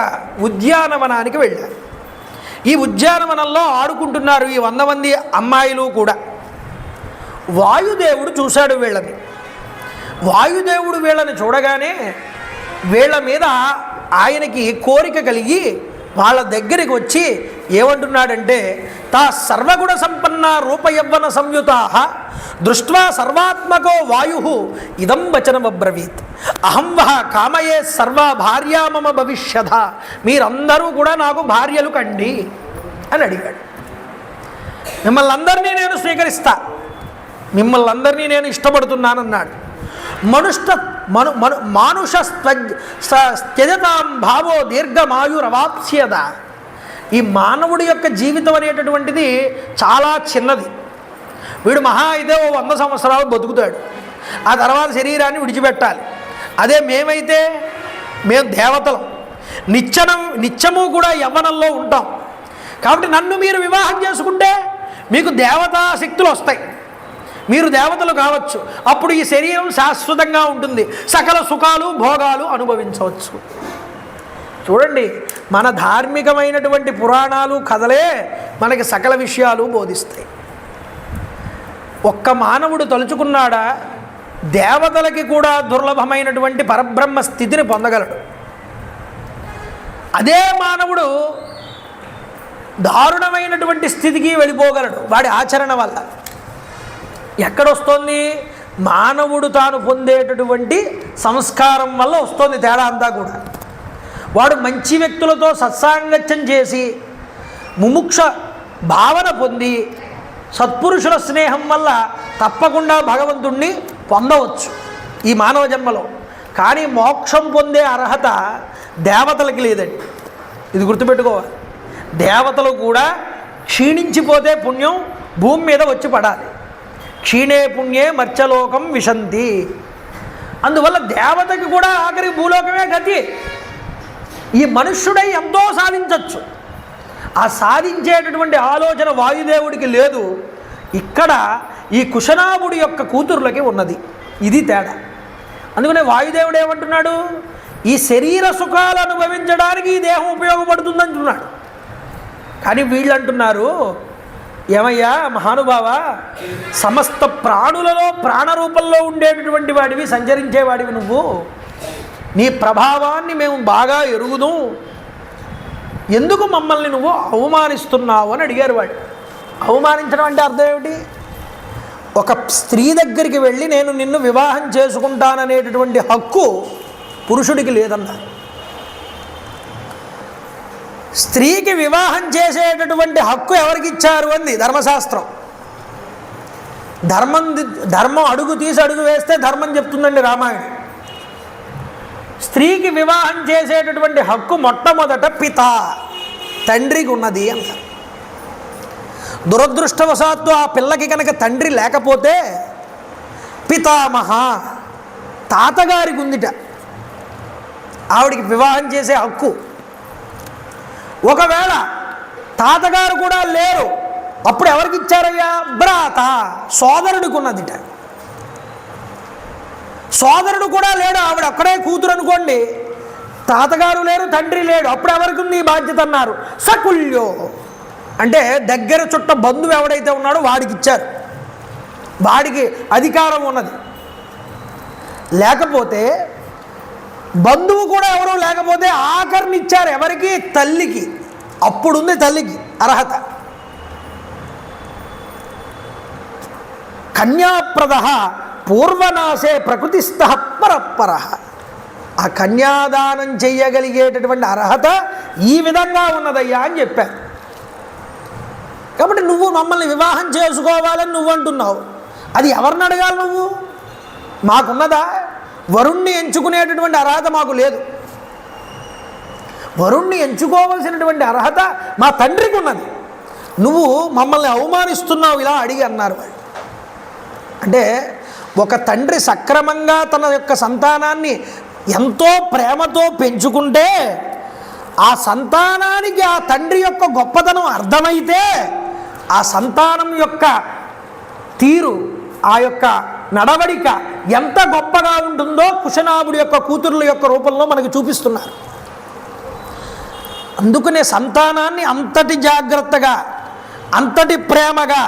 ఉద్యానవనానికి వెళ్ళారు. ఈ ఉద్యానవనంలో ఆడుకుంటున్నారు ఈ 100 మంది అమ్మాయిలు కూడా. వాయుదేవుడు చూశాడు వీళ్ళని. వాయుదేవుడు వీళ్ళని చూడగానే వీళ్ళ మీద ఆయనకి కోరిక కలిగి వాళ్ళ దగ్గరికి వచ్చి ఏమంటున్నాడంటే, తా సర్వగుణ సంపన్న రూపయవ్వన సంయుతా దృష్ట్వా సర్వాత్మకో వాయు ఇదం వచనమబ్రవీత్ అహం వహ కామయే సర్వ భార్యా మమ భవిష్యథ. మీరందరూ కూడా నాకు భార్యలు కండి అని అడిగాడు. మిమ్మల్ని అందరినీ నేను స్వీకరిస్తా, మిమ్మల్ని అందరినీ నేను ఇష్టపడుతున్నానన్నాడు. మానుషస్త్యజతాం భావో దీర్ఘమాయురవాప్స్యద. ఈ మానవుడి యొక్క జీవితం అనేటటువంటిది చాలా చిన్నది. వీడు మహా అయితే 100 సంవత్సరాలు బతుకుతాడు, ఆ తర్వాత శరీరాన్ని విడిచిపెట్టాలి. అదే మేమైతే మేము దేవతలం, నిత్యము కూడా యవ్వనంలో ఉంటాం. కాబట్టి నన్ను మీరు వివాహం చేసుకుంటే మీకు దేవతా శక్తులు వస్తాయి, మీరు దేవతలు కావచ్చు. అప్పుడు ఈ శరీరం శాశ్వతంగా ఉంటుంది, సకల సుఖాలు భోగాలు అనుభవించవచ్చు. చూడండి, మన ధార్మికమైనటువంటి పురాణాలు కథలే మనకి సకల విషయాలు బోధిస్తాయి. ఒక్క మానవుడు తలుచుకున్నాడా దేవతలకి కూడా దుర్లభమైనటువంటి పరబ్రహ్మ స్థితిని పొందగలడు. అదే మానవుడు దారుణమైనటువంటి స్థితికి వెళ్ళిపోగలడు వాడి ఆచరణ వల్ల. ఎక్కడొస్తోంది? మానవుడు తాను పొందేటటువంటి సంస్కారం వల్ల వస్తుంది తేడా అంతా కూడా. వాడు మంచి వ్యక్తులతో సత్సాంగత్యం చేసి ముముక్ష భావన పొంది సత్పురుషుల స్నేహం వల్ల తప్పకుండా భగవంతుణ్ణి పొందవచ్చు ఈ మానవ జన్మలో. కానీ మోక్షం పొందే అర్హత దేవతలకి లేదండి. ఇది గుర్తుపెట్టుకోవాలి. దేవతలు కూడా క్షీణించిపోతే పుణ్యం భూమి మీద వచ్చి పడాలి. క్షీణే పుణ్యే మర్చలోకం విశంతి. అందువల్ల దేవతకి కూడా ఆఖరి భూలోకమే గతి. ఈ మనుష్యుడై ఎంతో సాధించవచ్చు. ఆ సాధించేటటువంటి ఆలోచన వాయుదేవుడికి లేదు. ఇక్కడ ఈ కుశనాభుడి యొక్క కూతుర్లకి ఉన్నది. ఇది తేడా. అందుకనే వాయుదేవుడు ఏమంటున్నాడు? ఈ శరీర సుఖాలు అనుభవించడానికి ఈ దేహం ఉపయోగపడుతుందంటున్నాడు. కానీ వీళ్ళు అంటున్నారు, ఏమయ్యా మహానుభావ, సమస్త ప్రాణులలో ప్రాణరూపంలో ఉండేటటువంటి వాడివి, సంచరించేవాడివి నువ్వు, నీ ప్రభావాన్ని మేము బాగా ఎరుగుదాం, ఎందుకు మమ్మల్ని నువ్వు అవమానిస్తున్నావు అని అడిగారు వాడు. అవమానించడం అంటే అర్థం ఏమిటి? ఒక స్త్రీ దగ్గరికి వెళ్ళి నేను నిన్ను వివాహం చేసుకుంటాననేటటువంటి హక్కు పురుషుడికి లేదన్నా. స్త్రీకి వివాహం చేసేటటువంటి హక్కు ఎవరికి ఇచ్చారు అంది ధర్మశాస్త్రం. ధర్మం అడుగు తీసి అడుగు వేస్తే ధర్మం చెప్తుందండి రామాయణం. స్త్రీకి వివాహం చేసేటటువంటి హక్కు మొట్టమొదట పిత, తండ్రికి ఉన్నది అంటారు. దురదృష్టవశాత్తు ఆ పిల్లకి కనుక తండ్రి లేకపోతే పితామహ, తాతగారికి ఉందిట ఆవిడికి వివాహం చేసే హక్కు. ఒకవేళ తాతగారు కూడా లేరు, అప్పుడు ఎవరికి ఇచ్చారయ్యా? భ్రాత, సోదరుడికి ఉన్నదిట. సోదరుడు కూడా లేడు, ఆవిడ అక్కడే కూతురు అనుకోండి, తాతగారు లేరు, తండ్రి లేడు, అప్పుడు ఎవరికి ఉంది ఈ బాధ్యత అన్నారు? సకుల్యో, అంటే దగ్గర చుట్ట బంధువు ఎవడైతే ఉన్నాడో వాడికి ఇచ్చారు. వాడికి అధికారం ఉన్నది. లేకపోతే బంధువు కూడా ఎవరో లేకపోతే ఆఖరిని ఇచ్చారు ఎవరికి? తల్లికి. అప్పుడుంది తల్లికి అర్హత. కన్యాప్రద పూర్వనాశే ప్రకృతిస్థ పరపర. ఆ కన్యాదానం చెయ్యగలిగేటటువంటి అర్హత ఈ విధంగా ఉన్నదయ్యా అని చెప్పారు. కాబట్టి నువ్వు మమ్మల్ని వివాహం చేసుకోవాలని నువ్వు అంటున్నావు, అది ఎవరిని అడగాలి నువ్వు? మాకున్నదా? వరుణ్ణి ఎంచుకునేటటువంటి అర్హత మాకు లేదు. వరుణ్ణి ఎంచుకోవలసినటువంటి అర్హత మా తండ్రికి ఉన్నది. నువ్వు మమ్మల్ని అవమానిస్తున్నావు ఇలా అడిగి అన్నారు వాళ్ళు. అంటే ఒక తండ్రి సక్రమంగా తన యొక్క సంతానాన్ని ఎంతో ప్రేమతో పెంచుకుంటే ఆ సంతానానికి ఆ తండ్రి యొక్క గొప్పతనం అర్థమైతే ఆ సంతానం యొక్క తీరు, ఆ యొక్క నడవడిక ఎంత గొప్పగా ఉంటుందో కుశనాభుడి యొక్క కూతుర్ల యొక్క రూపంలో మనకు చూపిస్తున్నారు. అందుకనే సంతానాన్ని అంతటి జాగ్రత్తగా, అంతటి ప్రేమగా,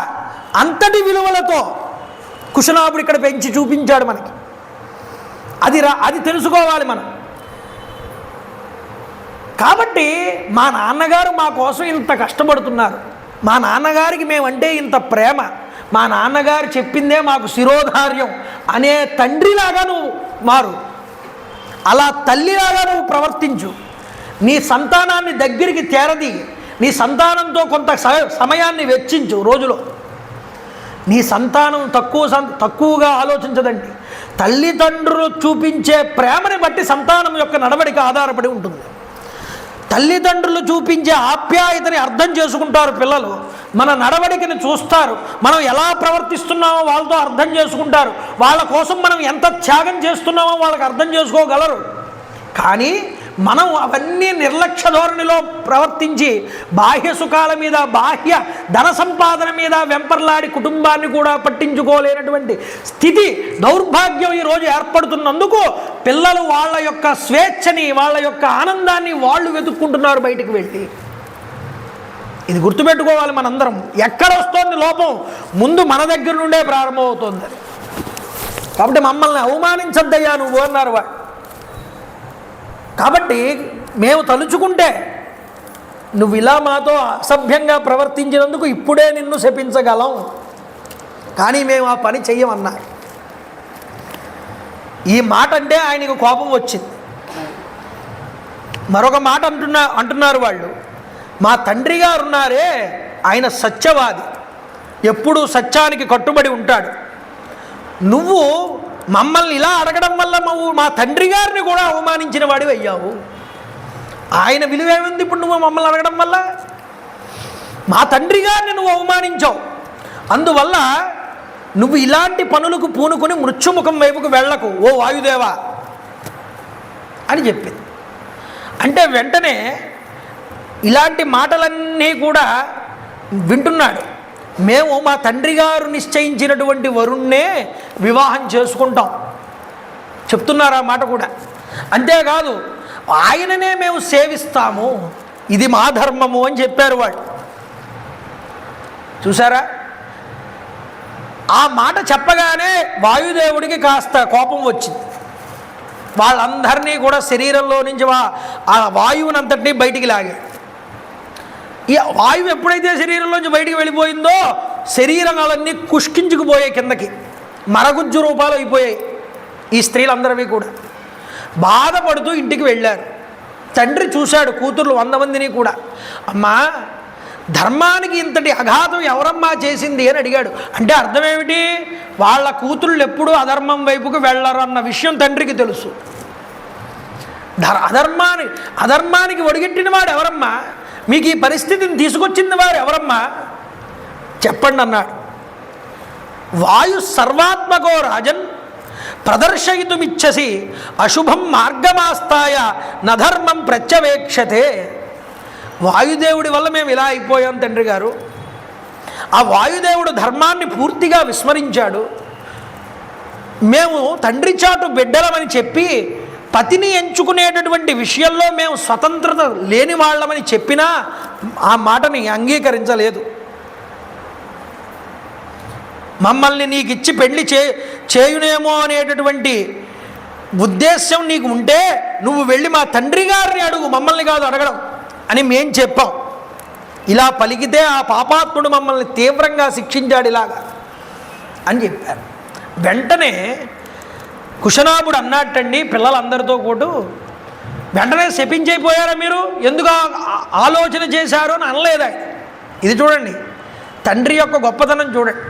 అంతటి విలువలతో కుశనాభుడు ఇక్కడ పెంచి చూపించాడు మనకి. అది తెలుసుకోవాలి మనం. కాబట్టి మా నాన్నగారు మా కోసం ఇంత కష్టపడుతున్నారు, మా నాన్నగారికి మేమంటే ఇంత ప్రేమ, మా నాన్నగారు చెప్పిందే మాకు శిరోధార్యం అనే తండ్రిలాగా నువ్వు మారు, అలా తల్లిలాగా నువ్వు ప్రవర్తించు. నీ సంతానాన్ని దగ్గరికి చేరది, నీ సంతానంతో కొంత సమయాన్ని వెచ్చించు రోజులో. నీ సంతానం తక్కువగా ఆలోచించదండి. తల్లిదండ్రులు చూపించే ప్రేమని బట్టి సంతానం యొక్క నడవడిక ఆధారపడి ఉంటుంది. తల్లిదండ్రులు చూపించే ఆప్యాయతని అర్థం చేసుకుంటారు పిల్లలు. మన నడవడికని చూస్తారు, మనం ఎలా ప్రవర్తిస్తున్నామో వాళ్ళతో అర్థం చేసుకుంటారు. వాళ్ళ కోసం మనం ఎంత త్యాగం చేస్తున్నామో వాళ్ళకి అర్థం చేసుకోగలరు. కానీ మనం అవన్నీ నిర్లక్ష్య ధోరణిలో ప్రవర్తించి బాహ్య సుఖాల మీద, బాహ్య ధన సంపాదన మీద వెంపర్లాడి కుటుంబాన్ని కూడా పట్టించుకోలేనటువంటి స్థితి, దౌర్భాగ్యం ఈరోజు ఏర్పడుతున్నందుకు పిల్లలు వాళ్ళ యొక్క స్వేచ్ఛని, వాళ్ళ యొక్క ఆనందాన్ని వాళ్ళు వెతుక్కుంటున్నారు బయటికి వెళ్ళి. ఇది గుర్తుపెట్టుకోవాలి మనందరం. ఎక్కడ వస్తోంది లోపం? ముందు మన దగ్గర నుండే ప్రారంభమవుతోంది. కాబట్టి మమ్మల్ని అవమానించద్దయ్యా నువ్వు అన్నారు వాడు. కాబట్టి మేము తలుచుకుంటే నువ్వు ఇలా మాతో అసభ్యంగా ప్రవర్తించినందుకు ఇప్పుడే నిన్ను శపించగలం. కానీ మేము ఆ పని చెయ్యమన్నారు. ఈ మాట అంటే ఆయనకు కోపం వచ్చింది. మరొక మాట అంటున్నారు వాళ్ళు, మా తండ్రి గారు ఉన్నారే ఆయన సత్యవాది, ఎప్పుడూ సత్యానికి కట్టుబడి ఉంటాడు. నువ్వు మమ్మల్ని ఇలా అడగడం వల్ల మా తండ్రి గారిని కూడా అవమానించిన వాడివి అయ్యావు. ఆయన విలువేముంది ఇప్పుడు నువ్వు మమ్మల్ని అడగడం వల్ల? మా తండ్రి గారిని నువ్వు అవమానించావు, అందువల్ల నువ్వు ఇలాంటి పనులకు పూనుకొని మృత్యుముఖం వైపుకు వెళ్ళకు ఓ వాయుదేవా అని చెప్పింది. అంటే వెంటనే ఇలాంటి మాటలన్నీ కూడా వింటున్నాడు. మేము మా తండ్రి గారు నిశ్చయించినటువంటి వరుణ్ణే వివాహం చేసుకుంటాం చెప్తున్నారు ఆ మాట కూడా. అంతేకాదు ఆయననే మేము సేవిస్తాము, ఇది మా ధర్మము అని చెప్పారు వాళ్ళు. చూసారా, ఆ మాట చెప్పగానే వాయుదేవుడికి కాస్త కోపం వచ్చింది. వాళ్ళందరినీ కూడా శరీరంలో నుంచి ఆ వాయువునంతటినీ బయటికి లాగాడు. ఈ వాయువు ఎప్పుడైతే శరీరంలోంచి బయటికి వెళ్ళిపోయిందో శరీరాలన్నీ కుష్కించుకుపోయాయి, కిందకి మరగుజ్జు రూపాలు అయిపోయాయి. ఈ స్త్రీలందరివి కూడా బాధపడుతూ ఇంటికి వెళ్ళారు. తండ్రి చూశాడు కూతుర్లు 100 మందిని కూడా. అమ్మా, ధర్మానికి ఇంతటి అఘాతం ఎవరమ్మా చేసింది అని అడిగాడు. అంటే అర్థం ఏమిటి? వాళ్ళ కూతుళ్ళు ఎప్పుడూ అధర్మం వైపుకు వెళ్ళరు అన్న విషయం తండ్రికి తెలుసు. అధర్మానికి ఒడిగట్టిన వాడు ఎవరమ్మా? మీకు ఈ పరిస్థితిని తీసుకొచ్చిన వారు ఎవరమ్మా చెప్పండి అన్నాడు. వాయు సర్వాత్మకో రాజన్ ప్రదర్శయితుమిచ్చసి అశుభం మార్గమాస్తాయ నధర్మం ప్రత్యవేక్షతే. వాయుదేవుడి వల్ల మేము ఇలా అయిపోయాం తండ్రి గారు. ఆ వాయుదేవుడు ధర్మాన్ని పూర్తిగా విస్మరించాడు. మేము తండ్రి చాటు బిడ్డలమని చెప్పి పతిని ఎంచుకునేటటువంటి విషయంలో మేము స్వతంత్రత లేని వాళ్ళమని చెప్పినా ఆ మాటని అంగీకరించలేదు. మమ్మల్ని నీకు ఇచ్చి పెళ్లి చేయునేమో అనేటటువంటి ఉద్దేశం నీకు ఉంటే నువ్వు వెళ్ళి మా తండ్రి గారిని అడుగు, మమ్మల్ని కాదు అడగడం అని మేం చెప్పాం. ఇలా పలికితే ఆ పాపాత్ముడు మమ్మల్ని తీవ్రంగా శిక్షించాడు ఇలాగా అని చెప్పారు. వెంటనే కుశనాభుడు అన్నట్టండి పిల్లలందరితో కూడా, వెంటనే శపించైపోయారా మీరు, ఎందుకు ఆలోచన చేశారు అని అనలేదా? ఇది చూడండి, తండ్రి యొక్క గొప్పతనం చూడండి.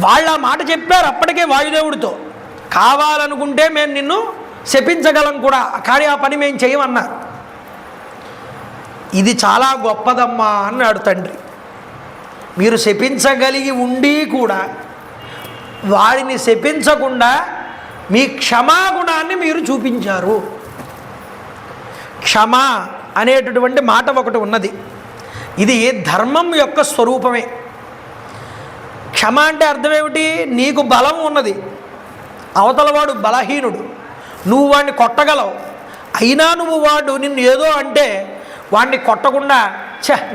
వాళ్ళు ఆ మాట చెప్పారు అప్పటికే వాయుదేవుడితో, కావాలనుకుంటే మేము నిన్ను శపించగలం కూడా, కానీ ఆ పని మేము చేయమన్నారు. ఇది చాలా గొప్పదమ్మా అన్నాడు తండ్రి. మీరు శపించగలిగి ఉండి కూడా వాడిని శపించకుండా మీ క్షమాగుణాన్ని మీరు చూపించారు. క్షమ అనేటటువంటి మాట ఒకటి ఉన్నది, ఇది ధర్మం యొక్క స్వరూపమే. క్షమ అంటే అర్థం ఏమిటి? నీకు బలం ఉన్నది, అవతలవాడు బలహీనుడు, నువ్వు వాడిని కొట్టగలవు, అయినా నువ్వు వాడు నిన్ను ఏదో అంటే వాడిని కొట్టకుండా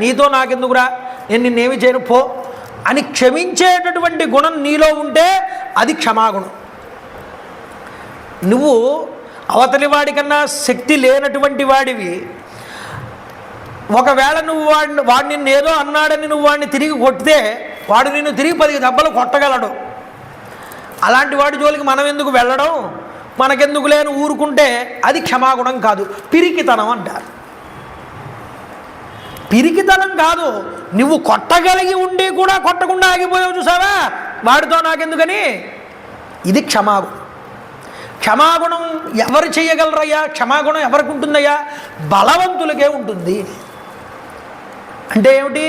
నీతో నాకెందుకురా, నేను నిన్నేమి చేయను పో అని క్షమించేటటువంటి గుణం నీలో ఉంటే అది క్షమాగుణం. నువ్వు అవతలి వాడికన్నా శక్తి లేనటువంటి వాడివి, ఒకవేళ నువ్వు వాడు నిన్ను ఏదో అన్నాడని నువ్వు వాడిని తిరిగి కొట్టితే వాడు నిన్ను తిరిగి 10 దెబ్బలు కొట్టగలడు. అలాంటి వాడి జోలికి మనం ఎందుకు వెళ్ళడం, మనకెందుకు లేని ఊరుకుంటే అది క్షమాగుణం కాదు, పిరికితనం అంటారు. పిరికితనం కాదు, నువ్వు కొట్టగలిగి ఉండి కూడా కొట్టకుండా ఆగిపోయావు చూసావా, వాడితో నాకెందుకని, ఇది క్షమాగుణం. క్షమాగుణం ఎవరు చేయగలరయ్యా? క్షమాగుణం ఎవరికి ఉంటుందయ్యా? బలవంతులకే ఉంటుంది. అంటే ఏమిటి?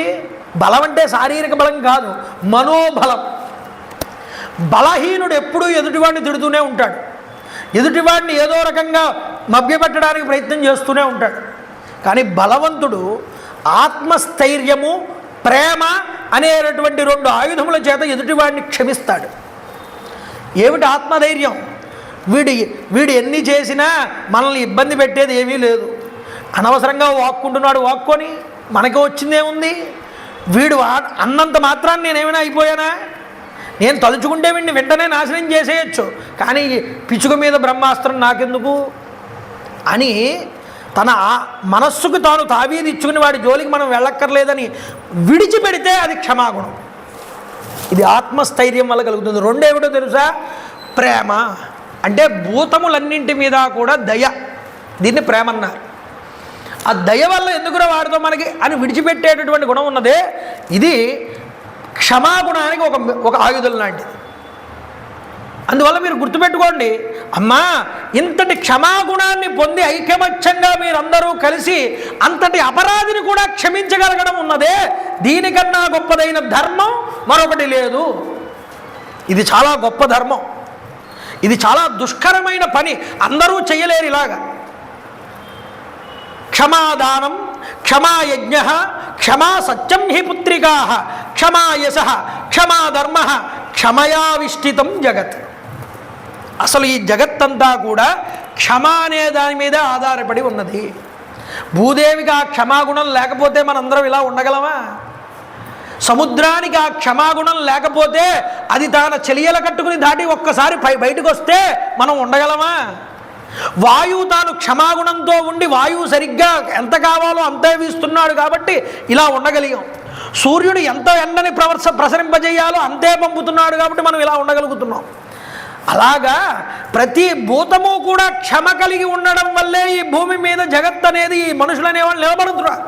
బలం అంటే శారీరక బలం కాదు, మనోబలం. బలహీనుడు ఎప్పుడూ ఎదుటివాడిని తిడుతూనే ఉంటాడు, ఎదుటివాడిని ఏదో రకంగా మభ్యపెట్టడానికి ప్రయత్నం చేస్తూనే ఉంటాడు. కానీ బలవంతుడు ఆత్మస్థైర్యము, ప్రేమ అనేటటువంటి 2 ఆయుధముల చేత ఎదుటివాడిని క్షమిస్తాడు. ఏమిటి ఆత్మధైర్యం? వీడు ఎన్ని చేసినా మనల్ని ఇబ్బంది పెట్టేది ఏమీ లేదు, అనవసరంగా వాక్కుంటున్నాడు, వాక్కొని మనకి వచ్చిందేముంది, వీడు అన్నంత మాత్రాన్ని నేనేమైనా అయిపోయానా, నేను తలుచుకుంటే వీడిని వెంటనే నాశనం చేసేయచ్చు, కానీ పిచ్చుక మీద బ్రహ్మాస్త్రం నాకెందుకు అని తన మనస్సుకు తాను తావీది ఇచ్చుకుని వాడి జోలికి మనం వెళ్ళక్కర్లేదని విడిచిపెడితే అది క్షమాగుణం. ఇది ఆత్మస్థైర్యం వల్ల కలుగుతుంది. రెండేమిటో తెలుసా? ప్రేమ. అంటే భూతములన్నింటి మీద కూడా దయ, దీన్ని ప్రేమ అన్నారు. ఆ దయ వల్ల ఎందుకురా వాడితో మనకి అని విడిచిపెట్టేటటువంటి గుణం ఉన్నదే, ఇది క్షమాగుణానికి ఒక ఆయుధం లాంటిది. అందువల్ల మీరు గుర్తుపెట్టుకోండి, అమ్మా ఇంతటి క్షమాగుణాన్ని పొంది ఐకమత్యంగా మీరందరూ కలిసి అంతటి అపరాధిని కూడా క్షమించగలగడం ఉన్నదే, దీనికన్నా గొప్పదైన ధర్మం మరొకటి లేదు. ఇది చాలా గొప్ప ధర్మం, ఇది చాలా దుష్కరమైన పని, అందరూ చేయలేరు ఇలాగా. క్షమాదానం, క్షమాయజ్ఞ, క్షమా సత్యం హి పుత్రికా, క్షమాయశ, క్షమాధర్మ, క్షమయావిష్ఠితం జగత్. అసలు ఈ జగత్తంతా కూడా క్షమ అనే దాని మీద ఆధారపడి ఉన్నది. భూదేవికి ఆ క్షమాగుణం లేకపోతే మనందరం ఇలా ఉండగలమా? సముద్రానికి ఆ క్షమాగుణం లేకపోతే అది తన చెలియల కట్టుకుని దాటి ఒక్కసారి బయటకు వస్తే మనం ఉండగలమా? వాయువు తాను క్షమాగుణంతో ఉండి వాయువు సరిగ్గా ఎంత కావాలో అంతే వీస్తున్నాడు కాబట్టి ఇలా ఉండగలిగాం. సూర్యుడు ఎంత ఎండని ప్రసరింపజేయాలో అంతే పంపుతున్నాడు కాబట్టి మనం ఇలా ఉండగలుగుతున్నాం. అలాగా ప్రతి భూతము కూడా క్షమ కలిగి ఉండడం వల్లే ఈ భూమి మీద జగత్ అనేది, ఈ మనుషులు అనేవాళ్ళు నిలబడుతున్నారు,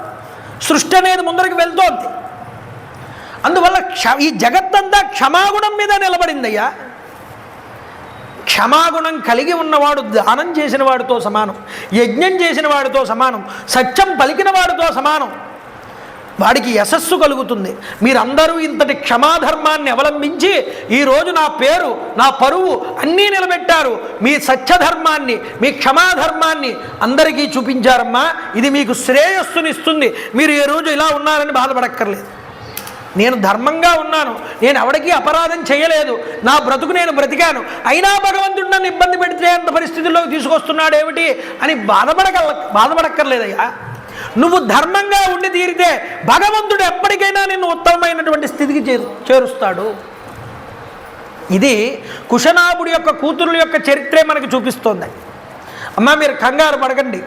సృష్టి అనేది ముందరికి వెళ్తోంది. అందువల్ల ఈ జగత్తంతా క్షమాగుణం మీద నిలబడిందయ్యా. క్షమాగుణం కలిగి ఉన్నవాడు దానం చేసిన వాడితో సమానం, యజ్ఞం చేసిన వాడితో సమానం, సత్యం పలికిన వాడితో సమానం, వాడికి యశస్సు కలుగుతుంది. మీరందరూ ఇంతటి క్షమాధర్మాన్ని అవలంబించి ఈరోజు నా పేరు, నా పరువు అన్నీ నిలబెట్టారు. మీ సత్యధర్మాన్ని, మీ క్షమాధర్మాన్ని అందరికీ చూపించారమ్మా. ఇది మీకు శ్రేయస్సునిస్తుంది. మీరు ఏ రోజు ఇలా ఉన్నారని బాధపడక్కర్లేదు. నేను ధర్మంగా ఉన్నాను, నేను ఎవడికి అపరాధం చేయలేదు, నా బ్రతుకు నేను బ్రతికాను, అయినా భగవంతుడు నన్ను ఇబ్బంది పెడితే అంత పరిస్థితుల్లోకి తీసుకొస్తున్నాడు ఏమిటి అని బాధపడక్కర్లేదయ్యా. నువ్వు ధర్మంగా ఉండి తీరితే భగవంతుడు ఎప్పటికైనా నిన్ను ఉత్తమమైనటువంటి స్థితికి చేరుస్తాడు. ఇది కుశనాభుడి యొక్క కూతురుల యొక్క చరిత్రే మనకు చూపిస్తోంది. అమ్మా మీరు కంగారు పడకండి,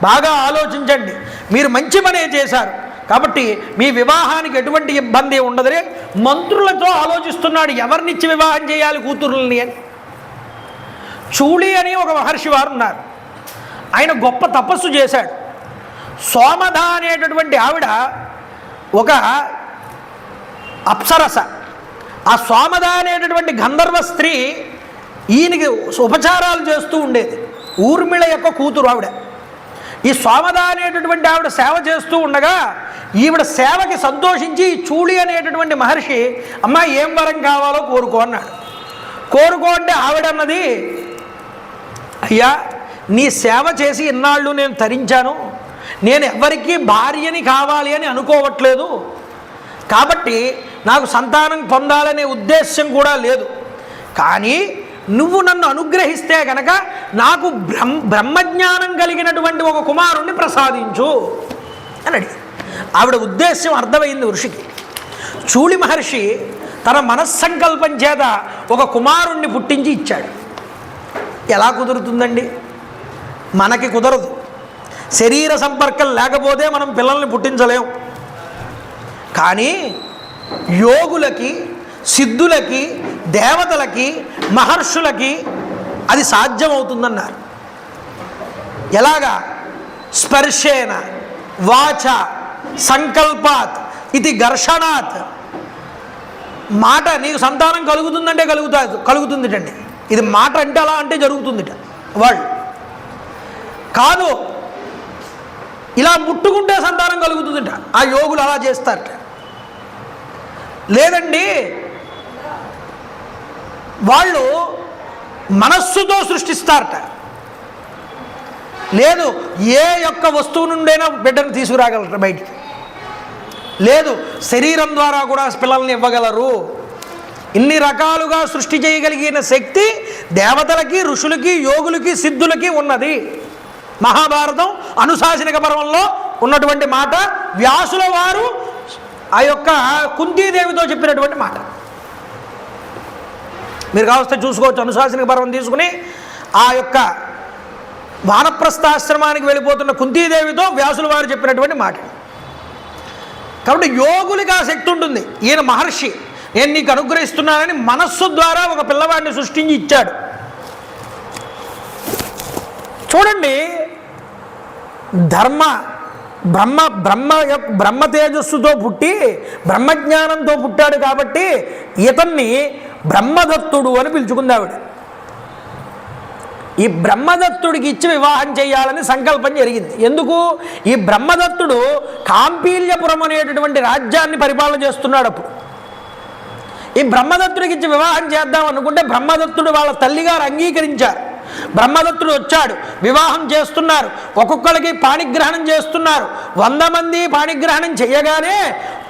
బాగా ఆలోచించండి. మీరు మంచి పనే చేశారు కాబట్టి మీ వివాహానికి ఎటువంటి ఇబ్బంది ఉండదని మంత్రులతో ఆలోచిస్తున్నాడు, ఎవరినిచ్చి వివాహం చేయాలి కూతురుల్ని అని. చూళి అని ఒక మహర్షి వారు ఉన్నారు, ఆయన గొప్ప తపస్సు చేశాడు. సోమధ అనేటటువంటి ఆవిడ ఒక అప్సరస. ఆ సోమధ అనేటటువంటి గంధర్వ స్త్రీ ఈయనకి ఉపచారాలు చేస్తూ ఉండేది. ఊర్మిళ యొక్క కూతురు ఆవిడ. ఈ సోమధ అనేటటువంటి ఆవిడ సేవ చేస్తూ ఉండగా ఈవిడ సేవకి సంతోషించి చూళి అనేటటువంటి మహర్షి, అమ్మా ఏం వరం కావాలో కోరుకో అన్నాడు. కోరుకో అంటే ఆవిడన్నది, అయ్యా నీ సేవ చేసి ఇన్నాళ్ళు నేను తరించాను, నేను ఎవరికీ భార్యని కావాలి అని అనుకోవట్లేదు, కాబట్టి నాకు సంతానం పొందాలనే ఉద్దేశ్యం కూడా లేదు, కానీ నువ్వు నన్ను అనుగ్రహిస్తే కనుక నాకు బ్రహ్మజ్ఞానం కలిగినటువంటి ఒక కుమారుణ్ణి ప్రసాదించు అని అడిగి. ఆవిడ ఉద్దేశ్యం అర్థమైంది ఋషికి. చూళి మహర్షి తన మనస్సంకల్పం చేత ఒక కుమారుణ్ణి పుట్టించి ఇచ్చాడు. ఎలా కుదురుతుందండి? మనకి కుదరదు. శరీర సంపర్కం లేకపోతే మనం పిల్లల్ని పుట్టించలేం. కానీ యోగులకి, సిద్ధులకి, దేవతలకి, మహర్షులకి అది సాధ్యమవుతుందన్నారు. ఎలాగా? స్పర్శేన వాచ సంకల్పాత్ ఇది ఘర్షణాత్. మాట నీకు సంతానం కలుగుతుందంటే కలుగుతుందిటండి. ఇది మాట అంటే అలా అంటే జరుగుతుందిట. వాళ్ళు కాదు, ఇలా ముట్టుకుంటే సంతానం కలుగుతుందిట. ఆ యోగులు అలా చేస్తారట. లేదండి, వాళ్ళు మనస్సుతో సృష్టిస్తారట. లేదు, ఏ యొక్క వస్తువు నుండైనా బిడ్డను తీసుకురాగలరు బయటికి. లేదు, శరీరం ద్వారా కూడా పిల్లల్ని ఇవ్వగలరు. ఇన్ని రకాలుగా సృష్టి చేయగలిగిన శక్తి దేవతలకి, ఋషులకి, యోగులకి, సిద్ధులకి ఉన్నది. మహాభారతం అనుశాసనిక పర్వంలో ఉన్నటువంటి మాట, వ్యాసుల వారు ఆ యొక్క కుంతీదేవితో చెప్పినటువంటి మాట. మీరు కావస్తే చూసుకోవచ్చు. అనుశాసనిక పర్వం తీసుకుని ఆ యొక్క వానప్రస్థాశ్రమానికి వెళ్ళిపోతున్న కుంతీదేవితో వ్యాసుల వారు చెప్పినటువంటి మాట. కాబట్టి యోగులకి ఆ శక్తి ఉంటుంది. ఈయన మహర్షి నేను నీకు అనుగ్రహిస్తున్నానని మనస్సు ద్వారా ఒక పిల్లవాడిని సృష్టించి ఇచ్చాడు. చూడండి, బ్రహ్మ తేజస్సుతో పుట్టి బ్రహ్మజ్ఞానంతో పుట్టాడు కాబట్టి ఇతన్ని బ్రహ్మదత్తుడు అని పిలుచుకుంది ఆవిడ. ఈ బ్రహ్మదత్తుడికి ఇచ్చి వివాహం చేయాలని సంకల్పం జరిగింది. ఎందుకు? ఈ బ్రహ్మదత్తుడు కాంపీల్యపురం అనేటటువంటి రాజ్యాన్ని పరిపాలన చేస్తున్నాడు. అప్పుడు ఈ బ్రహ్మదత్తుడికి ఇచ్చి వివాహం చేద్దాం అనుకుంటే బ్రహ్మదత్తుడు వాళ్ళ తల్లిగారు అంగీకరించారు. బ్రహ్మదత్తుడు వచ్చాడు, వివాహం చేస్తున్నారు, ఒక్కొక్కరికి పాణిగ్రహణం చేస్తున్నారు. 100 మంది పాణిగ్రహణం చేయగానే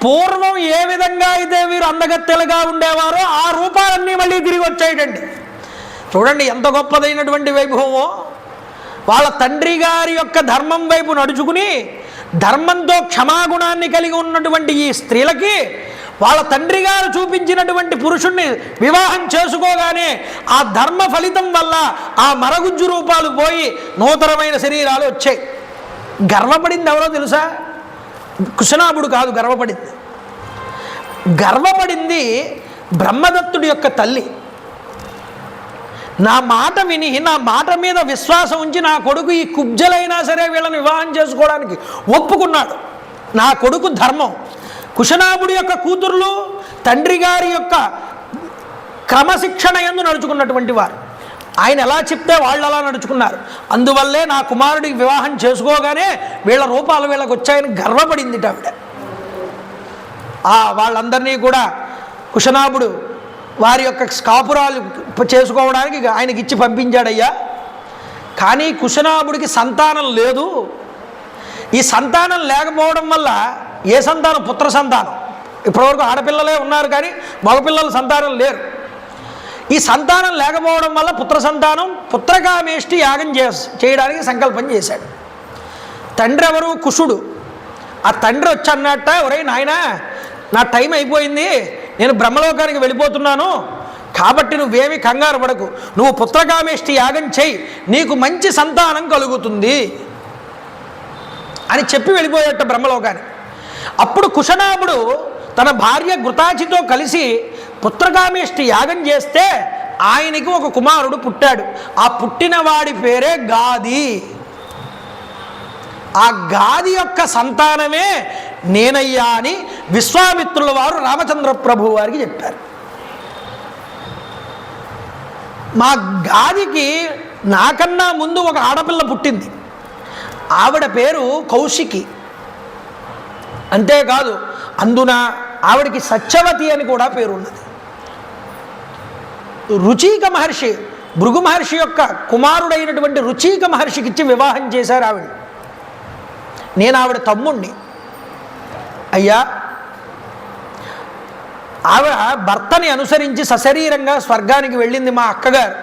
పూర్వం ఏ విధంగా అయితే వీరు అందగత్తెలుగా ఉండేవారో ఆ రూపాలన్నీ మళ్ళీ తిరిగి వచ్చాయండి. చూడండి ఎంత గొప్పదైనటువంటి వైభవమో. వాళ్ళ తండ్రి గారి యొక్క ధర్మం వైపు నడుచుకుని ధర్మంతో క్షమాగుణాన్ని కలిగి ఉన్నటువంటి ఈ స్త్రీలకి వాళ్ళ తండ్రి గారు చూపించినటువంటి పురుషుణ్ణి వివాహం చేసుకోగానే ఆ ధర్మ ఫలితం వల్ల ఆ మరగుజ్జు రూపాలు పోయి నూతనమైన శరీరాలు వచ్చాయి. గర్వపడింది ఎవరో తెలుసా? కుశనాభుడు కాదు గర్వపడింది బ్రహ్మదత్తుడి యొక్క తల్లి. నా మాట విని నా మాట మీద విశ్వాసం ఉంచి నా కొడుకు ఈ కుబ్జలైనా సరే వీళ్ళని వివాహం చేసుకోవడానికి ఒప్పుకున్నాడు. నా కొడుకు ధర్మం. కుశనాభుడి యొక్క కూతుర్లు తండ్రి గారి యొక్క క్రమశిక్షణ యందు నడుచుకున్నటువంటి వారు. ఆయన ఎలా చెప్తే వాళ్ళు అలా నడుచుకున్నారు. అందువల్లే నా కుమారుడికి వివాహం చేసుకోగానే వీళ్ళ రూపాలు వీళ్ళకి వచ్చాయని గర్వపడింది ఆవిడ. వాళ్ళందరినీ కూడా కుశనాభుడు వారి యొక్క కాపురాలు చేసుకోవడానికి ఆయనకి ఇచ్చి పంపించాడయ్యా. కానీ కుశనాభుడికి సంతానం లేదు. ఈ సంతానం లేకపోవడం వల్ల ఏ సంతానం? పుత్ర సంతానం. ఇప్పటివరకు ఆడపిల్లలే ఉన్నారు కానీ మగపిల్లల సంతానం లేరు. ఈ సంతానం లేకపోవడం వల్ల పుత్ర సంతానం పుత్రకామేష్టి యాగం చేయడానికి సంకల్పం చేశాడు. తండ్రి ఎవరు? కుశుడు. ఆ తండ్రి వచ్చి అన్నట్ట, ఒరేయ్ నాయనా, నా టైం అయిపోయింది, నేను బ్రహ్మలోకానికి వెళ్ళిపోతున్నాను, కాబట్టి నువ్వేమి కంగారు పడకు, నువ్వు పుత్రకామేష్టి యాగం చేయి, నీకు మంచి సంతానం కలుగుతుంది అని చెప్పి వెళ్ళిపోయేట బ్రహ్మలోకానికి. అప్పుడు కుశనాభుడు తన భార్య ఘృతాచితో కలిసి పుత్రకామేష్టి యాగం చేస్తే ఆయనకి ఒక కుమారుడు పుట్టాడు. ఆ పుట్టిన వాడి పేరే గాది. ఆ గాది యొక్క సంతానమే నేనయ్యా అని విశ్వామిత్రుల వారు రామచంద్ర ప్రభు వారికి చెప్పారు. మా గాదికి నాకన్నా ముందు ఒక ఆడపిల్ల పుట్టింది. ఆవిడ పేరు కౌశికి. అంతేకాదు అందున ఆవిడికి సత్యవతి అని కూడా పేరున్నది. రుచీక మహర్షి, భృగు మహర్షి యొక్క కుమారుడైనటువంటి రుచీక మహర్షికి ఇచ్చి వివాహం చేశారు ఆవిడ. నేను ఆవిడ తమ్ముణ్ణి. అయ్యా, ఆవిడ భర్తని అనుసరించి సశరీరంగా స్వర్గానికి వెళ్ళింది మా అక్కగారు.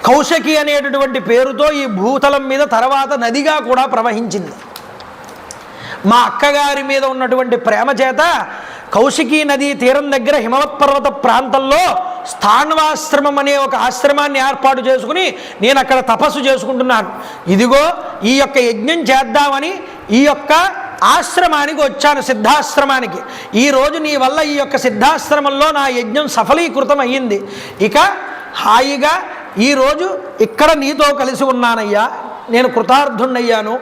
కౌశకి అనేటటువంటి పేరుతో ఈ భూతలం మీద తర్వాత నదిగా కూడా ప్రవహించింది. మా అక్కగారి మీద ఉన్నటువంటి ప్రేమ చేత కౌశికీ నదీ తీరం దగ్గర హిమవత్ పర్వత ప్రాంతంలో స్థాణవాశ్రమం అనే ఒక ఆశ్రమాన్ని ఏర్పాటు చేసుకుని నేను అక్కడ తపస్సు చేసుకుంటున్నాను. ఇదిగో ఈ యొక్క యజ్ఞం చేద్దామని ఈ యొక్క ఆశ్రమానికి వచ్చాను, సిద్ధాశ్రమానికి. ఈరోజు నీ వల్ల ఈ యొక్క సిద్ధాశ్రమంలో నా యజ్ఞం సఫలీకృతం అయ్యింది. ఇక హాయిగా ఈరోజు ఇక్కడ నీతో కలిసి ఉన్నానయ్యా, నేను కృతార్థుణ్ణయ్యాను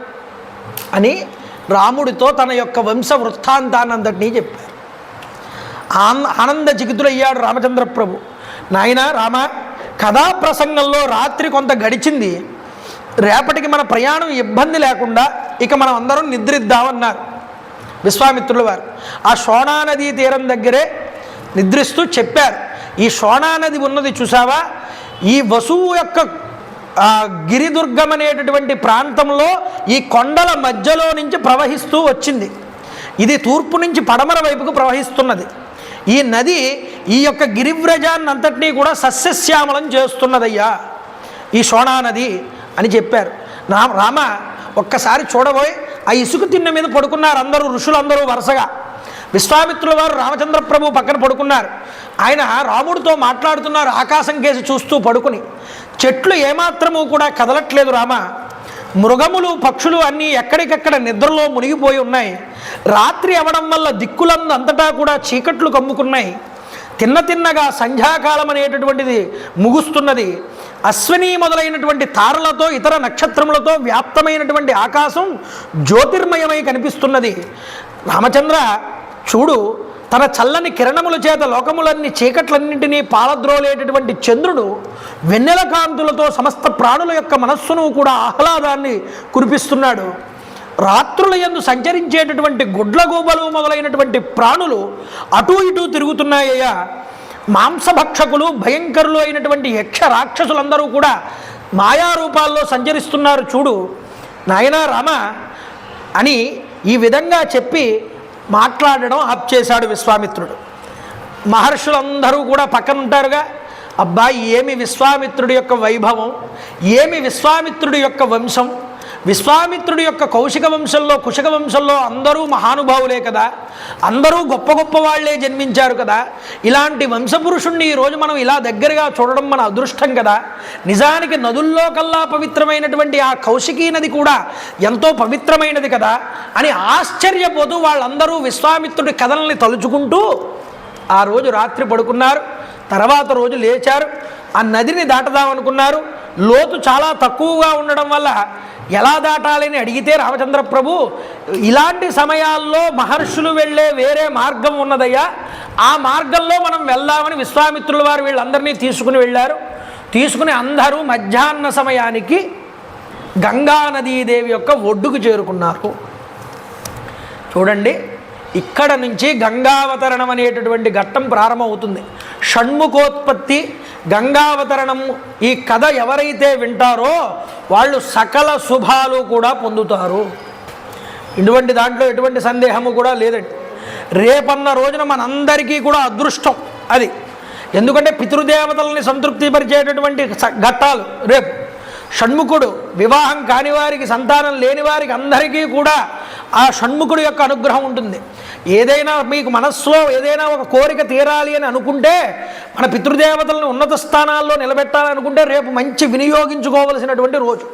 అని రాముడితో తన యొక్క వంశ వృత్తాంతాన్నంతటినీ చెప్పారు. ఆనంద జిగితులయ్యాడు రామచంద్ర ప్రభు. నాయన రామ, కథాప్రసంగంలో రాత్రి కొంత గడిచింది, రేపటికి మన ప్రయాణం ఇబ్బంది లేకుండా ఇక మనం అందరం నిద్రిద్దామన్నారు విశ్వామిత్రుల వారు. ఆ శోణానదీ తీరం దగ్గరే నిద్రిస్తూ చెప్పారు, ఈ శోణానది ఉన్నది చూసావా, ఈ వసువు యొక్క గిరిదుర్గం అనేటటువంటి ప్రాంతంలో ఈ కొండల మధ్యలో నుంచి ప్రవహిస్తూ వచ్చింది. ఇది తూర్పు నుంచి పడమర వైపుకు ప్రవహిస్తున్నది. ఈ నది ఈ యొక్క గిరివ్రజాన్ని అంతటినీ కూడా సస్యశ్యామలం చేస్తున్నదయ్యా ఈ శోణానది అని చెప్పారు. రామ, ఒక్కసారి చూడబోయి ఆ ఇసుక తిన్న మీద పడుకున్నారు అందరూ, ఋషులందరూ వరుసగా. విశ్వామిత్రుల వారు రామచంద్ర ప్రభు పక్కన పడుకున్నారు. ఆయన రాముడితో మాట్లాడుతున్నారు, ఆకాశం కేసి చూస్తూ పడుకుని. చెట్లు ఏమాత్రము కూడా కదలట్లేదు రామ, మృగములు పక్షులు అన్నీ ఎక్కడికక్కడ నిద్రలో మునిగిపోయి ఉన్నాయి. రాత్రి అవడం వల్ల దిక్కులందంతటా కూడా చీకట్లు కమ్ముకున్నాయి. తిన్నగా సంధ్యాకాలం అనేటటువంటిది ముగుస్తున్నది. అశ్విని మొదలైనటువంటి తారలతో ఇతర నక్షత్రములతో వ్యాప్తమైనటువంటి ఆకాశం జ్యోతిర్మయమై కనిపిస్తున్నది. రామచంద్ర చూడు, తన చల్లని కిరణముల చేత లోకములన్నీ చీకట్లన్నింటినీ పాలద్రోలేటటువంటి చంద్రుడు వెన్నెల కాంతులతో సమస్త ప్రాణుల యొక్క మనస్సును కూడా ఆహ్లాదాన్ని కురిపిస్తున్నాడు. రాత్రుల యందు సంచరించేటటువంటి గుడ్లగూబలు మొదలైనటువంటి ప్రాణులు అటూ ఇటూ తిరుగుతున్నాయ్యా. మాంసభక్షకులు భయంకరులు అయినటువంటి యక్ష రాక్షసులందరూ కూడా మాయారూపాల్లో సంచరిస్తున్నారు చూడు నాయనా రామ అని ఈ విధంగా చెప్పి మాట్లాడడం ఆప్ చేశాడు విశ్వామిత్రుడు. మహర్షులందరూ కూడా పక్కన ఉంటారుగా. అబ్బాయి ఏమి విశ్వామిత్రుడి యొక్క వైభవం, ఏమి విశ్వామిత్రుడి యొక్క వంశం, విశ్వామిత్రుడి యొక్క కౌశిక వంశంలో కుశిక వంశంలో అందరూ మహానుభావులే కదా, అందరూ గొప్ప గొప్ప వాళ్లే జన్మించారు కదా. ఇలాంటి వంశపురుషుణ్ణి ఈరోజు మనం ఇలా దగ్గరగా చూడడం మన అదృష్టం కదా. నిజానికి నదుల్లో కల్లా పవిత్రమైనటువంటి ఆ కౌశికీ నది కూడా ఎంతో పవిత్రమైనది కదా అని ఆశ్చర్యపోతూ వాళ్ళందరూ విశ్వామిత్రుడి కథల్ని తలుచుకుంటూ ఆ రోజు రాత్రి పడుకున్నారు. తర్వాత రోజు లేచారు. ఆ నదిని దాటదామనుకున్నారు. లోతు చాలా తక్కువగా ఉండడం వల్ల ఎలా దాటాలని అడిగితే రామచంద్ర ప్రభు ఇలాంటి సమయాల్లో మహర్షులు వెళ్ళే వేరే మార్గం ఉన్నదయ్యా, ఆ మార్గంలో మనం వెళ్దామని విశ్వామిత్రుల వారు వీళ్ళందరినీ తీసుకుని వెళ్ళారు. తీసుకుని అందరూ మధ్యాహ్న సమయానికి గంగానదీదేవి యొక్క ఒడ్డుకు చేరుకున్నారు. చూడండి, ఇక్కడ నుంచి గంగావతరణం అనేటటువంటి ఘట్టం ప్రారంభమవుతుంది. షణ్ముఖోత్పత్తి గంగావతరణం ఈ కథ ఎవరైతే వింటారో వాళ్ళు సకల శుభాలు కూడా పొందుతారు. ఇటువంటి దాంట్లో ఎటువంటి సందేహము కూడా లేదండి. రేపన్న రోజున మనందరికీ కూడా అదృష్టం అది. ఎందుకంటే పితృదేవతలని సంతృప్తిపరిచేటటువంటి ఘట్టాలు రేపు. షణ్ముఖుడు వివాహం కాని వారికి, సంతానం లేని వారికి అందరికీ కూడా ఆ షణ్ముఖుడు యొక్క అనుగ్రహం ఉంటుంది. ఏదైనా మీకు మనస్సులో ఏదైనా ఒక కోరిక తీరాలి అని అనుకుంటే, మన పితృదేవతలను ఉన్నత స్థానాల్లో నిలబెట్టాలనుకుంటే రేపు మంచి వినియోగించుకోవలసినటువంటి రోజు.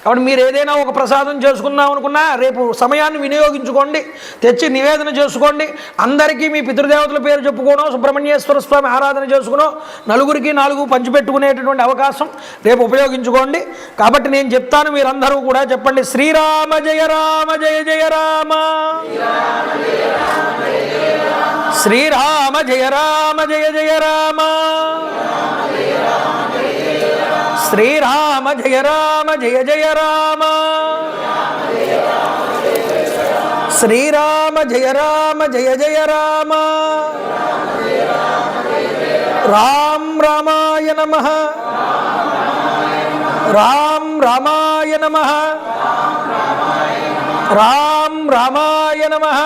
కాబట్టి మీరు ఏదైనా ఒక ప్రసాదం చేసుకుందాం అనుకున్నా రేపు సమయాన్ని వినియోగించుకోండి, తెచ్చి నివేదన చేసుకోండి. అందరికీ మీ పితృదేవతల పేరు చెప్పుకోవడం, సుబ్రహ్మణ్యేశ్వర స్వామి ఆరాధన చేసుకునో, నలుగురికి 4 పంచిపెట్టుకునేటటువంటి అవకాశం రేపు ఉపయోగించుకోండి. కాబట్టి నేను చెప్తాను, మీరందరూ కూడా చెప్పండి. శ్రీరామ జయ రామ జయ జయ రామ, శ్రీరామ జయ రామ జయ జయ రామ, శ్రీరామ జయ రామ జయ జయ రామ, శ్రీరామ జయ రామ జయ జయ రామ, రామ్ రామాయ నమః, రామ్ రామాయ నమః, రామ్ రామాయ నమః,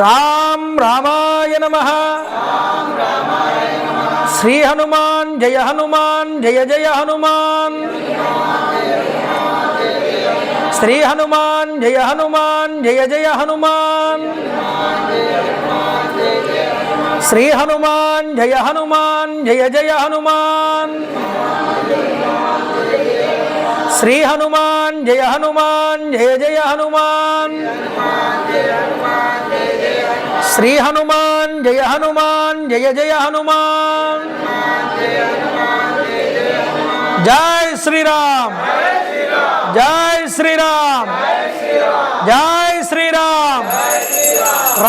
రామ్ రామాయ నమః. శ్రీ హనుమాన్ జయ హనుమాన్ జయ జయ హనుమాన్, శ్రీ హనుమాన్ జయ హనుమాన్ జయ జయ హనుమాన్, శ్రీ హనుమాన్ జయ హనుమాన్ జయ జయ హనుమాన్, శ్రీ హనుమాన్ జయ హనుమాన్ జయ జయ హనుమాన్, శ్రీ హనుమాన్ జయ హనుమాన్ జయ జయ హనుమాన్. జై శ్రీరామ్, జై శ్రీరామ్, జై